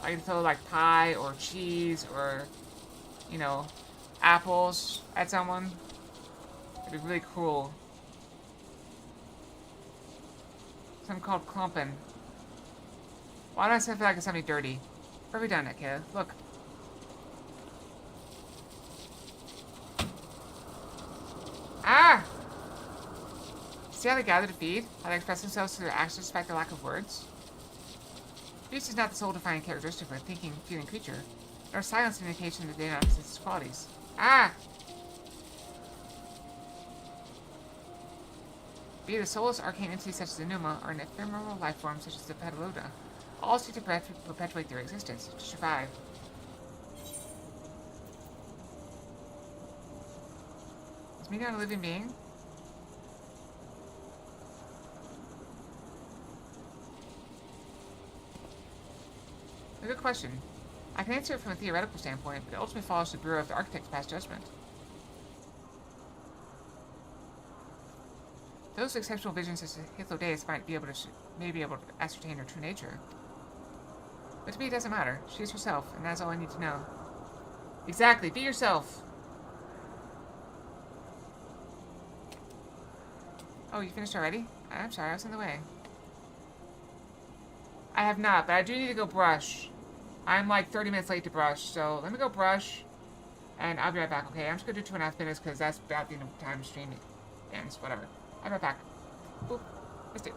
I can throw like pie or cheese or, you know, apples at someone. It'd be really cruel. Something called clumping. Why do I feel like it's something dirty? Where have we done it, kid? Look. Ah! See how they gather to feed? How they express themselves through their actions despite their lack of words? Speech is not the sole defining characteristic of a thinking, feeling creature, nor silence an indication that they do not possess its qualities. Ah! Be it a soulless arcane entity such as the Pneuma, or an ephemeral life form such as the Petalota, all seek to perpetuate their existence, to survive. Is Medan a living being? A good question. I can answer it from a theoretical standpoint, but it ultimately follows the Bureau of the Architect's past judgment. Those exceptional visions as Hythlodeus may be able to ascertain her true nature. But to me it doesn't matter. She is herself, and that's all I need to know. Exactly, be yourself! Oh, you finished already? I'm sorry, I was in the way. I have not, but I do need to go brush. I'm like 30 minutes late to brush, so let me go brush, and I'll be right back, okay? I'm just gonna do 2.5 minutes, because that's about the time stream ends, whatever. I'll be right back. Boop. Missed it.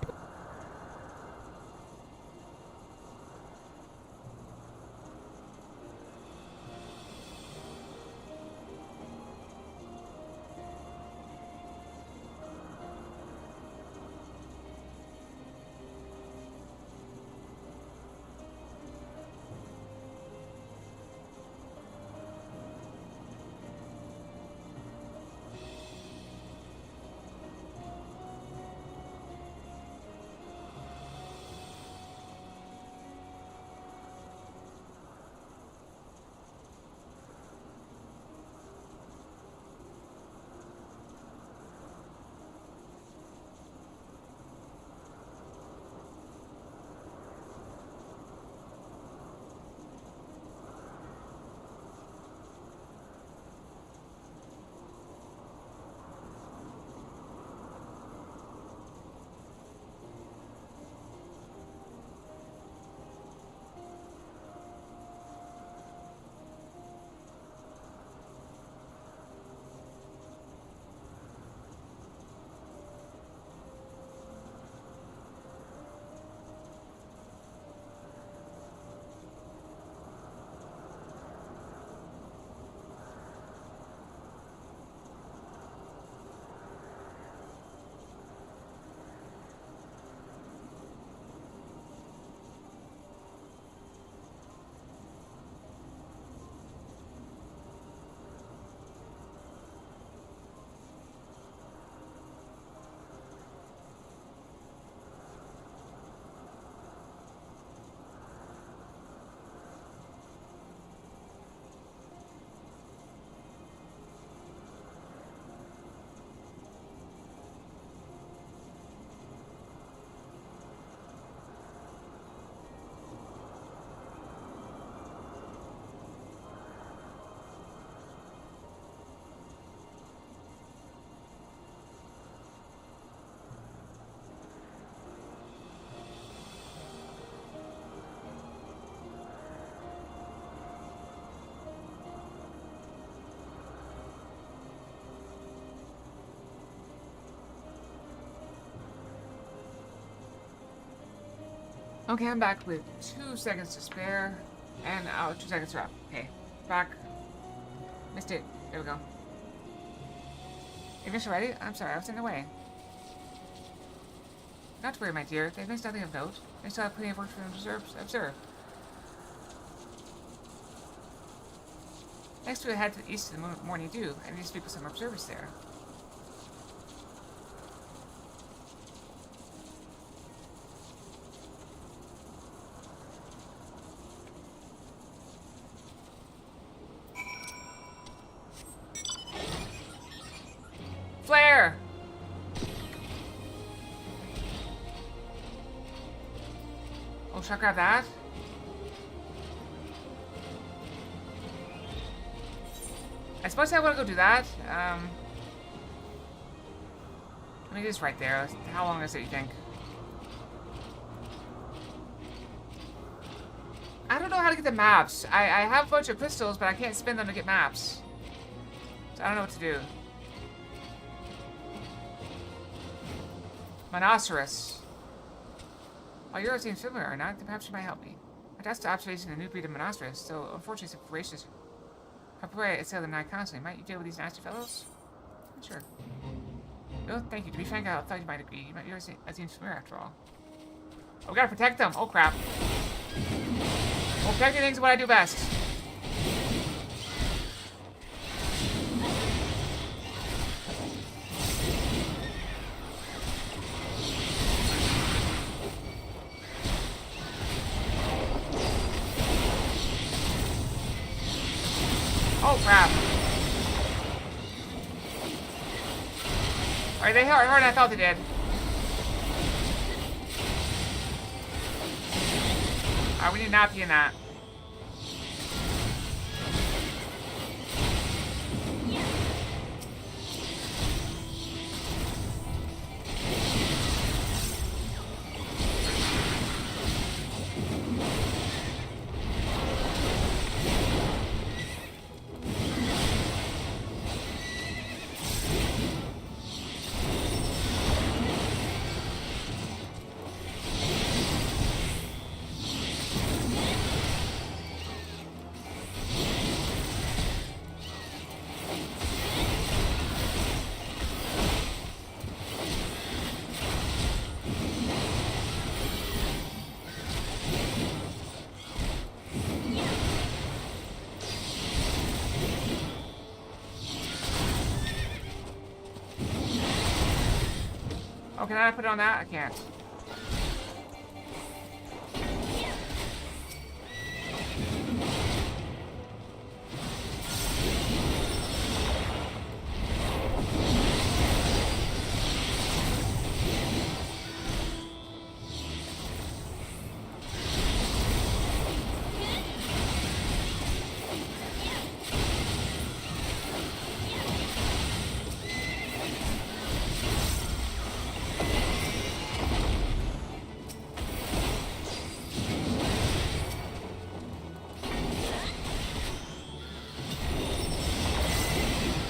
Okay, I'm back with 2 seconds to spare. And 2 seconds are up. Okay, back. Missed it. There we go. Is mission ready? I'm sorry, I was in the way. Not to worry, my dear. They've missed nothing of note. They still have plenty of work for them to observe. Next we head to the east of the morning dew. I need to speak with some observers there. Flare! Oh, should I grab that? I suppose I want to go do that. I mean, it is right there. How long is it, you think? I don't know how to get the maps. I have a bunch of crystals, but I can't spend them to get maps. So I don't know what to do. Monoceros. Oh, yours seems familiar or not? Then perhaps you might help me. I tested observation of a new breed of Monoceros, so unfortunately it's voracious. Capoeira is selling night constantly. Might you deal with these nasty fellows? Sure. No, thank you. To be frank, I thought you might agree. You might be a seems familiar after all. Oh, we gotta protect them. Oh, crap. Well, protecting things is what I do best. Oh, crap. Alright, they hit harder than I thought they did. Alright, we need not be in that. Oh, can I put it on that? I can't.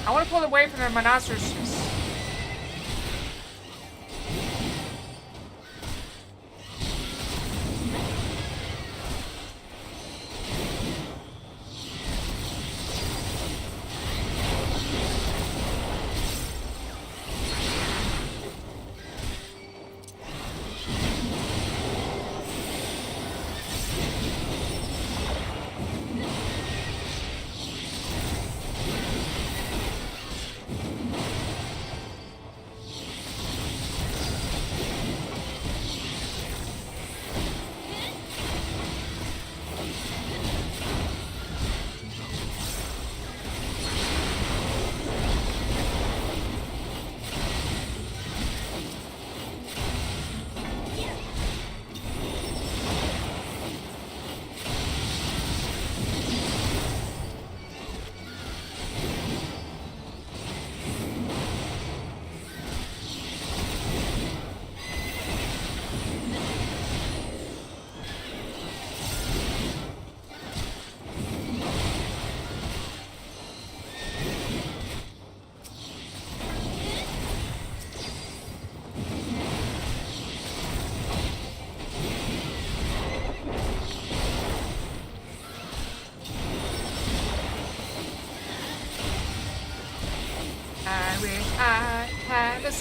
I want to pull away from the monoceros.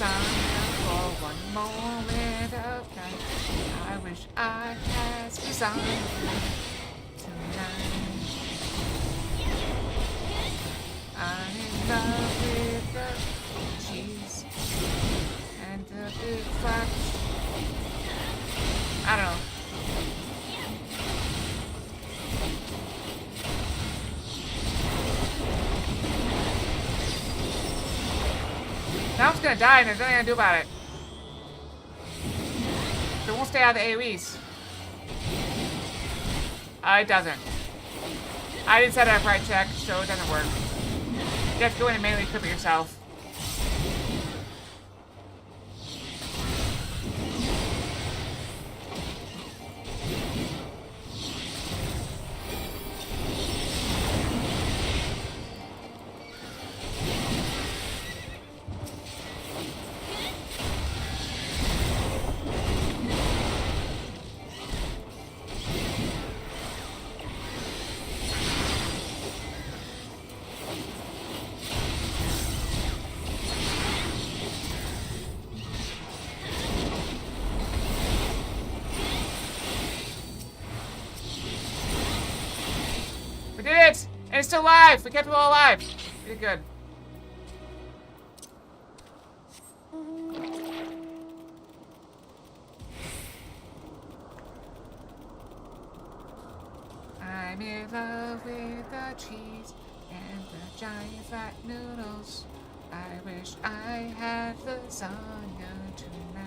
lasagna for one moment of time. I wish I had lasagna tonight. I'm in love with the cheese and the big fat. I don't know. Now I'm just gonna die and there's nothing I can do about it. It won't stay out of the AoEs. It doesn't. I didn't set it up right check, so it doesn't work. You have to go in and manually equip it yourself. We did it! And it's still alive! We kept it all alive! We did good. I'm in love with the cheese and the giant fat noodles. I wish I had lasagna tonight.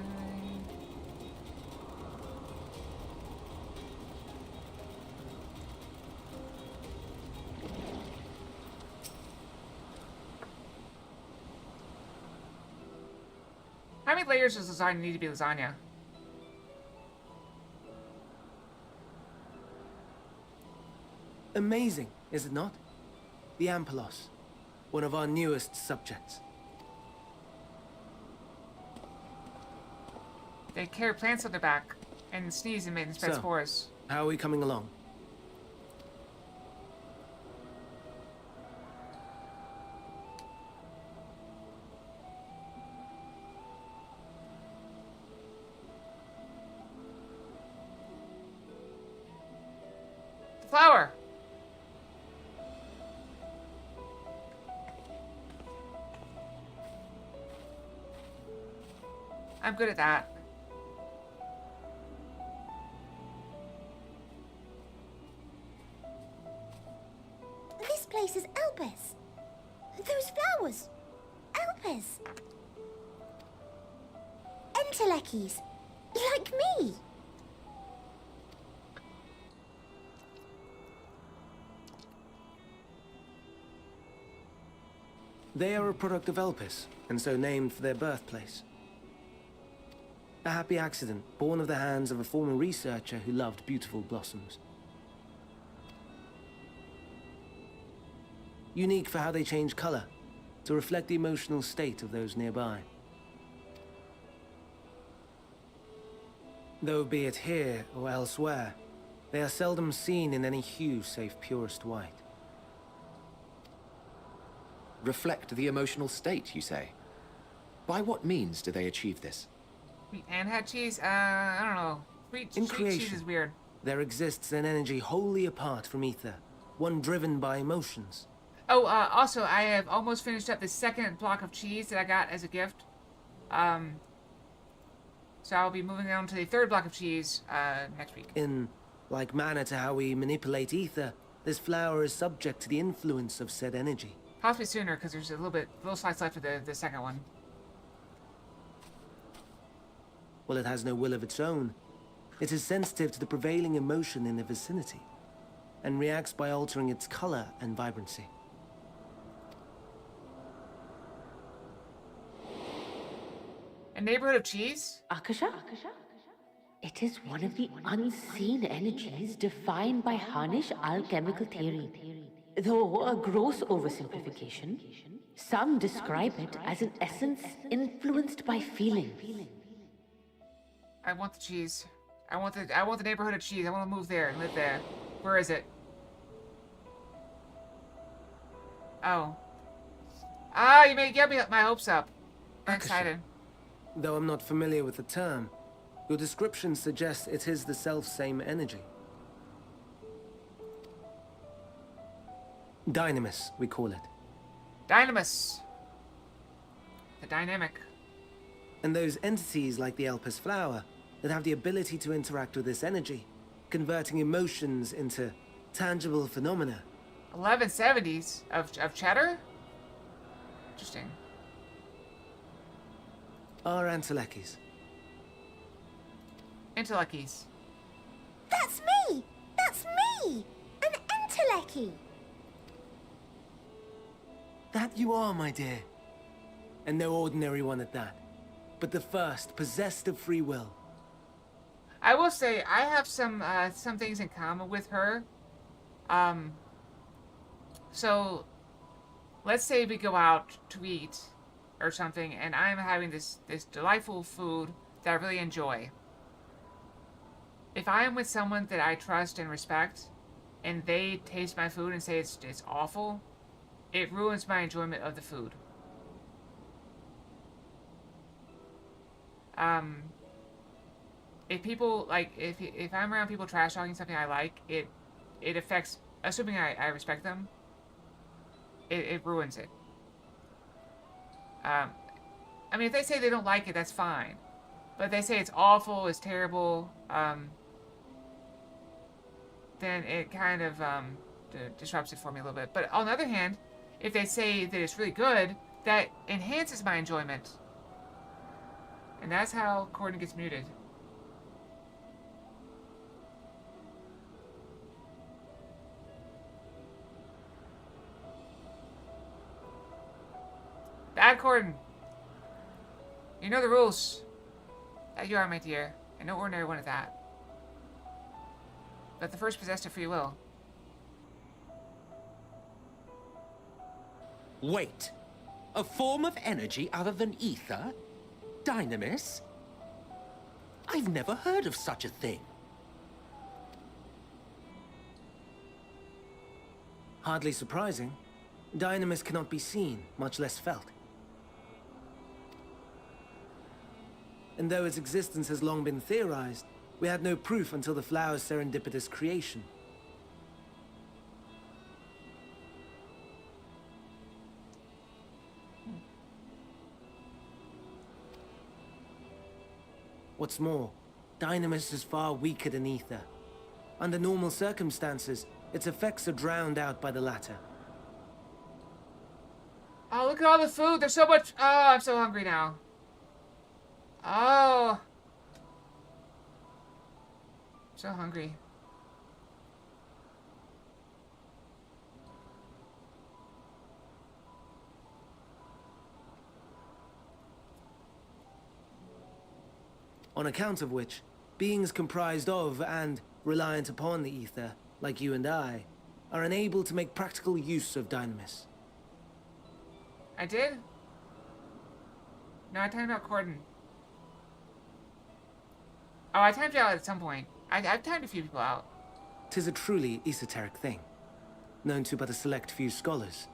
How many layers does lasagna need to be lasagna? Amazing, is it not? The Ampelos, one of our newest subjects. They carry plants on their back and sneeze and spread spores. How are we coming along? Flower! I'm good at that. This place is Elpis. Those flowers. Elpis. Entelekis. Like me. They are a product of Elpis, and so named for their birthplace. A happy accident, born of the hands of a former researcher who loved beautiful blossoms. Unique for how they change color, to reflect the emotional state of those nearby. Though be it here or elsewhere, they are seldom seen in any hue save purest white. Reflect the emotional state, you say? By what means do they achieve this? Wheat and had cheese? I don't know. In Cheese creation, is weird. there exists an energy wholly apart from ether, one driven by emotions. Oh, also, I have almost finished up the second block of cheese that I got as a gift. So I'll be moving on to the third block of cheese next week. In like manner to how we manipulate ether, this flower is subject to the influence of said energy. Possibly sooner, because there's a little slice left of the second one. Well, it has no will of its own. It is sensitive to the prevailing emotion in the vicinity, and reacts by altering its color and vibrancy. A neighborhood of cheese? Akasha? It is one of the unseen energies defined by Harnish alchemical theory. Though a gross oversimplification, some describe it as an essence influenced by feelings. I want the cheese. I want the neighborhood of cheese. I want to move there and live there. Where is it? Oh. Ah, you get me my hopes up. I'm excited. Though I'm not familiar with the term, your description suggests it is the self-same energy. Dynamis, we call it. Dynamis. The dynamic. And those entities like the Elpis flower that have the ability to interact with this energy, converting emotions into tangible phenomena. 1170s of cheddar? Interesting. Are Antelekis. Intelleckies. That's me! That's me! An Entelechy! That you are, my dear. And no ordinary one at that, but the first possessed of free will. I will say I have some things in common with her. So let's say we go out to eat or something, and I'm having this delightful food that I really enjoy. If I am with someone that I trust and respect, and they taste my food and say it's awful, it ruins my enjoyment of the food. If people like, if I'm around people trash talking something I like, it affects. Assuming I respect them, it ruins it. I mean, if they say they don't like it, that's fine. But if they say it's awful, it's terrible, then it kind of disrupts it for me a little bit. But on the other hand, if they say that it's really good, that enhances my enjoyment. And that's how Corden gets muted. Bad Corden. You know the rules. That you are, my dear. And no ordinary one at that. But the first possessed of free will. Wait. A form of energy other than ether? Dynamis? I've never heard of such a thing. Hardly surprising. Dynamis cannot be seen, much less felt. And though its existence has long been theorized, we had no proof until the flower's serendipitous creation. What's more, Dynamis is far weaker than ether. Under normal circumstances, its effects are drowned out by the latter. Oh, look at all the food. There's so much. Oh, I'm so hungry now. Oh. So hungry. On account of which, beings comprised of and reliant upon the ether, like you and I, are unable to make practical use of Dynamis. I did? No, I timed out Corden. Oh, I timed you out at some point. I've timed a few people out. 'Tis a truly esoteric thing, known to but a select few scholars.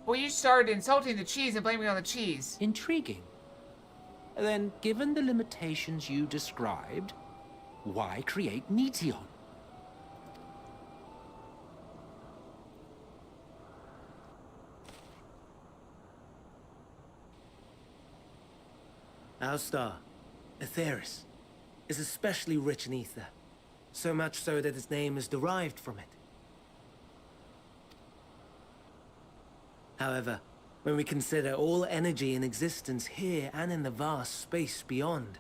Well, you started insulting the cheese and blaming me on the cheese. Intriguing. Then, given the limitations you described, why create Meteon? Our star, Aetheris, is especially rich in ether, so much so that its name is derived from it. However, when we consider all energy in existence here and in the vast space beyond,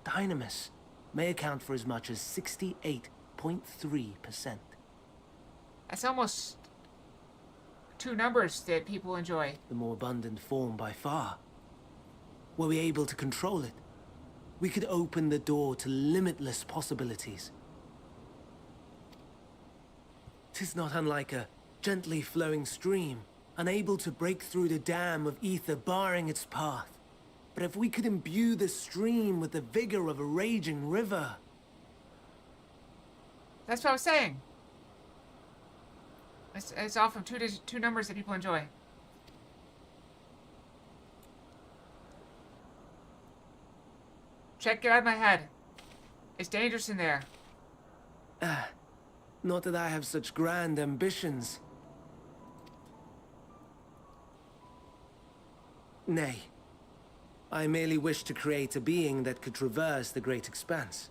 Dynamis may account for as much as 68.3%. That's almost two numbers that people enjoy. The more abundant form by far. Were we able to control it, we could open the door to limitless possibilities. 'Tis not unlike a gently flowing stream, unable to break through the dam of ether barring its path. But if we could imbue the stream with the vigor of a raging river... That's what I was saying. It's off of two numbers that people enjoy. Check, get out of my head. It's dangerous in there. Not that I have such grand ambitions. Nay. I merely wish to create a being that could traverse the great expanse.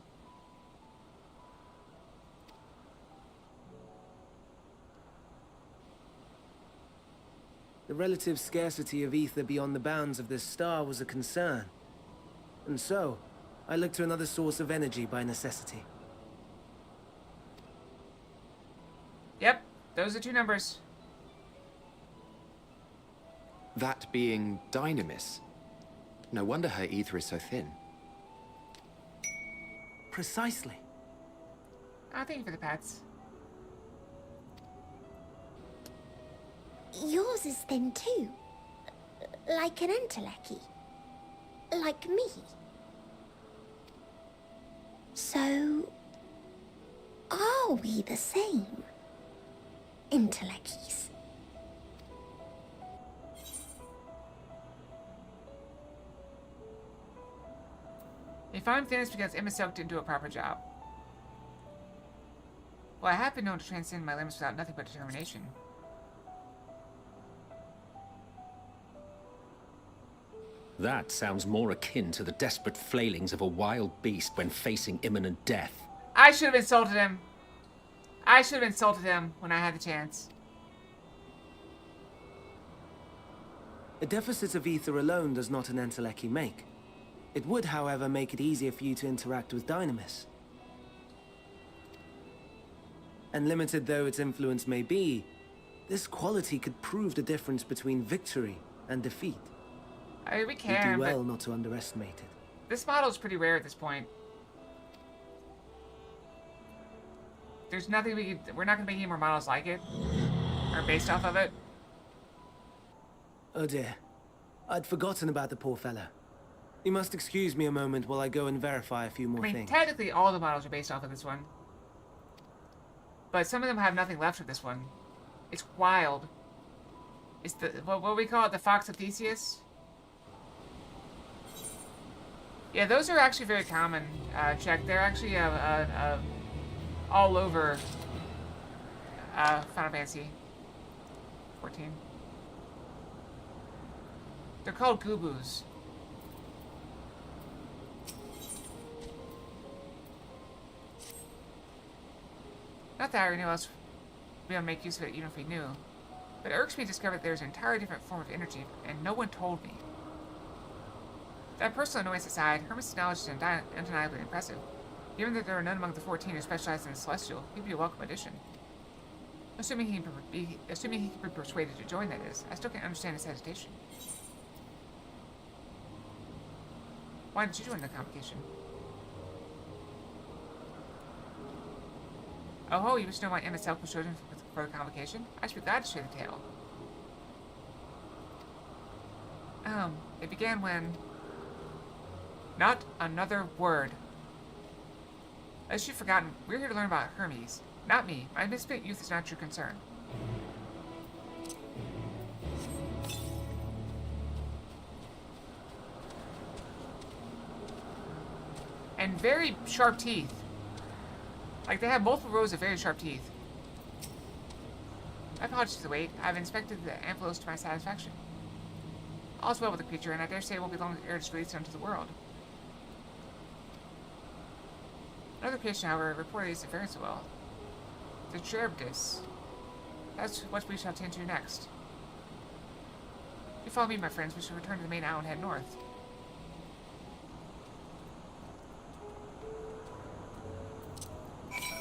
The relative scarcity of ether beyond the bounds of this star was a concern. And so, I looked to another source of energy by necessity. Yep, those are 2 numbers. That being Dynamis. No wonder her ether is so thin. Precisely. Oh, thank you for the pats. Yours is thin too. Like an entelechy. Like me. So, are we the same? Entelecchies. If I'm thin, it's because MSQ didn't do a proper job. Well, I have been known to transcend my limits without nothing but determination. That sounds more akin to the desperate flailings of a wild beast when facing imminent death. I should have insulted him. I should have insulted him when I had the chance. A deficit of ether alone does not an entelechy make. It would, however, make it easier for you to interact with Dynamis. And limited though its influence may be, this quality could prove the difference between victory and defeat. I mean, we You'd can, do well but not to underestimate it. this model is pretty rare at this point. There's nothing we're not going to make any more models like it, or based off of it. Oh dear. I'd forgotten about the poor fella. You must excuse me a moment while I go and verify a few more I mean, things. technically all the models are based off of this one. But some of them have nothing left of this one. It's wild. It's the, what we call it, the Fox of Theseus? Yeah, those are actually very common, Check. They're actually all over Final Fantasy 14. They're called Goobus. Not that I already knew else we don't make use of it even if we knew. But it irks me to discover that there's an entirely different form of energy, and no one told me. That personal annoyance aside, Hermes' knowledge is undeniably impressive. Given that there are none among the 14 who specialize in the Celestial, he'd be a welcome addition. Assuming he can be persuaded to join, that is, I still can't understand his hesitation. Why did you join the convocation? Oh ho, you wish to know why MSQ was chosen for the convocation? I should be glad to share the tale. It began when... Not another word. As you've forgotten, we're here to learn about Hermes. Not me. My misspent youth is not your concern. And very sharp teeth. Like, they have multiple rows of very sharp teeth. My apologies for the wait. I've inspected the amphilos to my satisfaction. All's well with the creature, and I dare say it won't be long ere it's released onto the world. Another creation, however, reportedly isn't faring so well. The Cherubdis. That's what we shall attend to next. If you follow me, my friends, we shall return to the main island and head north.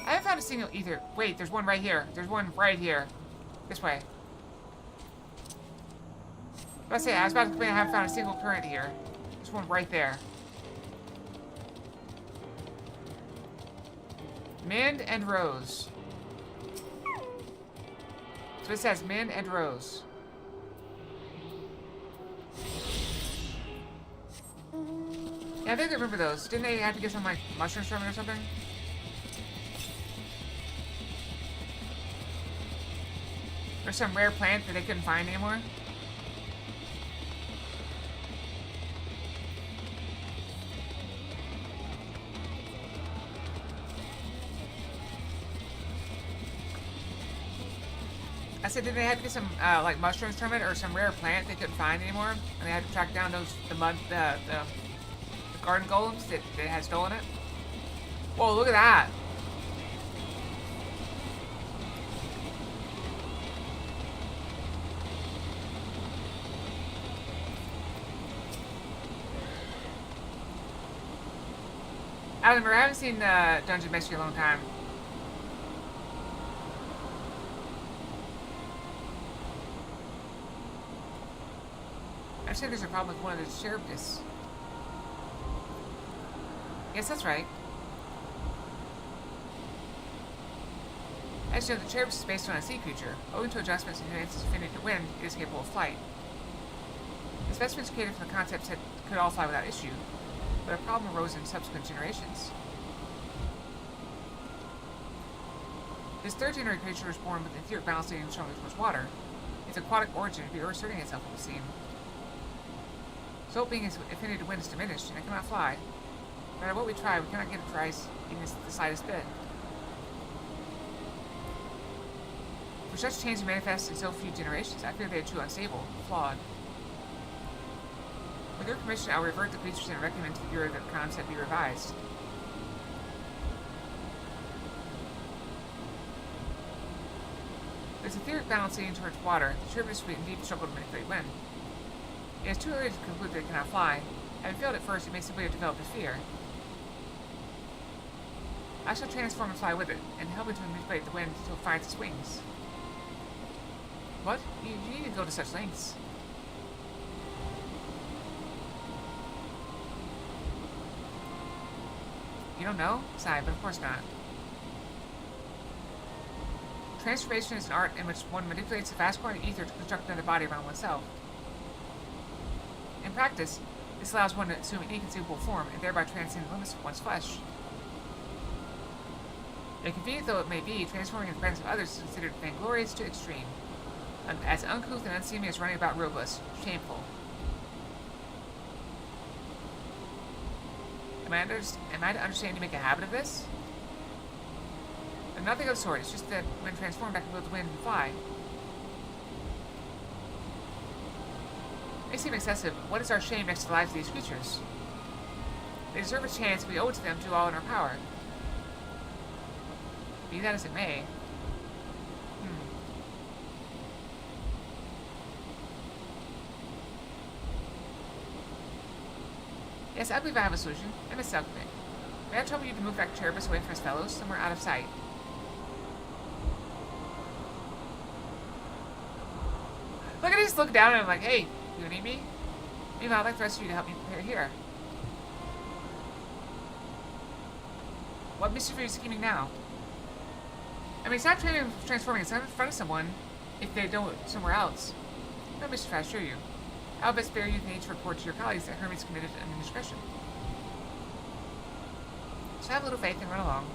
I haven't found a single either. Wait, there's one right here. There's one right here. This way. I was about to complain I haven't found a single current here. There's one right there. Mind and Rose. So it says Mind and Rose. Yeah, I think I remember those. Didn't they have to get some, like, mushrooms from it or something? Or some rare plant that they couldn't find anymore? I said, did they have to get some like mushrooms from it or some rare plant they couldn't find anymore, and they had to track down the garden golems that had stolen it? Whoa, look at that! I haven't seen Dungeon Mystery in a long time. I said there's a problem with one of the cherubists. Yes, that's right. As you know, the cherubis is based on a sea creature. Owing to adjustments and nuances affinity to wind, it is capable of flight. The specimens created from the concept said could all fly without issue, but a problem arose in subsequent generations. This third generation creature was born with etheric balancing and strongly towards water. Its aquatic origin would be reasserting itself, it would seem. So being its affinity to wind is diminished, and it cannot fly. No matter what we try, we cannot get it to rise even the slightest bit. For such change to manifest in so few generations, I fear they are too unstable, flawed. With your permission, I will revert the creatures and recommend to the Bureau that the concept be revised. With etheric balancing towards water, the cherubis would indeed struggle to manipulate wind. It is too early to conclude that it cannot fly. Having failed at first, it may simply have developed a fear. I shall transform and fly with it, and help it to manipulate the wind until it finds its wings. What? You need to go to such lengths. You don't know? Sigh, but of course not. Transformation is an art in which one manipulates the fast-growing ether to construct another body around oneself. In practice, this allows one to assume an inconceivable form and thereby transcend the limits of one's flesh. Inconvenient though it may be, transforming in the presence of others is considered vainglorious to the extreme. As uncouth and unseemly as running about robless. Shameful. Am I to understand you make a habit of this? Nothing of the sort, it's just that when transformed I can build the wind and fly. They seem excessive. What is our shame next to the lives of these creatures? They deserve a chance, we owe it to them to do all in our power. Be that as it may. Yes, I believe I have a solution. I miss Selkman. May I trouble you to move back Cherubus away from his fellows, somewhere out of sight? Look at me just look down and I'm like, hey, you need me? Meanwhile, I'd like the rest of you to help me prepare here. What mischief are you scheming now? I mean, it's not transforming itself in front of someone if they don't somewhere else. No mischief, I assure you. I'll best spare you the need to report to your colleagues that Hermes committed an indiscretion. So have a little faith and run along.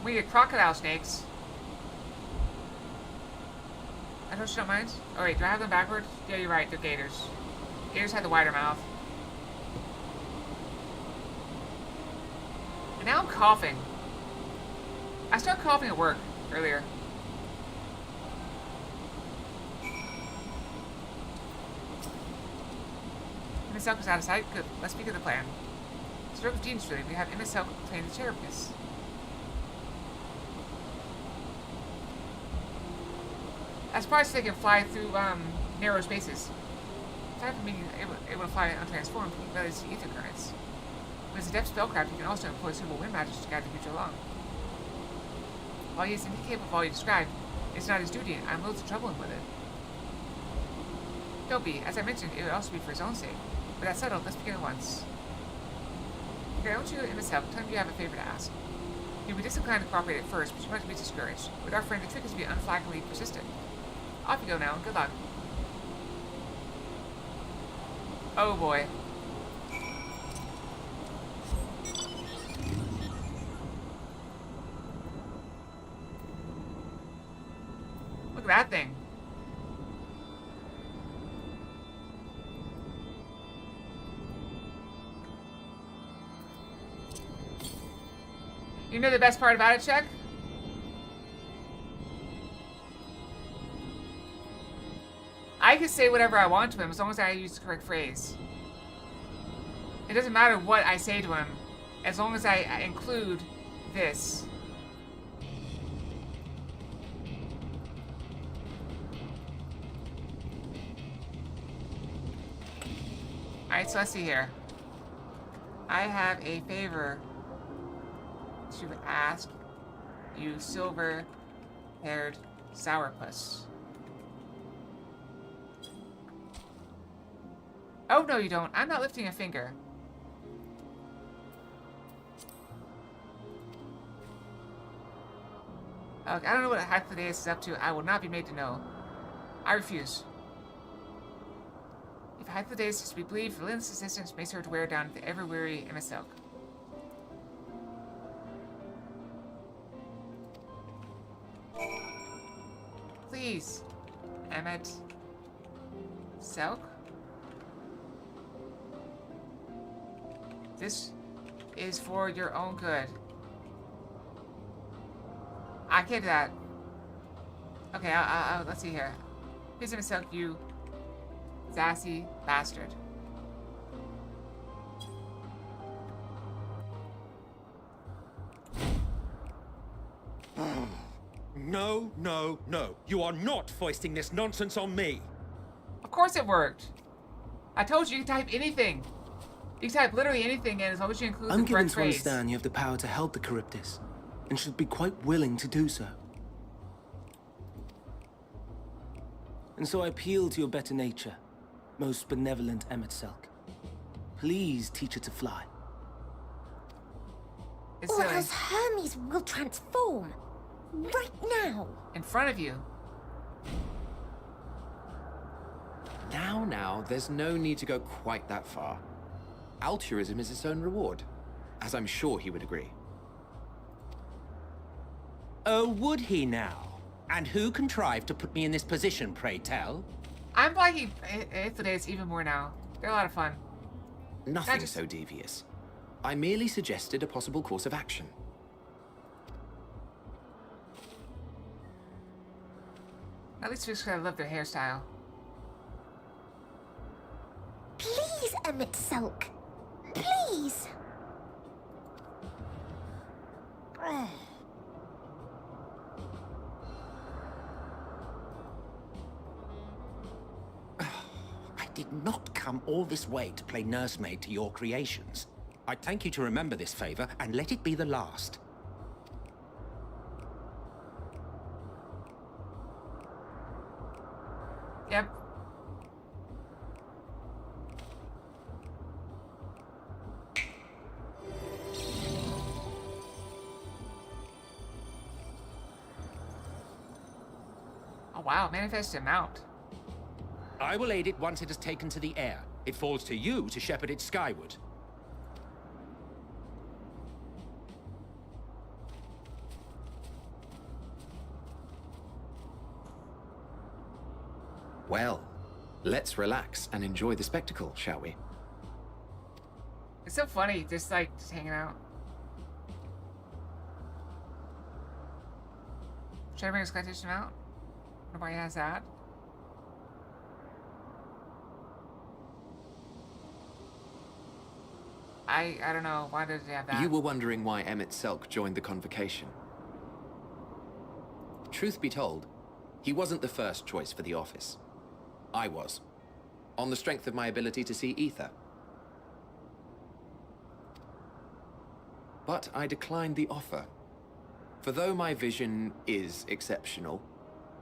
We get crocodile snakes. I hope you don't mind. Oh wait, do I have them backwards? Yeah, you're right, they're gators. Gators have the wider mouth. And now I'm coughing. I started coughing at work earlier. Miss Elk is out of sight. Good. Let's speak of the plan. Stroke of genius, really. We have Miss Elk claim the cherubus. I'm surprised they can fly through narrow spaces. Aside from being able to fly untransformed, he can see ether currents. When it's a depth spellcraft, he can also employ suitable wind magic to guide the creature along. While he is incapable of all you described, it's not his duty, and I'm loath to trouble him with it. Don't be. As I mentioned, it would also be for his own sake. With that settled, let's begin at once. Okay, I want you and Miss Elk, tell me you have a favor to ask. You'll be disinclined to cooperate at first, but you might be discouraged. With our friend, the trick is to be unflaggingly persistent. Off you go now, and good luck. Oh boy. Look at that thing. You know the best part about it, Chuck? can say whatever I want to him as long as I use the correct phrase. It doesn't matter what I say to him, as long as I include this. Alright, so let's see here. I have a favor to ask you, silver-haired sourpuss. Oh, no, you don't. I'm not lifting a finger. Okay, I don't know what Hythlodaeus is up to. I will not be made to know. I refuse. If Hythlodaeus is to be believed, relentless assistance makes her to wear down the ever-weary MSQ. Please, Emmet. Selk? This is for your own good. I can't do that. Okay, let's see here. Please, Emmet, you sassy bastard. No, no, no. You are not foisting this nonsense on me. Of course it worked. I told you can type anything. You can type literally anything in as long as you include the correct phrase. I'm given to understand you have the power to help the Charybdis, and should be quite willing to do so. And so I appeal to your better nature, most benevolent MSQ. Please teach her to fly. Or else Hermes will transform. Right now. In front of you. Now, there's no need to go quite that far. Altruism is its own reward, as I'm sure he would agree. Oh, would he now? And who contrived to put me in this position, pray tell? I'm liking Hythlodaeus even more now. They're a lot of fun. Nothing so devious. I merely suggested a possible course of action. At least just because I love their hairstyle. Please, MSQ. Please. I did not come all this way to play nursemaid to your creations. I'd thank you to remember this favor and let it be the last. Yep. Oh wow, manifested a mount. I will aid it once it is taken to the air. It falls to you to shepherd it skyward. Well, let's relax and enjoy the spectacle, shall we? It's so funny, just hanging out. Should I bring a Scottish out? Nobody has that. I don't know. Why did they have that? You were wondering why MSQ joined the convocation. Truth be told, he wasn't the first choice for the office. I was, on the strength of my ability to see ether. But I declined the offer. For though my vision is exceptional,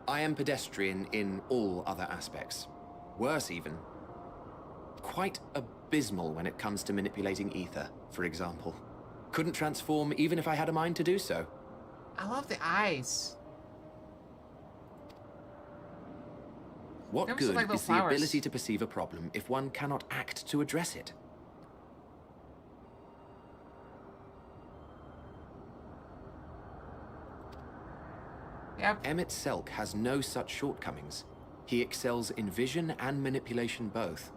I am pedestrian in all other aspects. Worse even. Quite abysmal when it comes to manipulating ether, for example. Couldn't transform even if I had a mind to do so. I love the eyes. What They're good like little is the flowers. ability to perceive a problem if one cannot act to address it? Yep. MSQ has no such shortcomings. He excels in vision and manipulation both.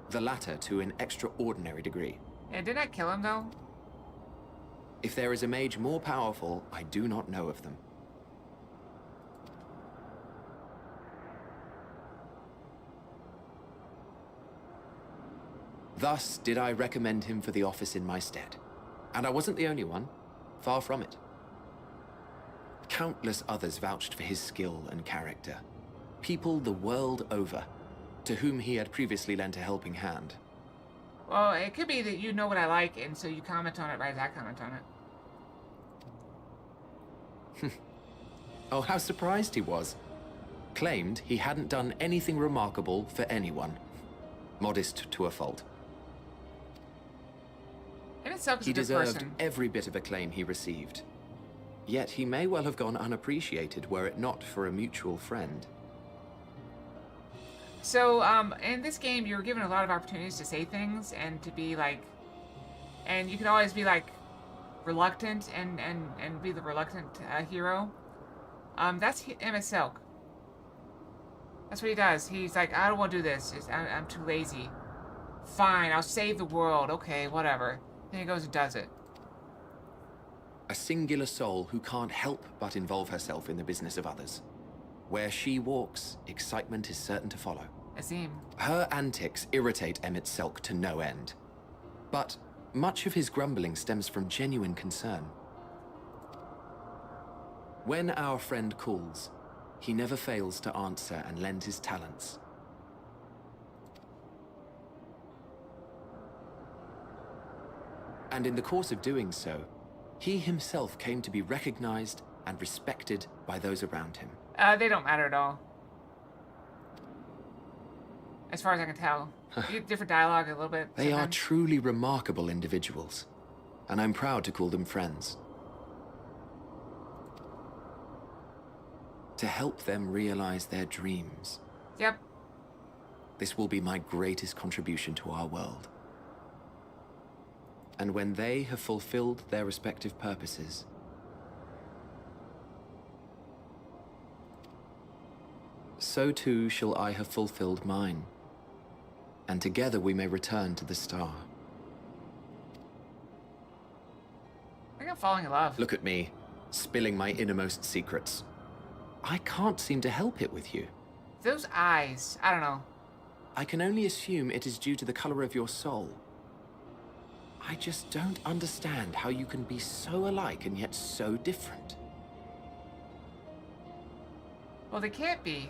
The latter to an extraordinary degree. Yeah, didn't I kill him though? If there is a mage more powerful, I do not know of them. Thus did I recommend him for the office in my stead. And I wasn't the only one. Far from it. Countless others vouched for his skill and character. People the world over, to whom he had previously lent a helping hand. Well, it could be that you know what I like, and so you comment on it right as I comment on it. Oh, how surprised he was. Claimed he hadn't done anything remarkable for anyone. Modest to a fault. And it sucks. He deserved every bit of acclaim he received. Yet he may well have gone unappreciated were it not for a mutual friend. So, in this game, you were given a lot of opportunities to say things and to be like, and you can always be like reluctant and be the reluctant hero. That's Emmett Silk. That's what he does. He's like, I don't want to do this. I'm too lazy. Fine, I'll save the world. Okay, whatever. Then he goes and does it. A singular soul who can't help but involve herself in the business of others. Where she walks, excitement is certain to follow. Azim. Her antics irritate Emmett Selk to no end. But much of his grumbling stems from genuine concern. When our friend calls, he never fails to answer and lend his talents. And in the course of doing so, he himself came to be recognized and respected by those around him. They don't matter at all. As far as I can tell. Different dialogue a little bit. They are truly remarkable individuals, and I'm proud to call them friends. To help them realize their dreams. Yep. This will be my greatest contribution to our world. And when they have fulfilled their respective purposes, so too shall I have fulfilled mine. And together we may return to the star. I think I'm falling in love. Look at me, spilling my innermost secrets. I can't seem to help it with you. Those eyes, I don't know. I can only assume it is due to the color of your soul. I just don't understand how you can be so alike and yet so different. Well, they can't be.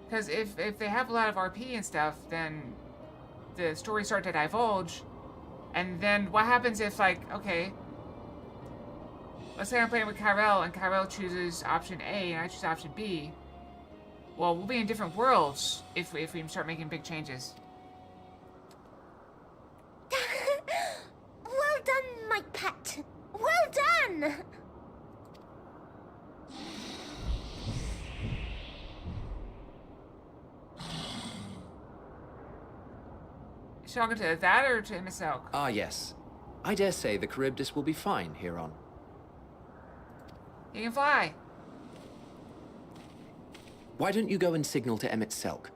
Because if they have a lot of RP and stuff, then the stories start to divulge. And then what happens if, like, okay, let's say I'm playing with Kyrell and Kyrell chooses option A and I choose option B. Well, we'll be in different worlds if we start making big changes. Well done, my pet. Well done! Talking to that or to myself? Ah, yes. I dare say the Charybdis will be fine here on. He can fly. Why don't you go and signal to Emmett Selk?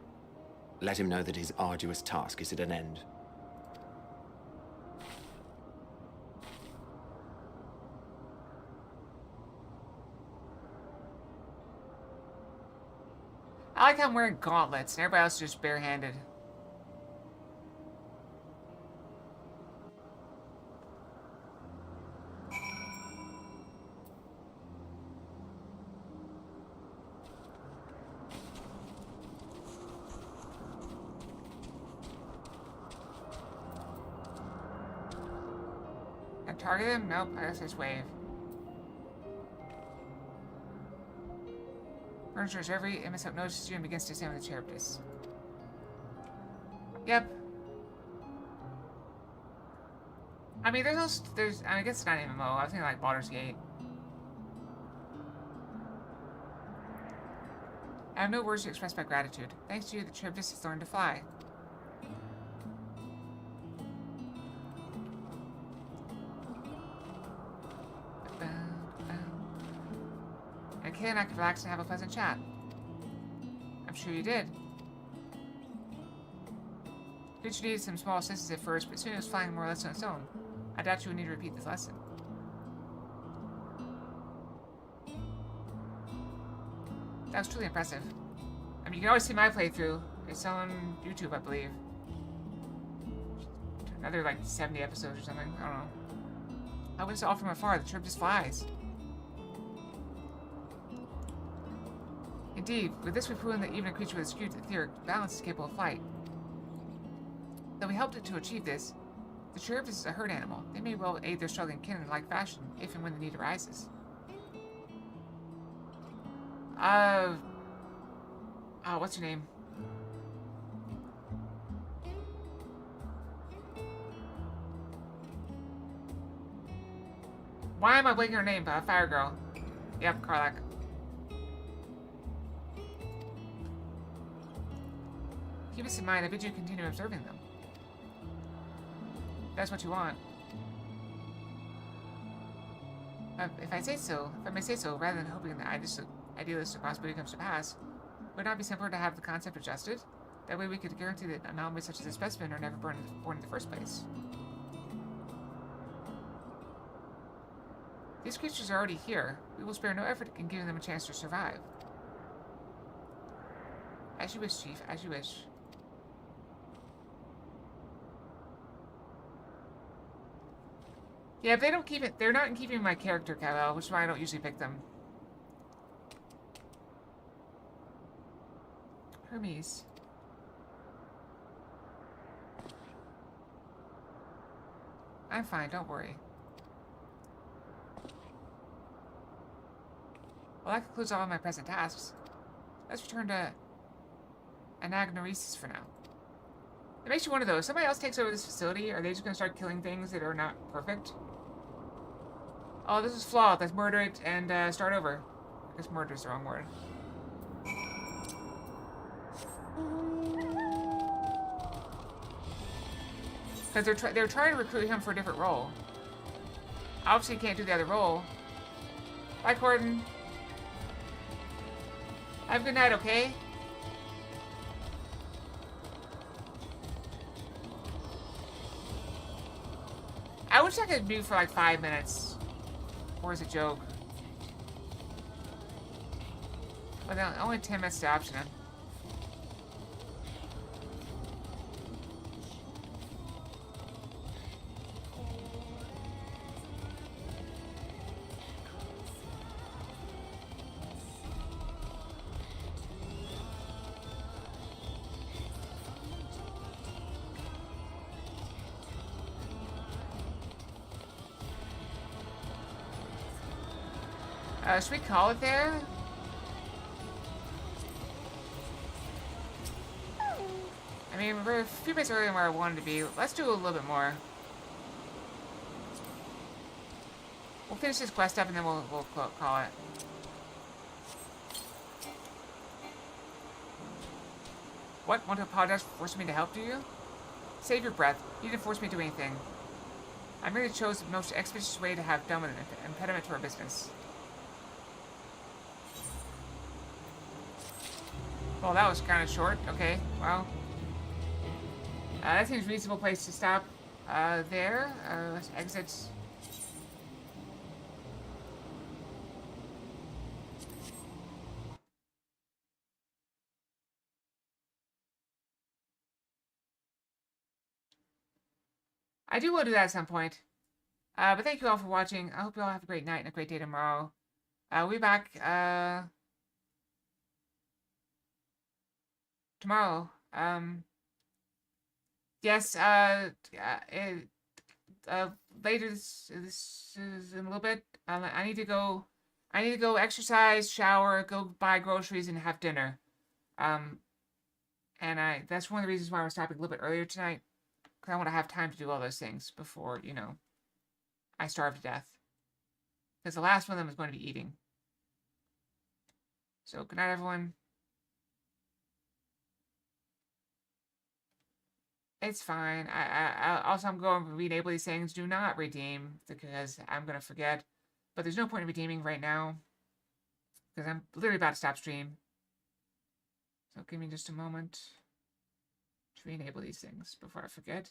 Let him know that his arduous task is at an end. I like how I'm wearing gauntlets and everybody else is just barehanded. Target him? Nope, I guess just wave. Furniture is every MSO notices you and begins to examine the Charybdis. Yep. I mean, I guess it's not an MMO. I was thinking like Baldur's Gate. I have no words to express my gratitude. Thanks to you, the Charybdis has learned to fly. And I could relax and have a pleasant chat. I'm sure you did. Creature needed some small assistance at first, but soon it was flying more or less on its own. I doubt you would need to repeat this lesson. That was truly impressive. I mean, you can always see my playthrough. It's on YouTube, I believe. another like 70 episodes or something. I don't know. I witnessed it all from afar. The trip just flies. Indeed, with this we've proven that even a creature with a skewed etheric balance is capable of flight. Though we helped it to achieve this, the Cherub is a herd animal. They may well aid their struggling kin in like fashion, if and when the need arises. What's her name? Why am I blanking her name? Fire Girl. Yep, Karlak. Keep this in mind. I bid you continue observing them. If that's what you want. If I may say so, rather than hoping that idealistic possibility comes to pass, would it not be simpler to have the concept adjusted? That way we could guarantee that anomalies such as a specimen are never born in the first place. These creatures are already here. We will spare no effort in giving them a chance to survive. As you wish, Chief. As you wish. Yeah, if they don't keep it, they're not in keeping with my character, Kyle, which is why I don't usually pick them. Hermes. I'm fine, don't worry. Well, that concludes all of my present tasks. Let's return to Anagnoresis for now. It makes you wonder, though, if somebody else takes over this facility, are they just going to start killing things that are not perfect? Oh, this is flawed. Let's murder it and start over. I guess murder is the wrong word. Because they're trying to recruit him for a different role. Obviously, he can't do the other role. Bye, Corden. Have a good night, okay? I wish I could mute for like 5 minutes. Or is it a joke? But only 10 minutes to option him. Should we call it there? I mean, we're a few minutes earlier than where I wanted to be. Let's do a little bit more. We'll finish this quest up and then we'll call it. What? Want to apologize for forcing me to help, do you? Save your breath. You didn't force me to do anything. I merely chose the most expeditious way to have done with an impediment to our business. Well, that was kind of short. Okay, well. That seems a reasonable place to stop there. Let's exit. I do want to do that at some point. But thank you all for watching. I hope you all have a great night and a great day tomorrow. We'll be back tomorrow. Yes, later this is in a little bit. I need to go exercise, shower, go buy groceries, and have dinner. And that's one of the reasons why we're stopping a little bit earlier tonight. Because I want to have time to do all those things before, you know, I starve to death. Because the last one of them is going to be eating. So, good night, everyone. It's fine. I'm going to renable these things. Do not redeem, because I'm going to forget. But there's no point in redeeming right now. Because I'm literally about to stop stream. So give me just a moment to re-enable these things before I forget.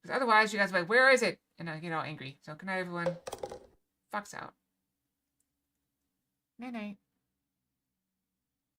Because otherwise, you guys will be like, where is it? And I get all angry. So good night, everyone. Fox out. Night-night.